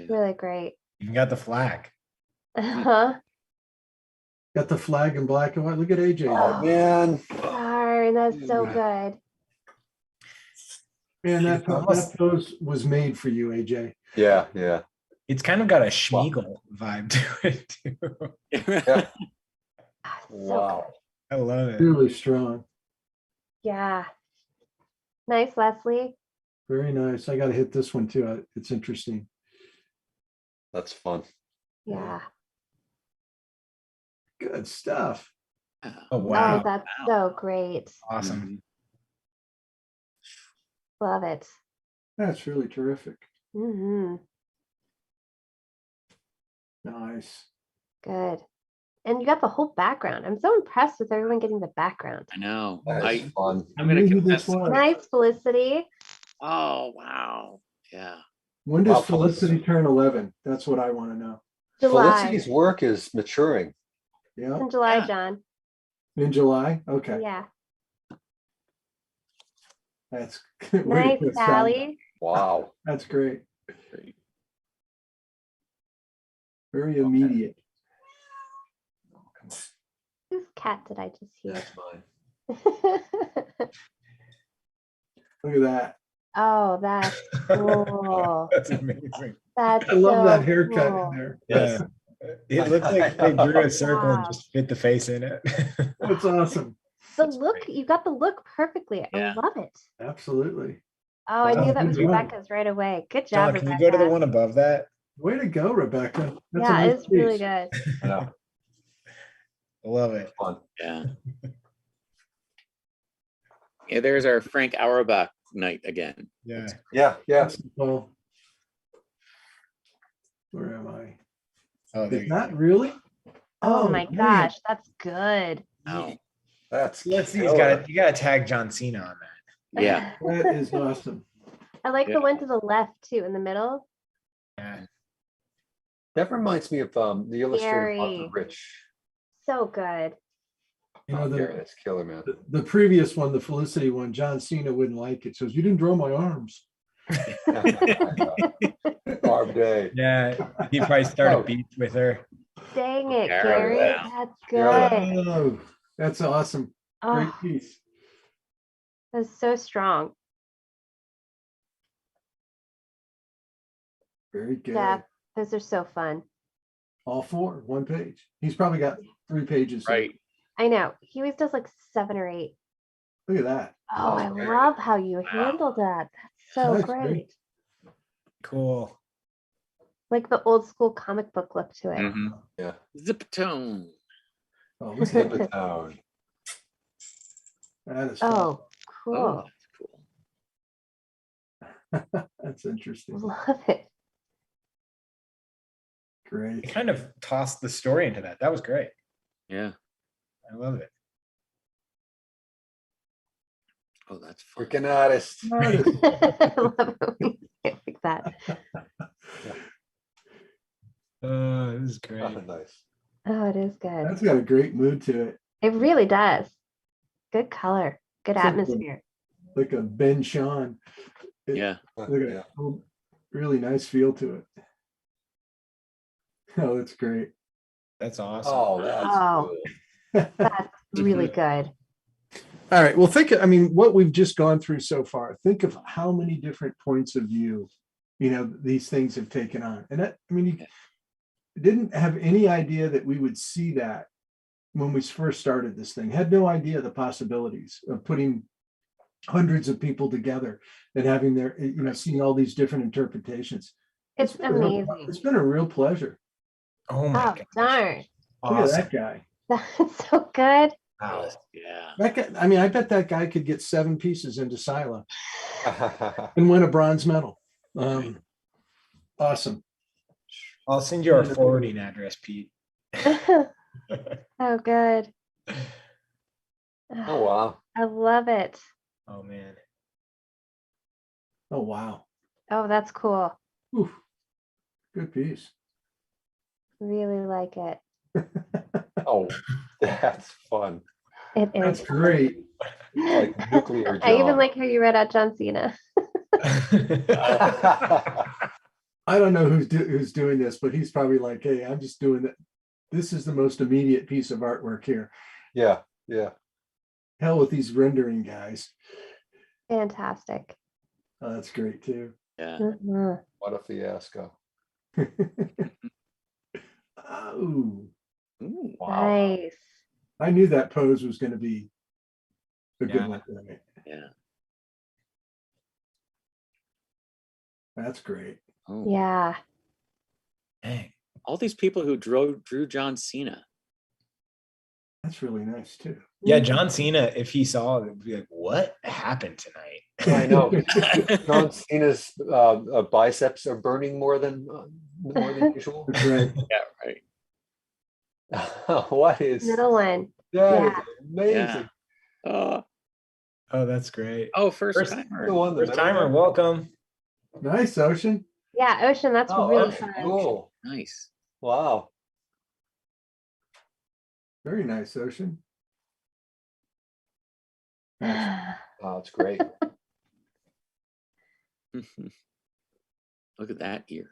really great. Even got the flag. Uh-huh. Got the flag in black and white. Look at AJ. Oh, man. Darn, that's so Yeah. good. Man, that, It's almost- that pose was made for you, AJ. Yeah, yeah. It's kind of got a Schmiegel vibe to it too. Yeah. Ah, so Wow. good. I love it. Really strong. Yeah. Nice, Leslie. Very nice. I got to hit this one too. It's interesting. That's fun. Yeah. Good stuff. Oh Oh, wow, that's Wow. so great. awesome. Love it. That's really terrific. Hmm. Nice. Good. And you got the whole background. I'm so impressed with everyone getting the background. I know. That's fun. I'm gonna I knew who confess. this was. Nice, Felicity. Oh wow. Yeah. When does Wow, Felicity turn 11? That's what I want to know. July. Felicity's work is maturing. Yeah, It's in July, Yeah. John. in July. Okay, Yeah. that's way to Nice, put that. Sally. Wow. That's great. Great. Very immediate. Whose cat did I just hear? That's fine. Look at that. Oh, that's cool. That's amazing. That's I love that so haircut cool. in there. Yeah, it looks like they drew a circle Wow. and just fit the face in it. That's awesome. The That's look, great. you got the look perfectly. Yeah. I love it. Absolutely. Oh, I Wow, knew that good was job. Rebecca's right away. Good John, job, can you Rebecca. go to the one above that? Way to go, Rebecca. That's a Yeah, nice it's really piece. good. Yeah. I love it. Fun. Yeah. Yeah, there's our Frank Auerbach night again. Yeah. Yeah, yeah. That's well. Where am I? Oh, there Is you go. that really? Oh my man. gosh, that's good. Oh, That's Let's see. killer. You gotta tag John Cena on that. yeah. That is awesome. I like Yeah. the one to the left too, in the middle. Yeah. That reminds me of the illustrator Arthur Gary. Rich. So good. You know, Gary, the, that's killer, man. the previous one, the Felicity one, John Cena wouldn't like it. Says, you didn't draw my arms. Barb Day. Yeah. He probably started beef with her. Dang it, Gary, Gary. wow. That's Gary. good. Oh, that's awesome. Great Oh, piece. that's so strong. Very good. Yeah, those are so fun. All four, one page. He's probably got 3 pages. there. Right. I know. He always does like 7 or 8. Look at that. Oh, I great. love how you handled that. That's so That's great. great. Cool. Like the old school comic book look to it. Mhm. Yeah. Zipatone. Oh, look at that. Zipatown. That is fun. Oh, Oh, cool. that's cool. That's interesting. Love it. He Great. kind of tossed the story into that. That was great. Yeah. I love it. Oh, that's fun. Freaking artist. I love it when you say it like that. This is great. Nice. Oh, it is good. That's got a great mood to it. It really does. Good color. Good It's like the- atmosphere. Like a Ben Sean. Yeah. Look at Yeah. it. Really nice feel to it. Oh, that's great. That's awesome. Oh, that's Oh. cool. That's really good. All right. Well, I mean, what we've just gone through so far, think of how many different points of view, these things have taken on. And that, I mean, didn't have any idea that we would see that when we first started this thing. Had no idea the possibilities of putting hundreds of people together and having their, seeing all these different interpretations. It's been a real- amazing. It's been a real pleasure. Oh my Oh, god. darn. Look at that guy. That's so good. Wow. Yeah. That guy, I mean, I bet that guy could get 7 pieces into Sila and win a bronze medal. Awesome. I'll send you our forwarding address, Pete. Oh, good. Oh, wow. I love it. Oh man. Oh, wow. Oh, that's cool. Oof. Good piece. Really like it. Oh, that's fun. It That's is. great. Like nuclear I even John. like how you read out John Cena. I don't know who's doing this, but he's probably like, hey, I'm just doing that. This is the most immediate piece of artwork here. Yeah, yeah. Hell with these rendering guys. Fantastic. Oh, that's great too. Yeah. Mhm. What a fiasco. Oh, Ooh. Wow. Nice. I knew that pose was going to be a good Yeah. one for me. Yeah. That's great. Oh. Yeah. Dang. All these people who drew John Cena. That's really nice too. Yeah, John Cena, if he saw it, would be like, what happened tonight? I know. John Cena's biceps are burning more than usual. That's right. Yeah, right. What is Middle one. that? Yeah. Is amazing. Oh, That's great. first First- timer. The one, the First middle timer, one? welcome. Nice, Ocean. Yeah, Ocean, that's Oh, really that's fun. cool. Nice. Wow. Very nice, Ocean. Oh, it's great. Look at that ear.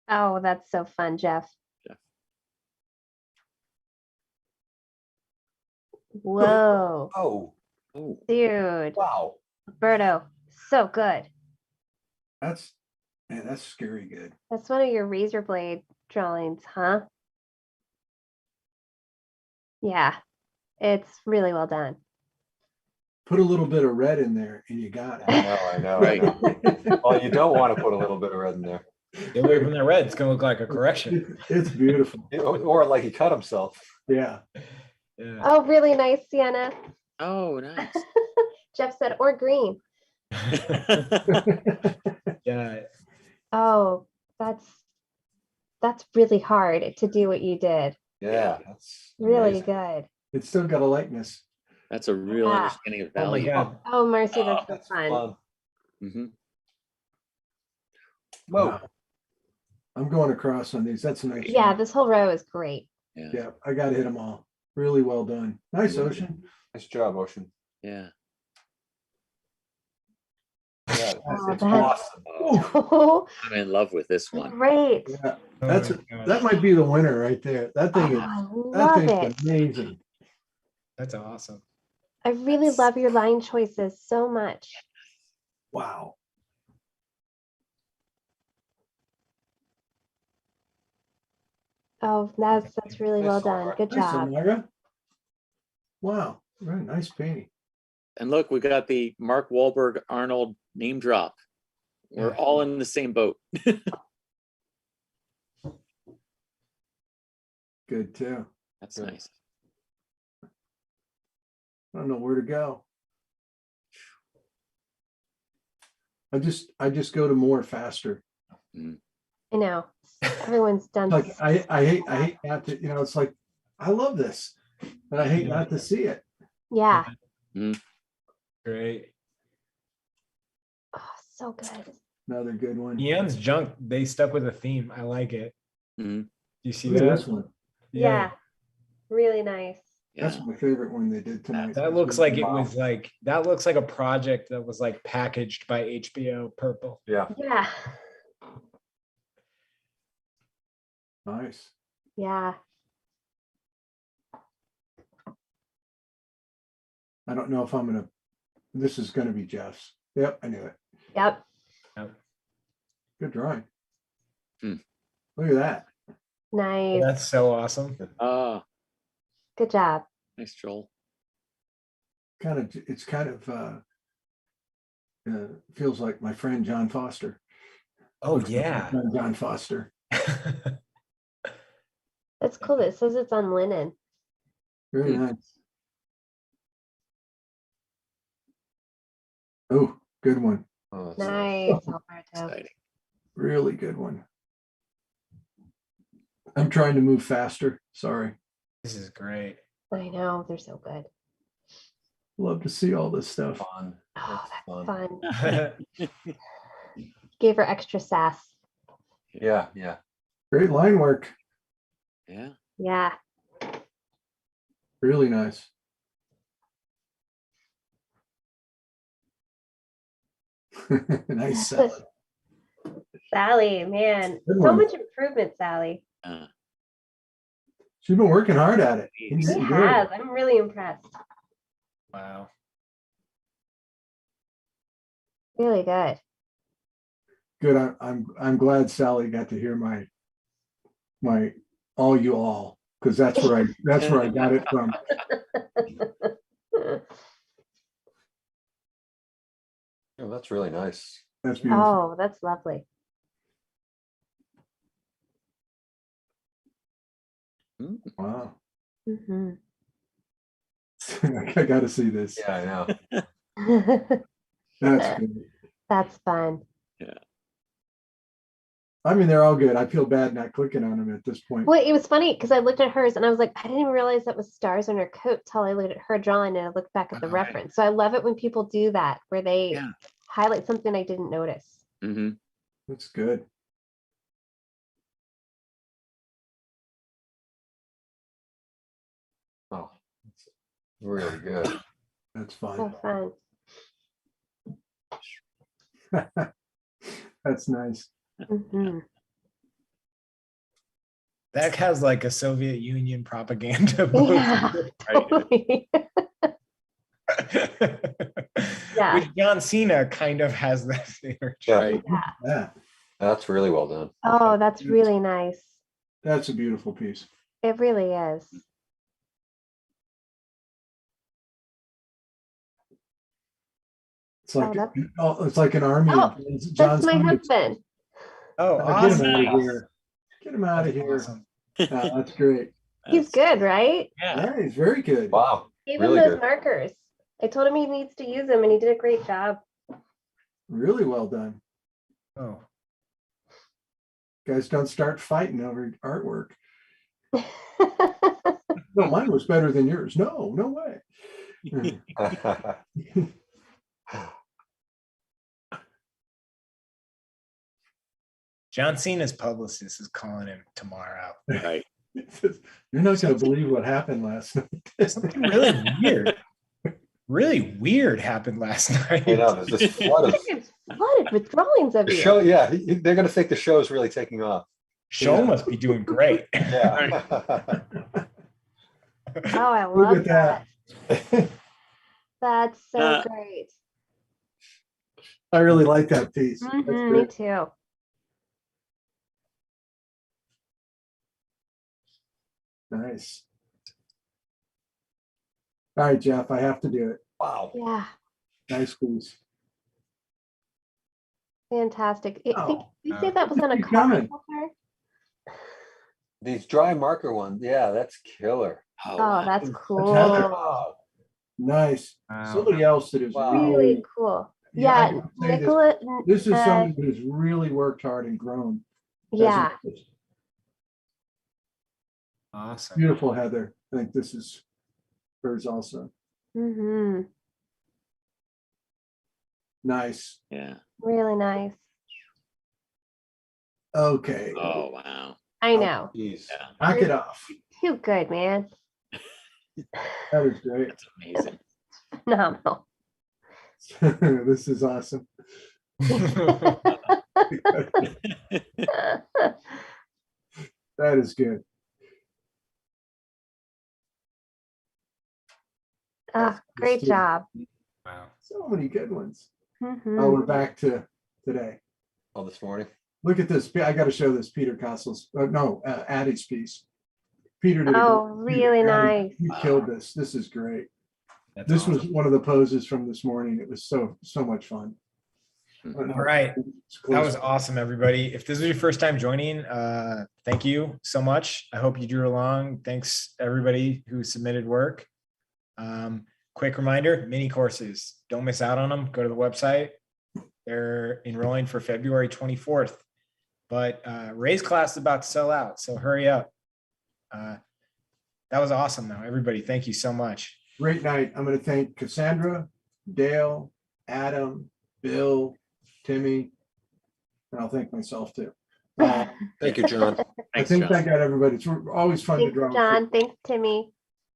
Oh, that's so fun, Jeff. Jeff. Whoa, Oh, Oh, dude. wow. Berto, so good. That's scary good. That's one of your razor blade drawings, huh? Yeah, it's really well done. Put a little bit of red in there and you got I it. know, I know, Right. I know. Well, you don't want to put a little bit of red in there. Get away from the red. It's gonna look like a correction. It's beautiful. Or like he got himself. Yeah. Yeah. Oh, really nice, Sienna. oh, nice. Jeff said, or green. Yeah. Oh, that's really hard to do what you did. Yeah, that's Really amazing. good. It's still got a likeness. That's a real Yeah. understanding of Oh my value. god. Oh, Marcy, Oh, that's so that's fun. fun. hmm Whoa. Wow. I'm going across on these. That's a nice. Yeah, one. this whole row is great. Yeah. Yeah, I got to hit them all. Really well done. Nice, Ocean. Nice job, Ocean. Yeah. Yeah, Oh, it's that's- awesome. Oh, Oh, I'm in love with this one. great. Yeah, Oh that's my gosh. that might be the winner right there. That thing is I that love thing's it. amazing. That's awesome. I really love your line choices so much. Wow. Oh, that's really Nice well one, done. Mark. Good Nice, job. Amira. Wow. Very nice painting. And look, we got the Mark Wahlberg Arnold name drop. We're Yeah. all in the same boat. Good too. That's Good. nice. I don't know where to go. I just go to more faster. I know. Everyone's done. Like I hate not to, it's like I love this, but I hate not to see it. Yeah. Great. Oh, so good. Another good one. Ian's junk, they stuck with a theme. I like it. Mhm. You see Look at that? this one. Yeah. Really nice. Yeah. That's my favorite one they did tonight. That looks like it was like, that looks like a project that was like packaged by HBO Purple. Yeah. Yeah. Nice. Yeah. I don't know if I'm gonna. This is gonna be Jeff's. Yep, I knew it. Yep. Good drawing. Hmm. Look at that. Nice. That's so awesome. Oh, Good job. nice, Joel. It's kind of feels like my friend John Foster. Oh, Looks like my yeah. friend John Foster. That's cool. That it says it's on linen. Very Hmm. nice. Oh, good one. Oh, that's Nice, Alberto. Exciting. Really good one. I'm trying to move faster. Sorry. This is great. I know, they're so good. Love to see all this stuff. fun. Oh, That's that's fun. fun. Gave her extra sass. Yeah, yeah. Great line work. Yeah. Yeah. Really nice. Nice. Sally. Sally, man, Good so one. much improvement, Sally. She's been working hard at it. She She has. I'm really impressed. Wow. Really good. Good. I'm glad Sally got to hear my all you all, because that's where I got it from. Oh, that's really nice. That's beautiful. Oh, that's lovely. Wow. Mhm. I got to see this. Yeah, I know. That's good. That's fun. I mean, they're all good. I feel bad not clicking on them at this point. Well, it was funny because I looked at hers and I was like, I didn't even realize that was stars on her coat till I looked at her drawing and I looked back at the Right. reference. So I love it when people do that, where they Yeah. highlight something I didn't notice. Mm-hmm. That's good. Oh, that's really good. That's So fun. fun. That's nice. Mhm. That has like a Soviet Union propaganda. Yeah, Right. totally. Yeah. Which John Cena kind of has that energy. Yeah, Right. Yeah, that's really well done. Oh, that's really nice. that's a beautiful piece. It really is. It's like that's- it's like an army. Oh, of John That's my Cena. husband. Oh, Get awesome. him out of here. Get him out of here. Awesome. That's great. He's good, right? Yeah. Yeah, he's very good. Wow, Gave him really those good. markers. I told him he needs to use them and he did a great job. Really well done. Oh, Guys, don't start fighting over artwork. No, mine was better than yours. No, no way. John Cena's publicist is calling him tomorrow. Right. You're not going to believe what happened last night. Something really weird happened last night. You know, there's this flood of It's flooded with drawings of the you. show. Yeah, they're gonna think the show is really taking off. Show Yeah. must be doing great. Yeah. Oh, I Look love at that. that. That's so Uh, great. I really like that piece. That's Mhm, me great. too. Nice. All right, Jeff, I have to do it. Wow. Yeah, Nice piece. fantastic. I think Oh, you say that was on a keep cover coming. somewhere? These dry marker ones, yeah, that's killer. Oh, wow. that's Heather. cool. Wow. Nice. Wow. Somebody else that is Wow. Really cool. I Yeah, would say this- Nicola. This is uh, someone who's really worked hard and grown. as an Yeah, artist. Awesome. Beautiful, Heather. I think this is hers also. hmm Nice. Yeah. really nice. Okay. Oh, wow. I know. Geez. Yeah. Knock it off. Too good, man. That is great. That's amazing. Phenomenal. This is awesome. That is good. Ah, great too. job. Wow. So many good ones. Mhm. Oh, we're back to today. Oh, this morning. Look at this. I got to show this Peter Castle's, no, Addie's piece. Peter did. Oh, Peter, really Addie, nice. You killed this. This is great. That's This was awesome. one of the poses from this morning. It was so much fun. All right. That was awesome, everybody. If this is your first time joining, thank you so much. I hope you drew along. Thanks everybody who submitted work. Quick reminder, mini courses. Don't miss out on them. Go to the website. They're enrolling for February 24th. But Ray's class is about to sell out, so hurry up. That was awesome though. Everybody, thank you so much. Great night. I'm going to thank Cassandra, Dale, Adam, Bill, Timmy, and I'll thank myself too. Thank you, John. I Thanks, think John. I got everybody. It's always fun to Thanks, draw. John. Thanks, Timmy.